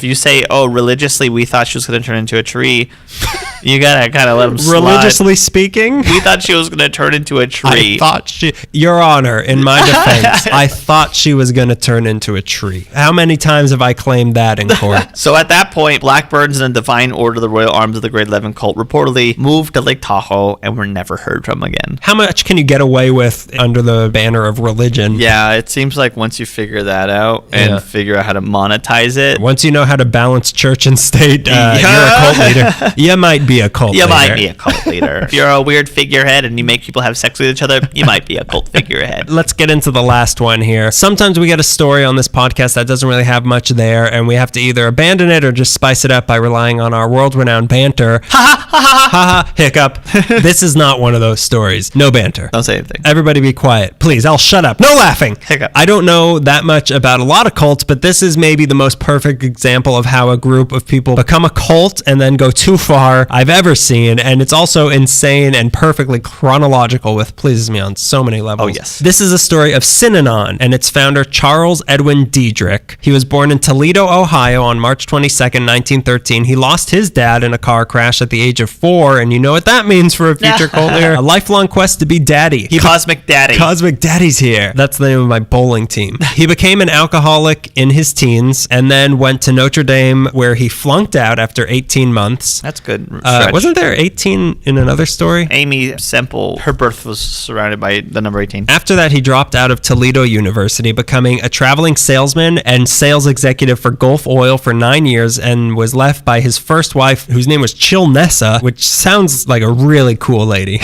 you say, oh, religiously we thought she was going to turn into a tree, you gotta kind of let them slide. Religiously speaking, we thought she was going to turn into a tree. Your Honor, in my defense, I thought she was going to turn into a tree. How many times have I claimed that in court? So at that point, Blackburns and the Divine Order of the Royal Arms of the Grade 11 cult reportedly moved to Lake Tahoe and were never heard from again. How much can you get away with under the banner of religion? Yeah, it seems like once you figure that out and figure out how to monetize it. Once you know how to balance church and state, you're a cult leader. You might be a cult leader. You might be a cult leader. If you're a weird figurehead and you make people have sex with each other, you might be a cult figurehead. Let's get into the last one here. Sometimes we get a story on this podcast that doesn't really have much there, and we have to either abandon it or just spice it up by relying on our world-renowned banter. Ha ha ha ha ha ha. Hiccup. This is not one of those stories. No banter. Don't say anything. Everybody be quiet. Please, I'll shut up. No laughing. Hiccup. I don't know that much about a lot of cults, but this is maybe the most perfect example of how a group of people become a cult and then go too far I've ever seen, and it's also insane and perfectly chronological, which pleases me on so many levels. Oh, yes. This is a story of Synanon and its founder, Charles Edwin Diedrich. He was born in Toledo, Ohio on March 22nd, 1913. He lost his dad in a car crash at the age of 4, and you know what that means for a future cult leader. A lifelong quest to be daddy. Cosmic Daddy. Cosmic Daddy's here. That's the name of my bowling team. He became an alcoholic in his teens and then went to Notre Dame, where he flunked out after 18 months. That's good. Wasn't there 18 in another story? Aimee Semple, her birth was surrounded by the number 18. After that, he dropped out of Toledo University, becoming a traveling salesman and sales executive for Gulf Oil for 9 years, and was left by his first wife, whose name was Chilnessa, which sounds like a really cool lady.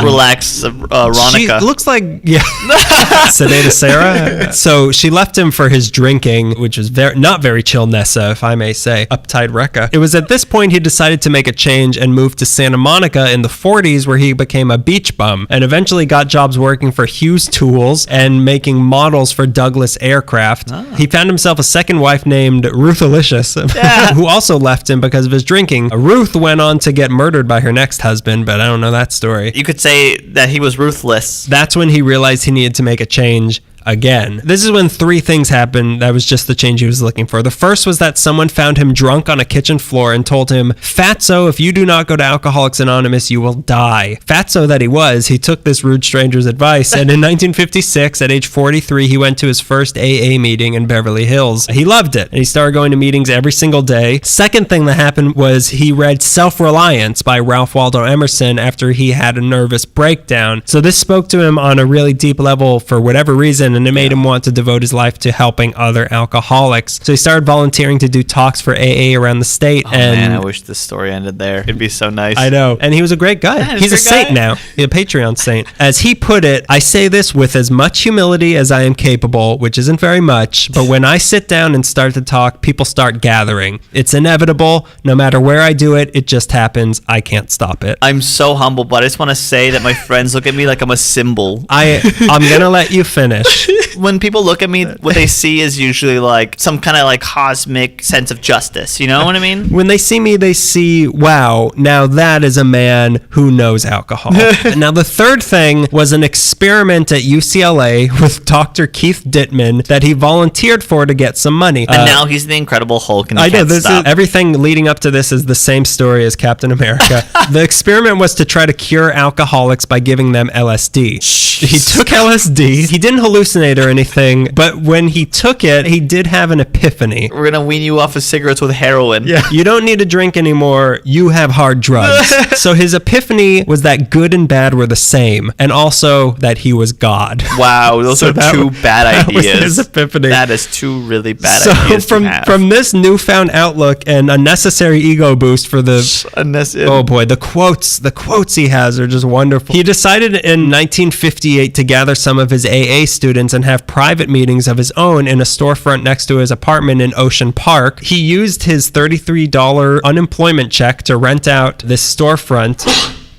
Relax, Ronica. She looks like, Sedata Sarah. So she left him for his drinking, which was not very Chilnessa, if I may say. Uptight Rekka. It was at this point he decided to make a change and moved to Santa Monica in the 40s, where he became a beach bum and eventually got jobs working for Hughes Tools and making models for Douglas Aircraft. He found himself a second wife named Ruthalicious, who also left him because of his drinking. Ruth went on to get murdered by her next husband, but I don't know that story. You could say that he was ruthless. That's when he realized he needed to make a change again. This is when 3 things happened. That was just the change he was looking for. The first was that someone found him drunk on a kitchen floor and told him, "Fatso, if you do not go to Alcoholics Anonymous, you will die." Fatso that he was, he took this rude stranger's advice, and in 1956, at age 43, he went to his first AA meeting in Beverly Hills. He loved it, and he started going to meetings every single day. Second thing that happened was he read Self-Reliance by Ralph Waldo Emerson after he had a nervous breakdown. So this spoke to him on a really deep level for whatever reason, and it made him want to devote his life to helping other alcoholics. So he started volunteering to do talks for AA around the state. Man, I wish this story ended there. It'd be so nice. I know. And he was a great guy. Yeah, he's a saint now. He's a Patreon saint. As he put it, "I say this with as much humility as I am capable," which isn't very much, but when I sit down and start to talk, people start gathering. It's inevitable. No matter where I do it, it just happens. I can't stop it. I'm so humble, but I just want to say that my friends look at me like I'm a symbol. I'm going to let you finish. When people look at me, what they see is usually like some kind of like cosmic sense of justice. You know what I mean? When they see me, they see, wow, now that is a man who knows alcohol. Now, the third thing was an experiment at UCLA with Dr. Keith Dittman that he volunteered for to get some money. And now he's the Incredible Hulk, and he I know, can't this stop. is everything leading up to this is the same story as Captain America. The experiment was to try to cure alcoholics by giving them LSD. He took LSD. He didn't hallucinate or anything, but when he took it, he did have an epiphany. We're gonna wean you off of cigarettes with heroin. Yeah. You don't need to drink anymore. You have hard drugs. So his epiphany was that good and bad were the same, and also that he was God. Wow, those are two bad that was ideas. his epiphany. That is two really bad So ideas to from have. from this newfound outlook and unnecessary ego boost for the oh boy, the quotes he has are just wonderful. He decided in 1958 to gather some of his AA students and have private meetings of his own in a storefront next to his apartment in Ocean Park. He used his $33 unemployment check to rent out this storefront.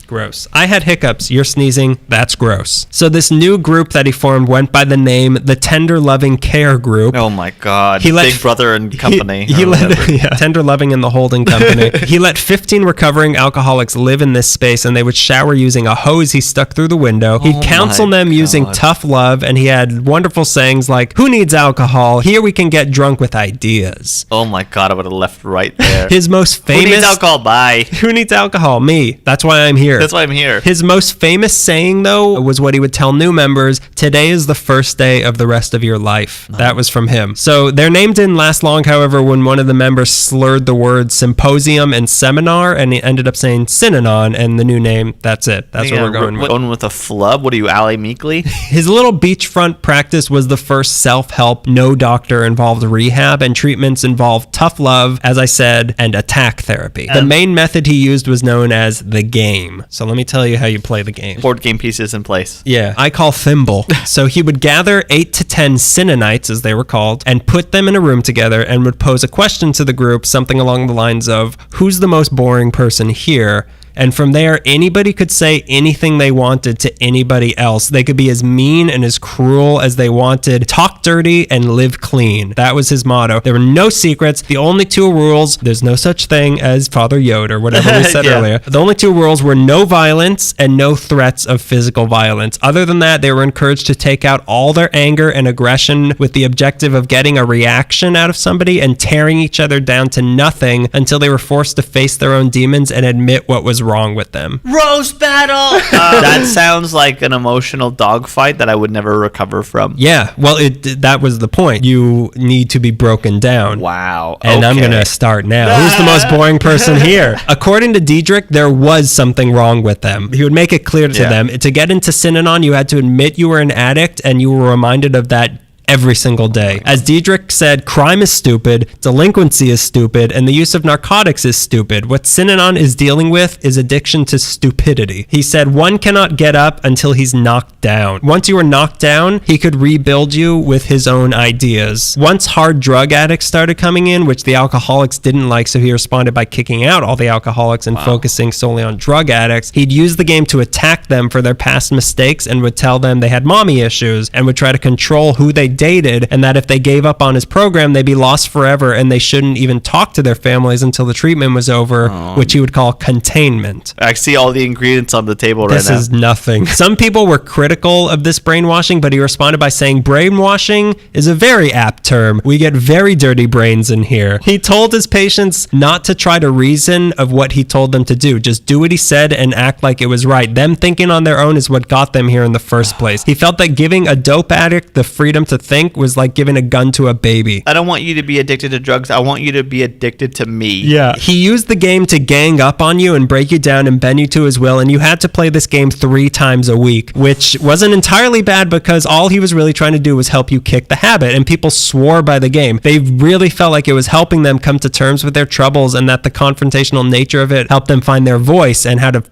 Gross. I had hiccups. You're sneezing. That's gross. So this new group that he formed went by the name the Tender Loving Care Group. Oh my God. He let Big Brother and Company. He or let whatever. Tender Loving and the Holding Company. He let 15 recovering alcoholics live in this space, and they would shower using a hose he stuck through the window. He'd counsel my them using God. tough love, and he had wonderful sayings like, "Who needs alcohol? Here we can get drunk with ideas." Oh my God, I would have left right there. His most Who famous needs alcohol? Bye. Who needs alcohol? Me. That's why I'm here. That's why I'm here. His most famous saying, though, was what he would tell new members: "Today is the first day of the rest of your life." That was from him. So their name didn't last long, however, when one of the members slurred the words symposium and seminar, and he ended up saying Synanon, and the new name, that's it. That's what we're going with. Going with a flub? What are you, Ali Meekley? His little beachfront practice was the first self-help, no doctor involved rehab, and treatments involved tough love, as I said, and attack therapy. The main method he used was known as the game. So let me tell you how you play the game. Board game pieces in place. Yeah, I call thimble. So he would gather 8 to 10 Synanites, as they were called, and put them in a room together and would pose a question to the group, something along the lines of, "Who's the most boring person here?" And from there, anybody could say anything they wanted to anybody else. They could be as mean and as cruel as they wanted, talk dirty and live clean. That was his motto. There were no secrets. The only 2 rules, there's no such thing as Father Yoda or whatever we said Yeah. earlier. The only 2 rules were no violence and no threats of physical violence. Other than that, they were encouraged to take out all their anger and aggression with the objective of getting a reaction out of somebody and tearing each other down to nothing until they were forced to face their own demons and admit what was wrong with them. Roast battle! That sounds like an emotional dogfight that I would never recover from. Yeah, well, that was the point. You need to be broken down. Wow. And I'm okay. going to start now. Who's the most boring person here? According to Diedrich, there was something wrong with them. He would make it clear to them. To get into Synanon, you had to admit you were an addict, and you were reminded of that every single day. As Diedrich said, crime is stupid, delinquency is stupid, and the use of narcotics is stupid. What Synanon is dealing with is addiction to stupidity. He said one cannot get up until he's knocked down. Once you were knocked down, he could rebuild you with his own ideas. Once hard drug addicts started coming in, which the alcoholics didn't like, so he responded by kicking out all the alcoholics and focusing solely on drug addicts. He'd use the game to attack them for their past mistakes and would tell them they had mommy issues and would try to control who they dated, and that if they gave up on his program, they'd be lost forever and they shouldn't even talk to their families until the treatment was over, which he would call containment. I see all the ingredients on the table right now. This is nothing. Some people were critical of this brainwashing, but he responded by saying brainwashing is a very apt term. We get very dirty brains in here. He told his patients not to try to reason of what he told them to do. Just do what he said and act like it was right. Them thinking on their own is what got them here in the first place. He felt that giving a dope addict the freedom to think was like giving a gun to a baby. I don't want you to be addicted to drugs. I want you to be addicted to me. Yeah. He used the game to gang up on you and break you down and bend you to his will, and you had to play this game 3 times a week, which wasn't entirely bad because all he was really trying to do was help you kick the habit, and people swore by the game. They really felt like it was helping them come to terms with their troubles, and that the confrontational nature of it helped them find their voice and how to,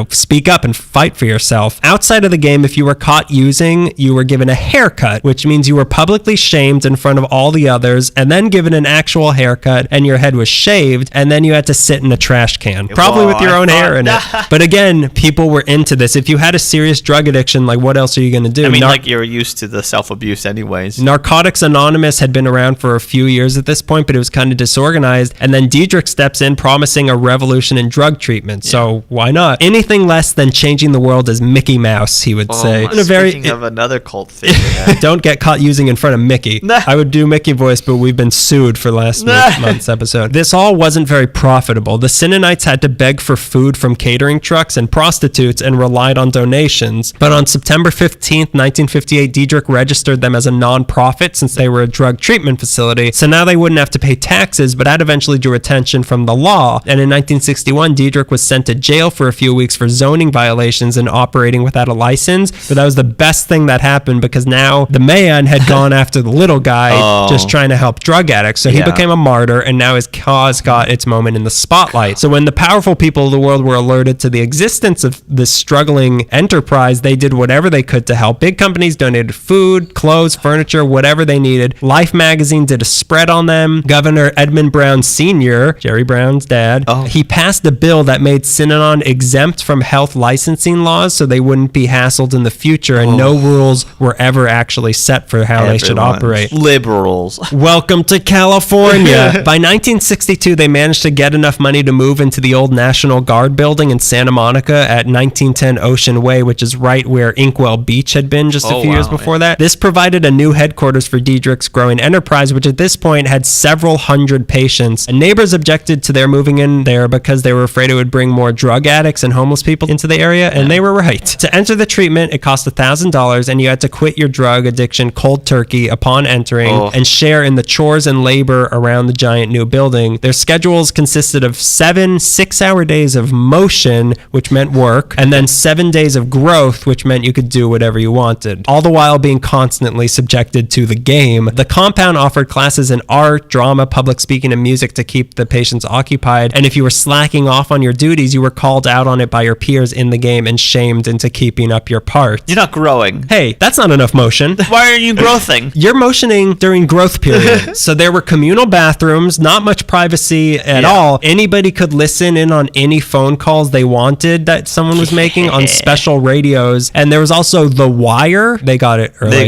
speak up and fight for yourself. Outside of the game, if you were caught using, you were given a haircut, which means you were publicly shamed in front of all the others, and then given an actual haircut, and your head was shaved, and then you had to sit in a trash can, probably with your own hair in it. But again, people were into this. If you had a serious drug addiction, like what else are you going to do? I mean, like you're used to the self-abuse anyways. Narcotics Anonymous had been around for a few years at this point, but it was kind of disorganized. And then Diedrich steps in promising a revolution in drug treatment. Yeah. So why not? Anything less than changing the world is Mickey Mouse, he would say. Speaking of another cult figure. Don't get caught using in front of Mickey. I would do Mickey voice, but we've been sued for last month's episode. This all wasn't very profitable. The Synanites had to beg for food from catering trucks and prostitutes and relied on donations. But on September 15th, 1958, Diedrich registered them as a non-profit since they were a drug treatment facility. So now they wouldn't have to pay taxes, but that eventually drew attention from the law. And in 1961, Diedrich was sent to jail for a few weeks for zoning violations and operating without a license. But that was the best thing that happened because now the man had gone after the little guy just trying to help drug addicts. So he became a martyr, and now his cause got its moment in the spotlight. So when the powerful people of the world were alerted to the existence of this struggling enterprise, they did whatever they could to help. Big companies donated food, clothes, furniture, whatever they needed. Life magazine did a spread on them. Governor Edmund Brown Sr., Jerry Brown's dad, he passed a bill that made Synanon exempt from health licensing laws so they wouldn't be hassled in the future, and no rules were ever actually set for how they should operate. Liberals. Welcome to California. By 1962, they managed to get enough money to move into the old National Guard building in Santa Monica at 1910 Ocean Way, which is right where Inkwell Beach had been just a few years before that. This provided a new headquarters for Diedrich's growing enterprise, which at this point had several hundred patients. And neighbors objected to their moving in there because they were afraid it would bring more drug addicts and homeless people into the area, and they were right. To enter the treatment, it cost $1,000, and you had to quit your drug addiction cold turkey upon entering and share in the chores and labor around the giant new building. Their schedules consisted of 7 6-hour days of motion, which meant work, and then 7 days of growth, which meant you could do whatever you wanted, all the while being constantly subjected to the game. The compound offered classes in art, drama, public speaking, and music to keep the patients occupied, and if you were slacking off on your duties, you were called out on it by your peers in the game and shamed into keeping up your part. You're not growing. Hey, that's not enough motion. Why are you growthing? You're motioning during growth period. So there were communal bathrooms, not much privacy at all. Anybody could listen in on any phone calls they wanted that someone was making on special radios. And there was also The Wire. They got it early.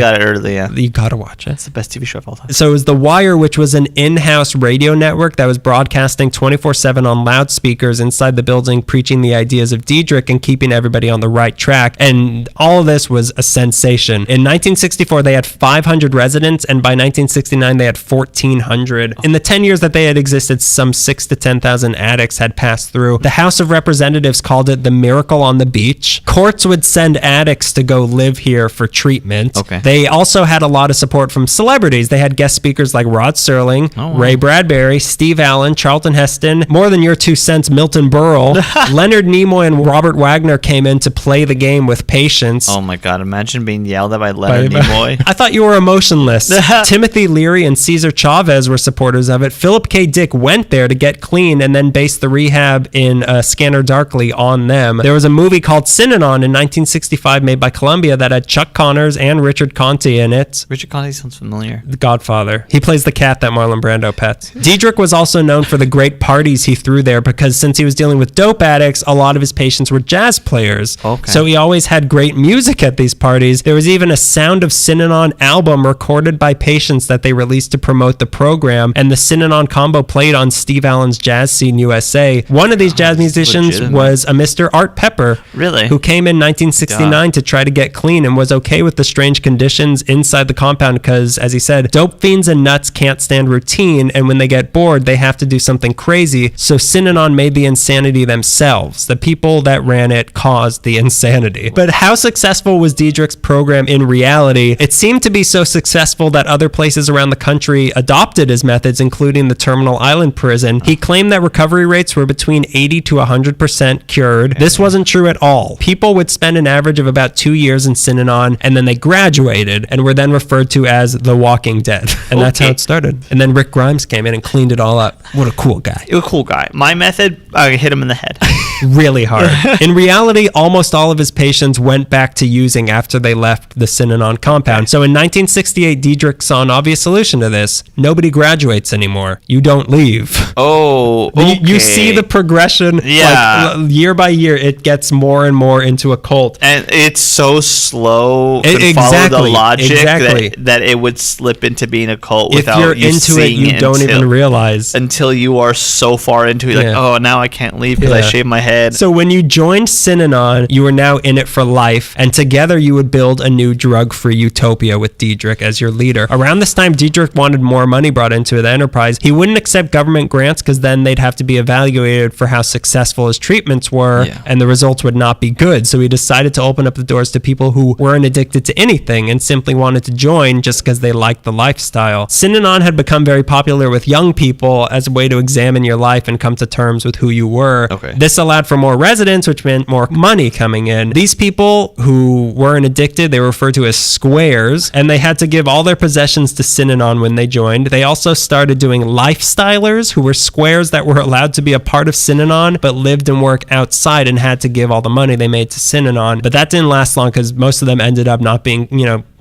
Yeah. You gotta watch it. It's the best TV show of all time. So it was The Wire, which was an in-house radio network that was broadcasting 24/7 on loudspeakers inside the building, preaching the ideas of Diedrich and keeping everybody on the right track. And all of this was a sensation. In 1964, they had 500 residents, and by 1969, they had 1,400. In the 10 years that they had existed, some 6,000 to 10,000 addicts had passed through. The House of Representatives called it the miracle on the beach. Courts would send addicts to go live here for treatment. They also had a lot of support from celebrities. They had guest speakers like Rod Serling, Ray Bradbury, Steve Allen, Charlton Heston, more than your 2 cents, Milton Berle. Leonard Nimoy and Robert Wagner came in to play the game with patience. Oh my God, imagine being yelled at by Leonard Nimoy. I thought you were emotionless. Timothy Leary and Cesar Chavez were supporters of it. Philip K. Dick went there to get clean and then based the rehab in Scanner Darkly on them. There was a movie called Synanon in 1965 made by Columbia that had Chuck Connors and Richard Conte in it. Richard Conte sounds familiar. The Godfather. He plays the cat that Marlon Brando pets. Diedrich was also known for the great parties he threw there because since he was dealing with dope addicts, a lot of his patients were jazz players. So he always had great music at these parties. There was even a Sound of Synanon album recorded by patients that they released to promote the program, and the Synanon combo played on Steve Allen's Jazz Scene USA. One of these jazz musicians was a Mr. Art Pepper, who came in 1969 to try to get clean and was okay with the strange conditions inside the compound because, as he said, dope fiends and nuts can't stand routine, and when they get bored, they have to do something crazy. So Synanon made the insanity themselves. The people that ran it caused the insanity. But how successful was Diedrich's program in reality? It seemed to be so successful that other places around the country adopted his methods, including the Terminal Island prison. He claimed that recovery rates were between 80 to 100% cured. This wasn't true at all. People would spend an average of about 2 years in Synanon, and then they graduated and were then referred to as the Walking Dead. And that's how it started. And then Rick Grimes came in and cleaned it all up. What a cool guy. You're a cool guy. My method, I hit him in the head. Really hard. In reality, almost all of his patients went back to using after they left the Synanon compound. So in 1968, Diedrich saw an obvious solution to this. Nobody graduates anymore. You don't leave. Oh, okay. You see the progression. Yeah. Like, year by year, it gets more and more into a cult. And it's so slow to Exactly, follow the logic exactly. that it would slip into being a cult If without you're you into it, seeing you don't even realize. until you are so far into it, like, Yeah. oh, now I can't leave because I Yeah. shaved my head. So when you joined Synanon, you were now in it for life, and together you would build a new drug-free utopia with Diedrich as your leader. Around this time, Diedrich wanted more money brought into the enterprise. He wouldn't accept government grants because then they'd have to be evaluated for how successful his treatments were, and the results would not be good. So he decided to open up the doors to people who weren't addicted to anything and simply wanted to join just because they liked the lifestyle. Synanon had become very popular with young people as a way to examine your life and come to terms with who you were. Okay. This allowed for more residents, which meant more money coming in. These people who weren't addicted, they were referred to as squares, and they had to give all their possessions to Synanon when they joined. They also started doing lifestylers, who were squares that were allowed to be a part of Synanon, but lived and worked outside and had to give all the money they made to Synanon. But that didn't last long because most of them ended up not being,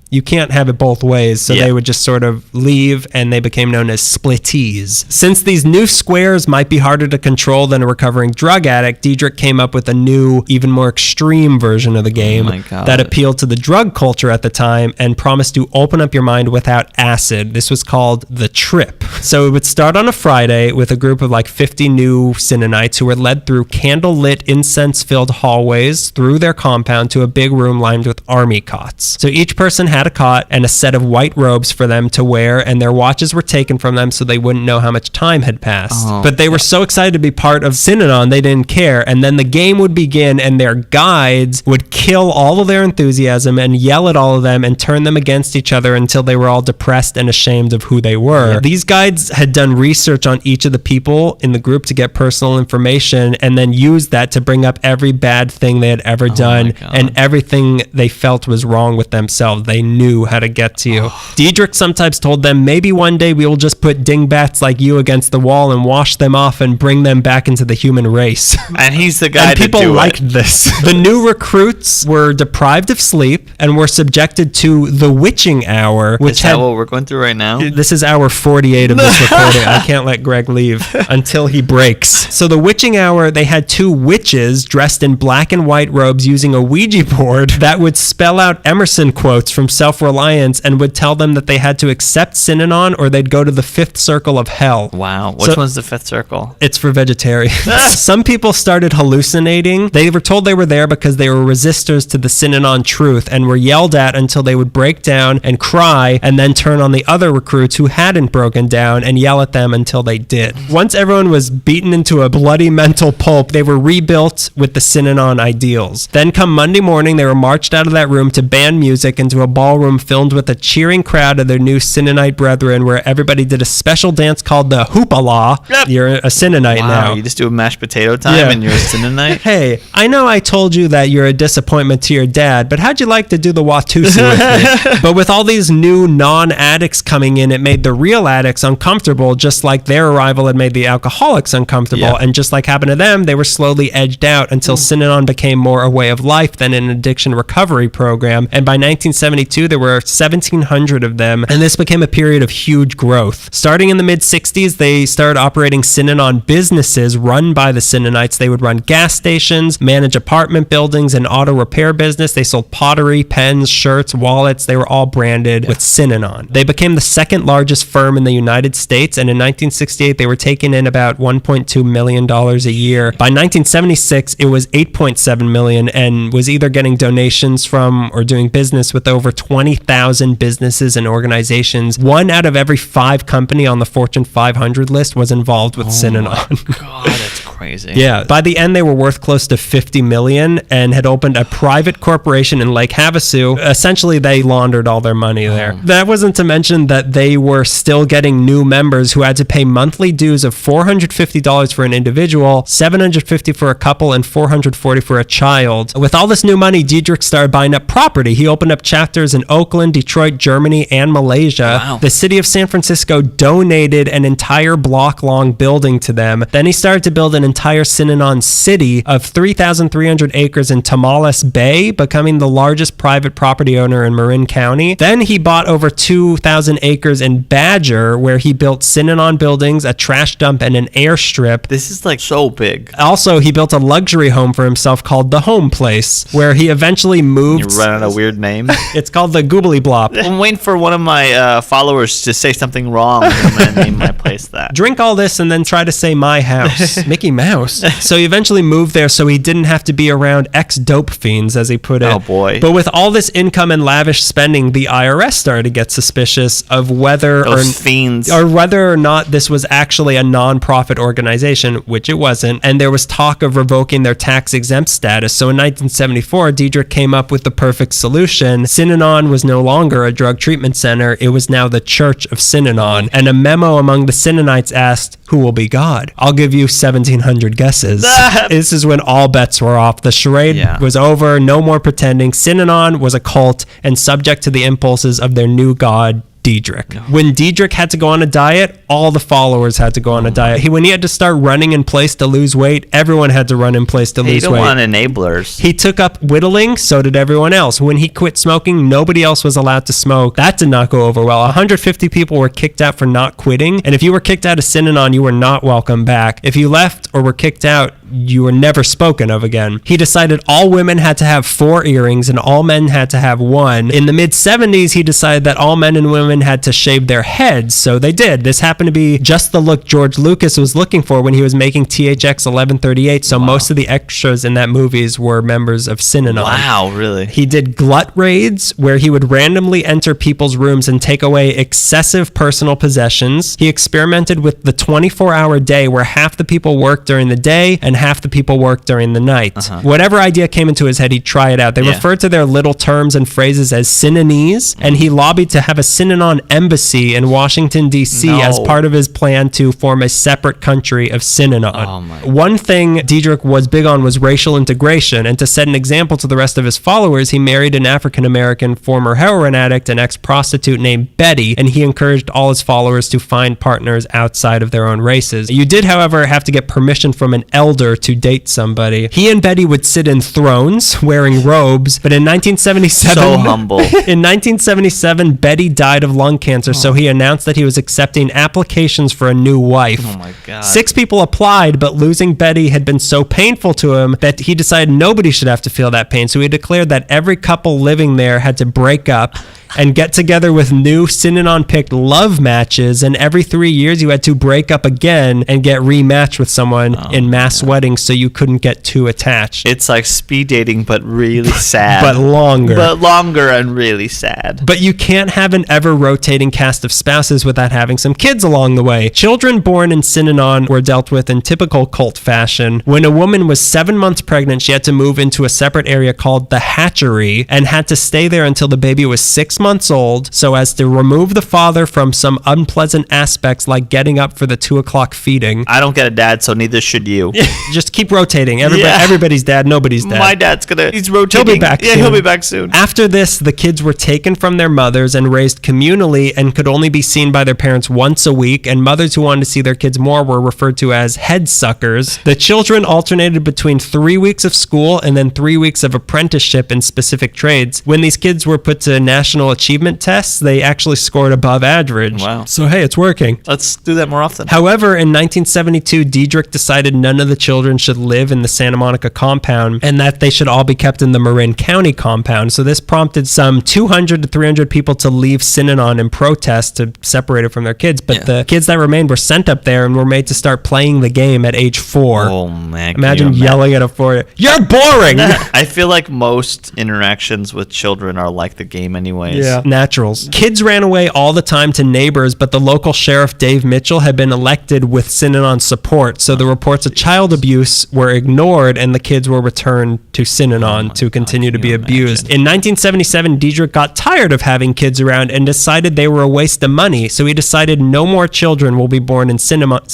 you can't have it both ways. So they would just sort of leave, and they became known as splittees. Since these new squares might be harder to control than a recovering drug addict, Diedrich came up with a new, even more extreme version of the game that appealed to the drug culture at the time and promised to open up your mind without acid. This was called the Trip. So it would start on a Friday with a group of like 50 new Synanites who were led through candle-lit, incense-filled hallways through their compound to a big room lined with army cots. So each person had a cot and a set of white robes for them to wear, and their watches were taken from them so they wouldn't know how much time had passed. But they were so excited to be part of Synanon, they didn't care. And then the game would begin, and their guides would kill all of their enthusiasm and yell at all of them and turn them against each other until they were all depressed and ashamed of who they were. Yeah. These guides had done research on each of the people in the group to get personal information, and then used that to bring up every bad thing they had ever done and everything they felt was wrong with themselves. They knew how to get to you. Diedrich sometimes told them, maybe one day we will just put dingbats like you against the wall and wash them off and bring them back into the human race. And he's the guy and people liked this. The new recruits were deprived of sleep and were subjected to the witching hour, which is that what we're going through right now? This is hour 48 of this recording. I can't let Greg leave until he breaks. So the witching hour, they had two witches dressed in black and white robes using a Ouija board that would spell out Emerson quotes from Self-Reliance and would tell them that they had to accept Synanon or they'd go to the fifth circle of hell. Wow. Which one's the fifth circle? It's for vegetarians. Some people started hallucinating. They were told they were there because they were resistors to the Synanon truth and were yelled at until they would break down and cry and then turn on the other recruits who hadn't broken down and yell at them until they did. Once everyone was beaten into a bloody mental pulp, they were rebuilt with the Synanon ideals. Then come Monday morning, they were marched out of that room to band music into a ballroom filled with a cheering crowd of their new Synanite brethren, where everybody did a special dance called the Hoopala. Yep. You're a Synanite now. You just do a mashed potato time and you're a Synanite? Hey, I know I told you that you're a disappointment to your dad, but how'd you like to do the Watusi with me? But with all these new non-addicts coming in, it made the real addicts uncomfortable, just like their arrival had made the alcoholics uncomfortable. Yeah. And just like happened to them, they were slowly edged out until Synanon became more a way of life than an addiction recovery program. And by 1972, there were 1,700 of them, and this became a period of huge growth. Starting in the mid-60s, they started operating Synanon businesses run by the Synanites. They would run gas stations, manage apartment buildings, and auto repair business. They sold pottery, pens, shirts, wallets. They were all branded with Synanon. They became the second largest firm in the United States, and in 1968, they were taking in about $1.2 million a year. By 1976, it was $8.7 million and was either getting donations from or doing business with over 20,000 businesses and organizations. 1 out of every 5 company on the Fortune 500 list was involved with Synanon. Oh God, that's crazy. Yeah. By the end, they were worth close to $50 million and had opened a private corporation in Lake Havasu. Essentially, they laundered all their money there. That wasn't to mention that they were still getting new members who had to pay monthly dues of $450 for an individual, $750 for a couple, and $440 for a child. With all this new money, Diedrich started buying up property. He opened up chapters in Oakland, Detroit, Germany, and Malaysia. Wow. The city of San Francisco donated an entire block-long building to them. Then he started to build an entire Synanon city of 3,300 acres in Tamales Bay, becoming the largest private property owner in Marin County. Then he bought over 2,000 acres in Badger, where he built Synanon buildings, a trash dump, and an airstrip. This is like so big. Also, he built a luxury home for himself called the Home Place, where he eventually moved. You're running a weird name. It's called the Goobly Blop. I'm waiting for one of my followers to say something wrong. I'm going to name my place that. Drink all this and then try to say my house. Mickey Mouse. So he eventually moved there so he didn't have to be around ex-dope fiends, as he put it. Oh, boy. But with all this income and lavish spending, the IRS started to get suspicious of whether fiends. or whether or not this was actually a non-profit organization, which it wasn't, and there was talk of revoking their tax-exempt status. So in 1974, Diedrich came up with the perfect solution. Synanon was no longer a drug treatment center. It was now the Church of Synanon. And a memo among the Synanites asked, "Who will be God?" I'll give you 1,700 guesses. This is when all bets were off. The charade was over. No more pretending. Synanon was a cult and subject to the impulses of their new god, Diedrich. When Diedrich had to go on a diet, all the followers had to go on a diet. When he had to start running in place to lose weight, everyone had to run in place to lose weight. You don't want enablers. He took up whittling, so did everyone else. When he quit smoking, nobody else was allowed to smoke. That did not go over well. 150 people were kicked out for not quitting, and if you were kicked out of Synanon, you were not welcome back. If you left or were kicked out, you were never spoken of again. He decided all women had to have 4 earrings and all men had to have 1. In the mid-70s, he decided that all men and women had to shave their heads, so they did. This happened to be just the look George Lucas was looking for when he was making THX 1138, so most of the extras in that movies were members of Synanon. Wow, really? He did glut raids, where he would randomly enter people's rooms and take away excessive personal possessions. He experimented with the 24-hour day, where half the people worked during the day and half the people worked during the night. Whatever idea came into his head, he'd try it out. They referred to their little terms and phrases as Synanese, and he lobbied to have a Synanon embassy in Washington, D.C. as part of his plan to form a separate country of Synanon. One thing Diedrich was big on was racial integration, and to set an example to the rest of his followers, he married an African-American former heroin addict and ex-prostitute named Betty, and he encouraged all his followers to find partners outside of their own races. You did, however, have to get permission from an elder to date somebody. He and Betty would sit in thrones wearing robes, but in 1977... So humble. In 1977, Betty died of lung cancer, so he announced that he was accepting applications for a new wife. Oh my God. 6 people applied, but losing Betty had been so painful to him that he decided nobody should have to feel that pain, so he declared that every couple living there had to break up and get together with new Synanon-picked love matches, and every 3 years you had to break up again and get rematched with someone in mass weddings so you couldn't get too attached. It's like speed dating, but really sad. But longer. But longer and really sad. But you can't have an ever-rotating cast of spouses without having some kids along the way. Children born in Synanon were dealt with in typical cult fashion. When a woman was 7 months pregnant, she had to move into a separate area called the hatchery and had to stay there until the baby was 6 months old, so as to remove the father from some unpleasant aspects like getting up for the 2 o'clock feeding. I don't get a dad, so neither should you. Just keep rotating. Everybody's dad, nobody's dad. My dad's he's rotating. He'll be back soon. He'll be back soon. After this, the kids were taken from their mothers and raised communally and could only be seen by their parents once a week, and mothers who wanted to see their kids more were referred to as head suckers. The children alternated between 3 weeks of school and then 3 weeks of apprenticeship in specific trades. When these kids were put to national achievement tests, they actually scored above average. Wow. So hey, it's working. Let's do that more often. However, in 1972, Diedrich decided none of the children should live in the Santa Monica compound and that they should all be kept in the Marin County compound. So this prompted some 200 to 300 people to leave Synanon in protest to separate it from their kids. But the kids that remained were sent up there and were made to start playing the game at age 4. Oh, man. Imagine yelling at a 4-year-old, "You're boring!" I feel like most interactions with children are like the game anyways. Yeah. Naturals. Kids ran away all the time to neighbors, but the local sheriff, Dave Mitchell, had been elected with Synanon's support, so the reports of child abuse were ignored and the kids were returned to Synanon to continue to be abused. In 1977, Diedrich got tired of having kids around and decided they were a waste of money, so he decided no more children will be born in Cinnabon.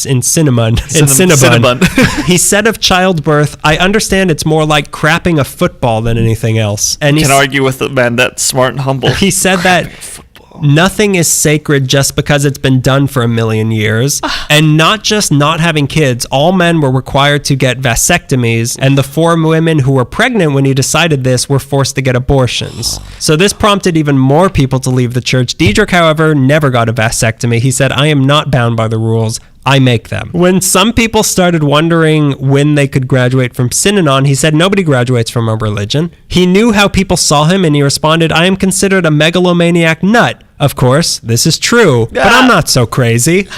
He said of childbirth, "I understand it's more like crapping a football than anything else." And You can argue with a man that's smart and humble. he said that Nothing is sacred just because it's been done for a million years. And not just not having kids, all men were required to get vasectomies, and the 4 women who were pregnant when he decided this were forced to get abortions. So this prompted even more people to leave the church. Diedrich, however, never got a vasectomy. He said, "I am not bound by the rules. I make them." When some people started wondering when they could graduate from Synanon, he said nobody graduates from a religion. He knew how people saw him, and he responded, "I am considered a megalomaniac nut." Of course, this is true, but I'm not so crazy.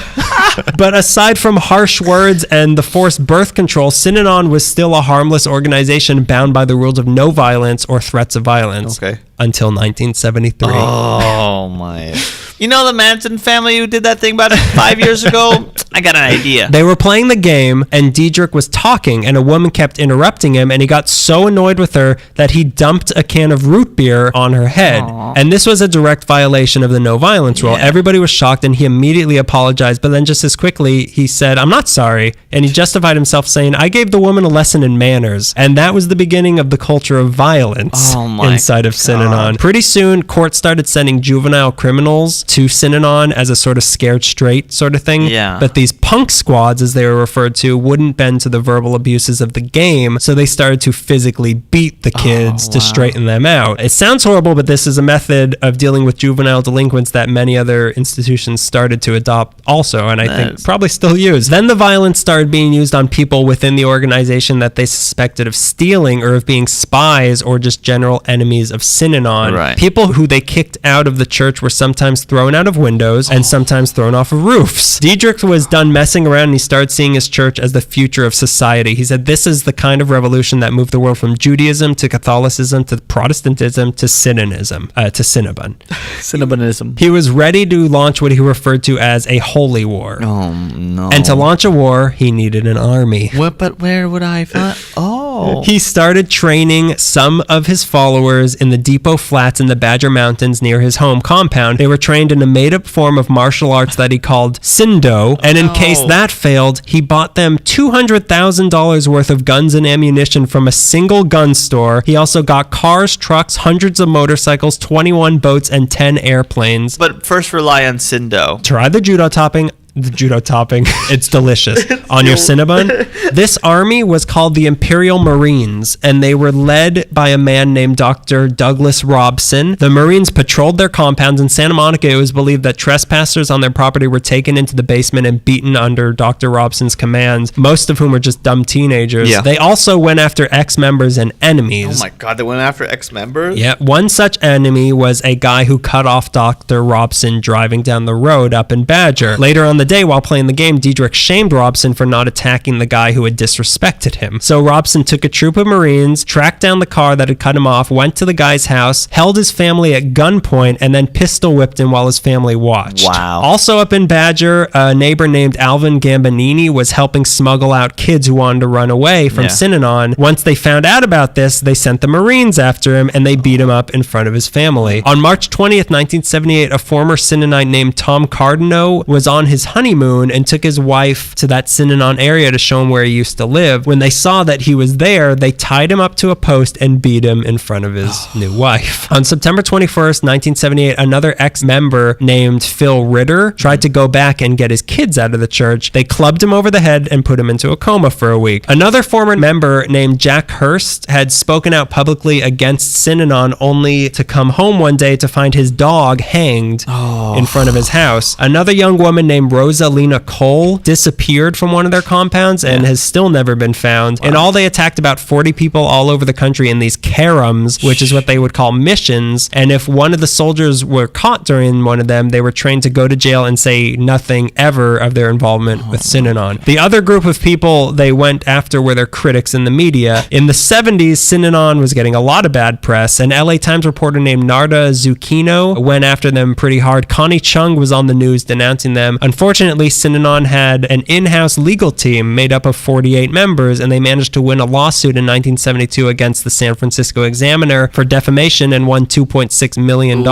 But aside from harsh words and the forced birth control, Synanon was still a harmless organization bound by the rules of no violence or threats of violence. Okay. Until 1973. Oh my. You know the Manson family who did that thing about 5 years ago? I got an idea. They were playing the game, and Diedrich was talking, and a woman kept interrupting him, and he got so annoyed with her that he dumped a can of root beer on her head. Aww. And this was a direct violation of the no violence rule. Yeah. Everybody was shocked, and he immediately apologized, but then just as quickly, he said, "I'm not sorry," and he justified himself saying, "I gave the woman a lesson in manners." And that was the beginning of the culture of violence inside of Synanon. Pretty soon, courts started sending juvenile criminals to Synanon as a sort of scared straight sort of thing. Yeah. But these punk squads, as they were referred to, wouldn't bend to the verbal abuses of the game, so they started to physically beat the kids to straighten them out. It sounds horrible, but this is a method of dealing with juvenile delinquents that many other institutions started to adopt also, and I think probably still use. Then the violence started being used on people within the organization that they suspected of stealing or of being spies or just general enemies of Synanon. Right. People who they kicked out of the church were sometimes thrown out of windows and sometimes thrown off of roofs. Diedrich was done messing around, and he started seeing his church as the future of society. He said, "This is the kind of revolution that moved the world from Judaism to Catholicism to Protestantism to Synanism, to Cinnabon." Cinnabonism. He was ready to launch what he referred to as a holy war. Oh, no. And to launch a war, he needed an army. What? But where would I find? Oh. He started training some of his followers in the Depot Flats in the Badger Mountains near his home compound. They were trained in a made-up form of martial arts that he called Sindo, and in case that failed, he bought them $200,000 worth of guns and ammunition from a single gun store. He also got cars, trucks, hundreds of motorcycles, 21 boats, and 10 airplanes. But first rely on Sindo. Try the judo topping. It's delicious. On your Cinnabon. This army was called the Imperial Marines, and they were led by a man named Dr. Douglas Robson. The Marines patrolled their compounds in Santa Monica. It was believed that trespassers on their property were taken into the basement and beaten under Dr. Robson's commands, most of whom were just dumb teenagers. Yeah. They also went after ex-members and enemies. Oh my God, they went after ex-members? Yeah, one such enemy was a guy who cut off Dr. Robson driving down the road up in Badger. Later on the day, while playing the game, Diedrich shamed Robson for not attacking the guy who had disrespected him. So Robson took a troop of Marines, tracked down the car that had cut him off, went to the guy's house, held his family at gunpoint, and then pistol whipped him while his family watched. Wow. Also up in Badger, a neighbor named Alvin Gambonini was helping smuggle out kids who wanted to run away from Synanon. Once they found out about this, they sent the Marines after him, and they beat him up in front of his family. On March 20th, 1978, a former Synanite named Tom Cardino was on his honeymoon and took his wife to that Synanon area to show him where he used to live. When they saw that he was there, they tied him up to a post and beat him in front of his new wife. On September 21st, 1978, another ex-member named Phil Ritter tried to go back and get his kids out of the church. They clubbed him over the head and put him into a coma for a week. Another former member named Jack Hurst had spoken out publicly against Synanon, only to come home one day to find his dog hanged in front of his house. Another young woman named Rosalina Cole disappeared from one of their compounds and has still never been found. In all, they attacked about 40 people all over the country in these caroms, which is what they would call missions. And if one of the soldiers were caught during one of them, they were trained to go to jail and say nothing ever of their involvement with Synanon. The other group of people they went after were their critics in the media. In the 70s, Synanon was getting a lot of bad press. An LA Times reporter named Narda Zucchino went after them pretty hard. Connie Chung was on the news denouncing them. Unfortunately, Unfortunately, Synanon had an in-house legal team made up of 48 members, and they managed to win a lawsuit in 1972 against the San Francisco Examiner for defamation and won $2.6 million.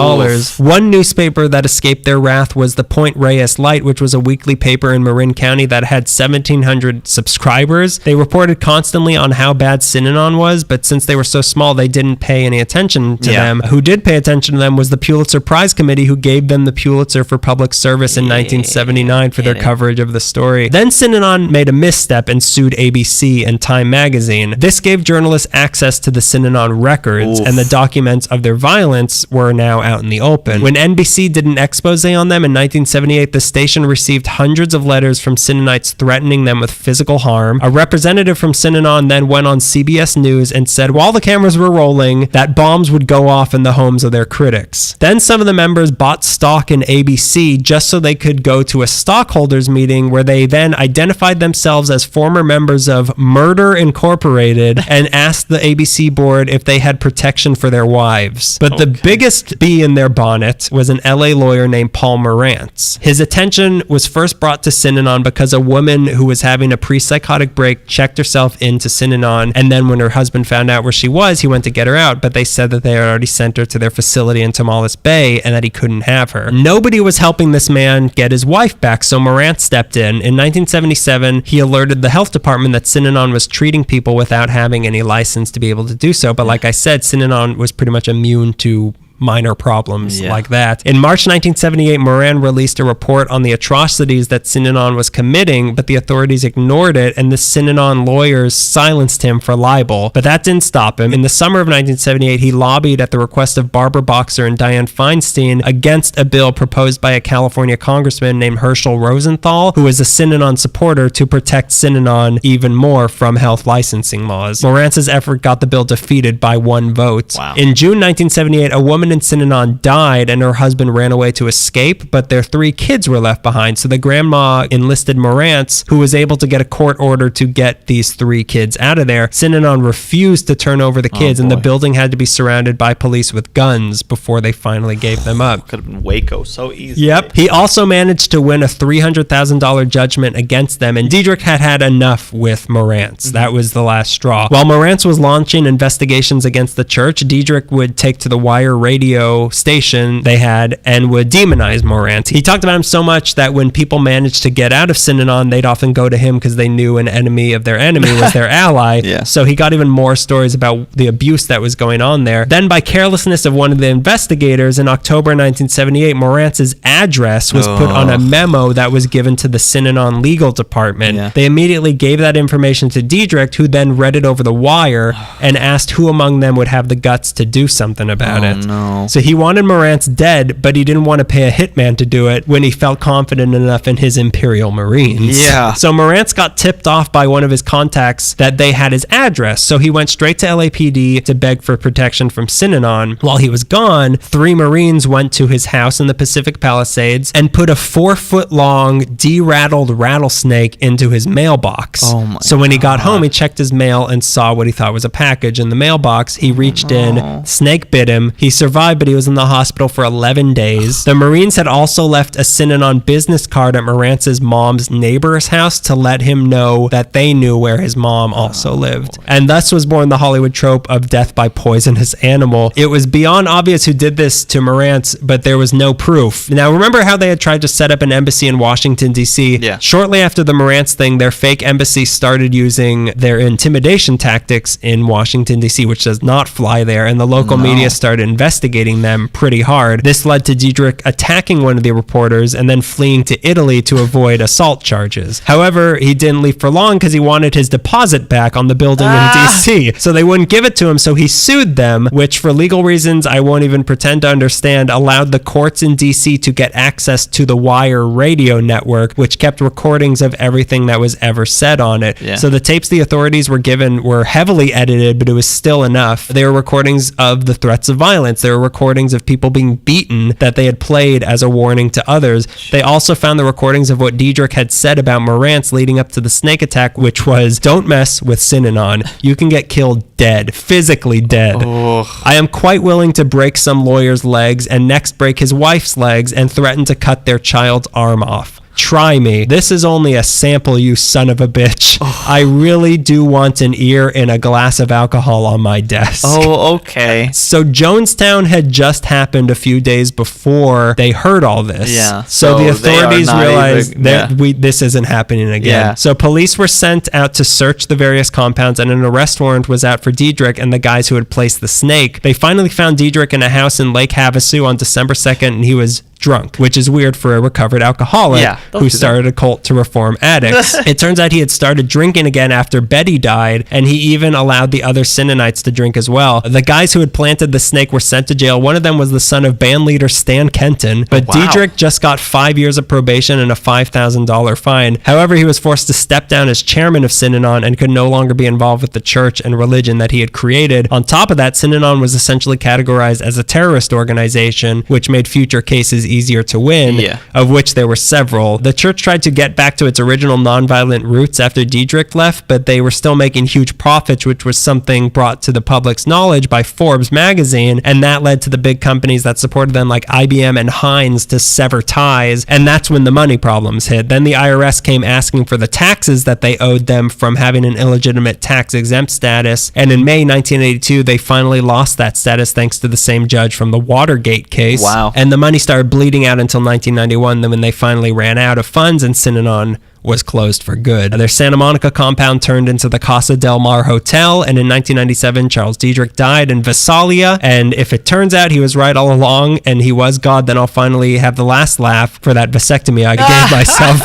One newspaper that escaped their wrath was the Point Reyes Light, which was a weekly paper in Marin County that had 1,700 subscribers. They reported constantly on how bad Synanon was, but since they were so small, they didn't pay any attention to them. Who did pay attention to them was the Pulitzer Prize Committee, who gave them the Pulitzer for Public Service in 1979 for their coverage of the story. Then Synanon made a misstep and sued ABC and Time magazine. This gave journalists access to the Synanon records, and the documents of their violence were now out in the open. When NBC did an expose on them in 1978, the station received hundreds of letters from Synanites threatening them with physical harm. A representative from Synanon then went on CBS News and said while the cameras were rolling that bombs would go off in the homes of their critics. Then some of the members bought stock in ABC just so they could go to a stockholders meeting where they then identified themselves as former members of Murder Incorporated and asked the ABC board if they had protection for their wives. But the biggest bee in their bonnet was an LA lawyer named Paul Morantz. His attention was first brought to Synanon because a woman who was having a pre-psychotic break checked herself into Synanon, and then when her husband found out where she was, he went to get her out, but they said that they had already sent her to their facility in Tomales Bay and that he couldn't have her. Nobody was helping this man get his wife back, so Morantz stepped in. In 1977, he alerted the health department that Synanon was treating people without having any license to be able to do so, but like I said, Synanon was pretty much immune to minor problems like that. In March 1978, Moran released a report on the atrocities that Synanon was committing, but the authorities ignored it, and the Synanon lawyers silenced him for libel. But that didn't stop him. In the summer of 1978, he lobbied at the request of Barbara Boxer and Dianne Feinstein against a bill proposed by a California congressman named Herschel Rosenthal, who is a Synanon supporter, to protect Synanon even more from health licensing laws. Morantz's effort got the bill defeated by 1 vote. In June 1978, a woman in Synanon died and her husband ran away to escape, but their 3 kids were left behind. So the grandma enlisted Morantz, who was able to get a court order to get these 3 kids out of there. Synanon refused to turn over the kids, and the building had to be surrounded by police with guns before they finally gave them up. Could have been Waco so easy. Yep. He also managed to win a $300,000 judgment against them, and Diedrich had had enough with Morantz. That was the last straw. While Morantz was launching investigations against the church, Diedrich would take to the wire radio station they had and would demonize Morantz. He talked about him so much that when people managed to get out of Synanon, they'd often go to him because they knew an enemy of their enemy was their ally. So he got even more stories about the abuse that was going on there. Then by carelessness of one of the investigators, in October 1978, Morantz's address was put on a memo that was given to the Synanon legal department. They immediately gave that information to Diedrich, who then read it over the wire and asked who among them would have the guts to do something about it. So he wanted Morantz dead, but he didn't want to pay a hitman to do it when he felt confident enough in his Imperial Marines. So Morantz got tipped off by one of his contacts that they had his address, so he went straight to LAPD to beg for protection from Synanon. While he was gone, 3 Marines went to his house in the Pacific Palisades and put a 4-foot-long, de-rattled rattlesnake into his mailbox. So when he got home, he checked his mail and saw what he thought was a package in the mailbox. He reached in, snake bit him. He survived, but he was in the hospital for 11 days. The Marines had also left a Synanon business card at Morantz's mom's neighbor's house to let him know that they knew where his mom also lived. And thus was born the Hollywood trope of death by poisonous animal. It was beyond obvious who did this to Morantz, but there was no proof. Now, remember how they had tried to set up an embassy in Washington, D.C.? Shortly after the Morantz thing, their fake embassy started using their intimidation tactics in Washington, D.C., which does not fly there, and the local media started investigating them pretty hard. This led to Diedrich attacking one of the reporters and then fleeing to Italy to avoid assault charges. However, he didn't leave for long because he wanted his deposit back on the building in DC. So they wouldn't give it to him, so he sued them, which for legal reasons I won't even pretend to understand, allowed the courts in DC to get access to the Wire radio network, which kept recordings of everything that was ever said on it. So the tapes the authorities were given were heavily edited, but it was still enough. They were recordings of the threats of violence. There were recordings of people being beaten that they had played as a warning to others. They also found the recordings of what Diedrich had said about Morantz leading up to the snake attack, which was, "Don't mess with Synanon. You can get killed dead, physically dead. I am quite willing to break some lawyer's legs and next break his wife's legs and threaten to cut their child's arm off." Try me. This is only a sample, you son of a bitch. I really do want an ear and a glass of alcohol on my desk. Oh, okay. So Jonestown had just happened a few days before they heard all this. Yeah. So the they are authorities not realized even- that yeah. this isn't happening again. Yeah. So police were sent out to search the various compounds, and an arrest warrant was out for Diedrich and the guys who had placed the snake. They finally found Diedrich in a house in Lake Havasu on December 2nd, and he was drunk, which is weird for a recovered alcoholic who started a cult to reform addicts. It turns out he had started drinking again after Betty died, and he even allowed the other Synanites to drink as well. The guys who had planted the snake were sent to jail. One of them was the son of band leader Stan Kenton, but Diedrich just got 5 years of probation and a $5,000 fine. However, he was forced to step down as chairman of Synanon and could no longer be involved with the church and religion that he had created. On top of that, Synanon was essentially categorized as a terrorist organization, which made future cases easier to win, of which there were several. The church tried to get back to its original nonviolent roots after Diedrich left, but they were still making huge profits, which was something brought to the public's knowledge by Forbes magazine, and that led to the big companies that supported them like IBM and Heinz to sever ties, and that's when the money problems hit. Then the IRS came asking for the taxes that they owed them from having an illegitimate tax-exempt status, and in May 1982, they finally lost that status thanks to the same judge from the Watergate case. Wow. And the money started bleeding out until 1991, then when they finally ran out of funds and Synanon was closed for good. Their Santa Monica compound turned into the Casa del Mar Hotel, and in 1997, Charles Diedrich died in Visalia, and if it turns out he was right all along and he was God, then I'll finally have the last laugh for that vasectomy I gave myself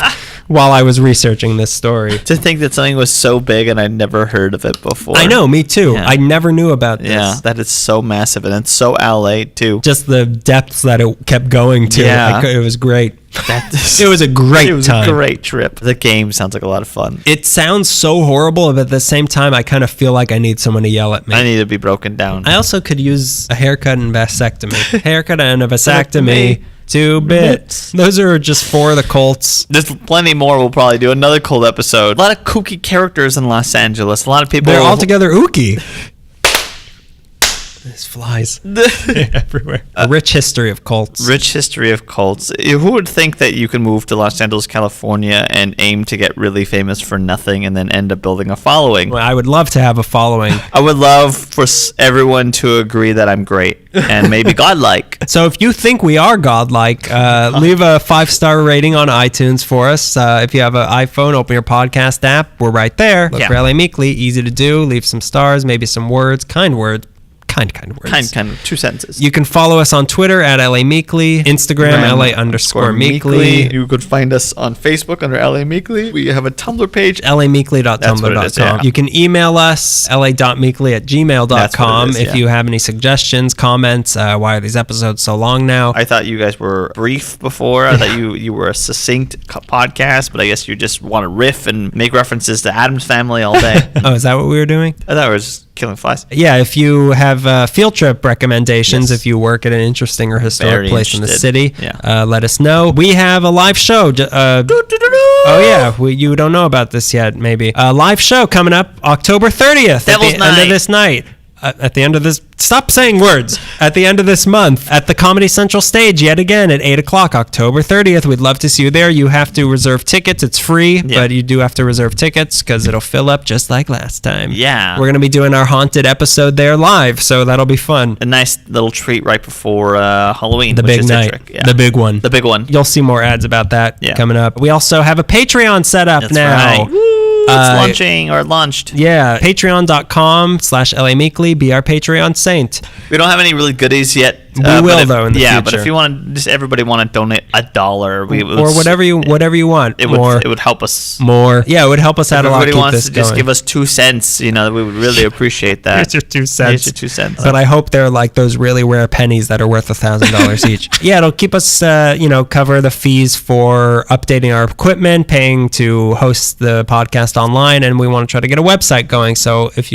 while I was researching this story. To think that something was so big and I'd never heard of it before. I know, me too. Yeah. I never knew about this. Yeah, that is so massive, and it's so LA too. Just the depths that it kept going to. Yeah. It was great. It was a great It was time. a great trip. The game sounds like a lot of fun. It sounds so horrible, but at the same time, I kind of feel like I need someone to yell at me. I need to be broken down. I also could use a haircut and vasectomy. Haircut and a vasectomy. 2 bits. Those are just for the cults. There's plenty more. We'll probably do another cult episode. A lot of kooky characters in Los Angeles. A lot of people. They're all together ooky. There's flies everywhere. A rich history of cults. Rich history of cults. Who would think that you can move to Los Angeles, California, and aim to get really famous for nothing, and then end up building a following? Well, I would love to have a following. I would love for everyone to agree that I'm great and maybe godlike. So if you think we are godlike, leave a 5-star rating on iTunes for us. If you have an iPhone, open your podcast app. We're right there. Look for LA Meekly. Easy to do. Leave some stars, maybe some words, kind words. Kind words. Kind of 2 sentences. You can follow us on Twitter at LA Meekly, Instagram LA_Meekly. You could find us on Facebook under LA Meekly. We have a Tumblr page. LAMeekly.tumblr.com. You can email us la.meekly@gmail.com if you have any suggestions, comments. Why are these episodes so long now? I thought you guys were brief before. I thought you were a succinct podcast, but I guess you just want to riff and make references to Addams Family all day. Oh, is that what we were doing? I thought it was just killing flies. Yeah, if you have field trip recommendations, if you work at an interesting or historic place in the city, let us know. We have a live show. Oh, yeah. You don't know about this yet, maybe. A live show coming up October 30th. Devil's at the end of this night. At the end of this, stop saying words. At the end of this month, at the Comedy Central stage, yet again at 8 o'clock, October 30th. We'd love to see you there. You have to reserve tickets. It's free, but you do have to reserve tickets because it'll fill up just like last time. Yeah. We're going to be doing our haunted episode there live, so that'll be fun. A nice little treat right before Halloween. The big night. The big one. The big one. You'll see more ads about that coming up. We also have a Patreon set up now. Right. It's launching or launched. Yeah, patreon.com/LA Meekly. Be our Patreon saint. We don't have any really goodies yet. We will though in the future. Yeah, but if you want to, just everybody want to donate $1, or whatever you want. It would help us more. Yeah, it would help us out a lot. Everybody Keep wants this to going. just give us 2 cents. We would really appreciate that. Here's your 2 cents. Here's your 2 cents. But I hope they're like those really rare pennies that are worth $1,000 each. Yeah, it'll keep us, cover the fees for updating our equipment, paying to host the podcast online, and we want to try to get a website going. So if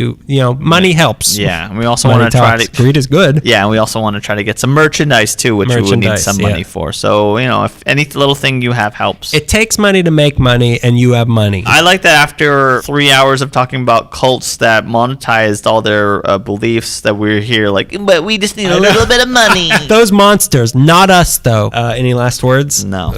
money helps. Yeah, and we also want to try to greed is good. Yeah, and we also want to try to get some merchandise too, which we would need some money for. So if any little thing you have helps. It takes money to make money, and you have money. I like that after 3 hours of talking about cults that monetized all their beliefs, that we're here but we just need a little bit of money. Those monsters, not us though. Any last words? No.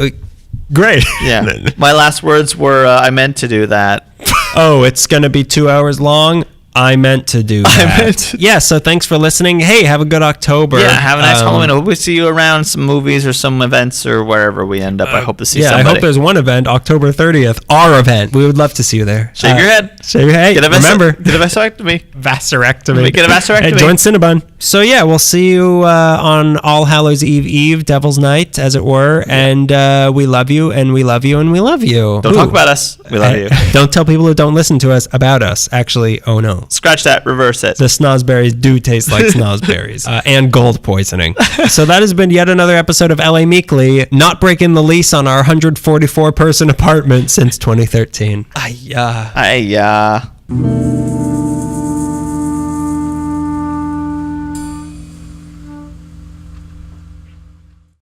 Great. Yeah. My last words were, I meant to do that. Oh, it's going to be 2 hours long. I meant to do that. Yeah, so thanks for listening. Hey, have a good October. Yeah, have a nice Halloween. I hope we see you around some movies or some events or wherever we end up. I hope to see somebody. I hope there's one event, October 30th, our event. We would love to see you there. Shake your head. Shake your head. Remember. Get a vasectomy. Vasectomy. Get a vasectomy. And join Cinnabon. So yeah, we'll see you on All Hallows Eve, Devil's Night, as it were. And we love you, and we love you, and we love you. Don't talk about us. We love you. Don't tell people who don't listen to us about us. Actually, oh no. Scratch that. Reverse it. The snozberries do taste like snozberries and gold poisoning. So that has been yet another episode of LA Meekly, not breaking the lease on our 144-person apartment since 2013. Ay-ya.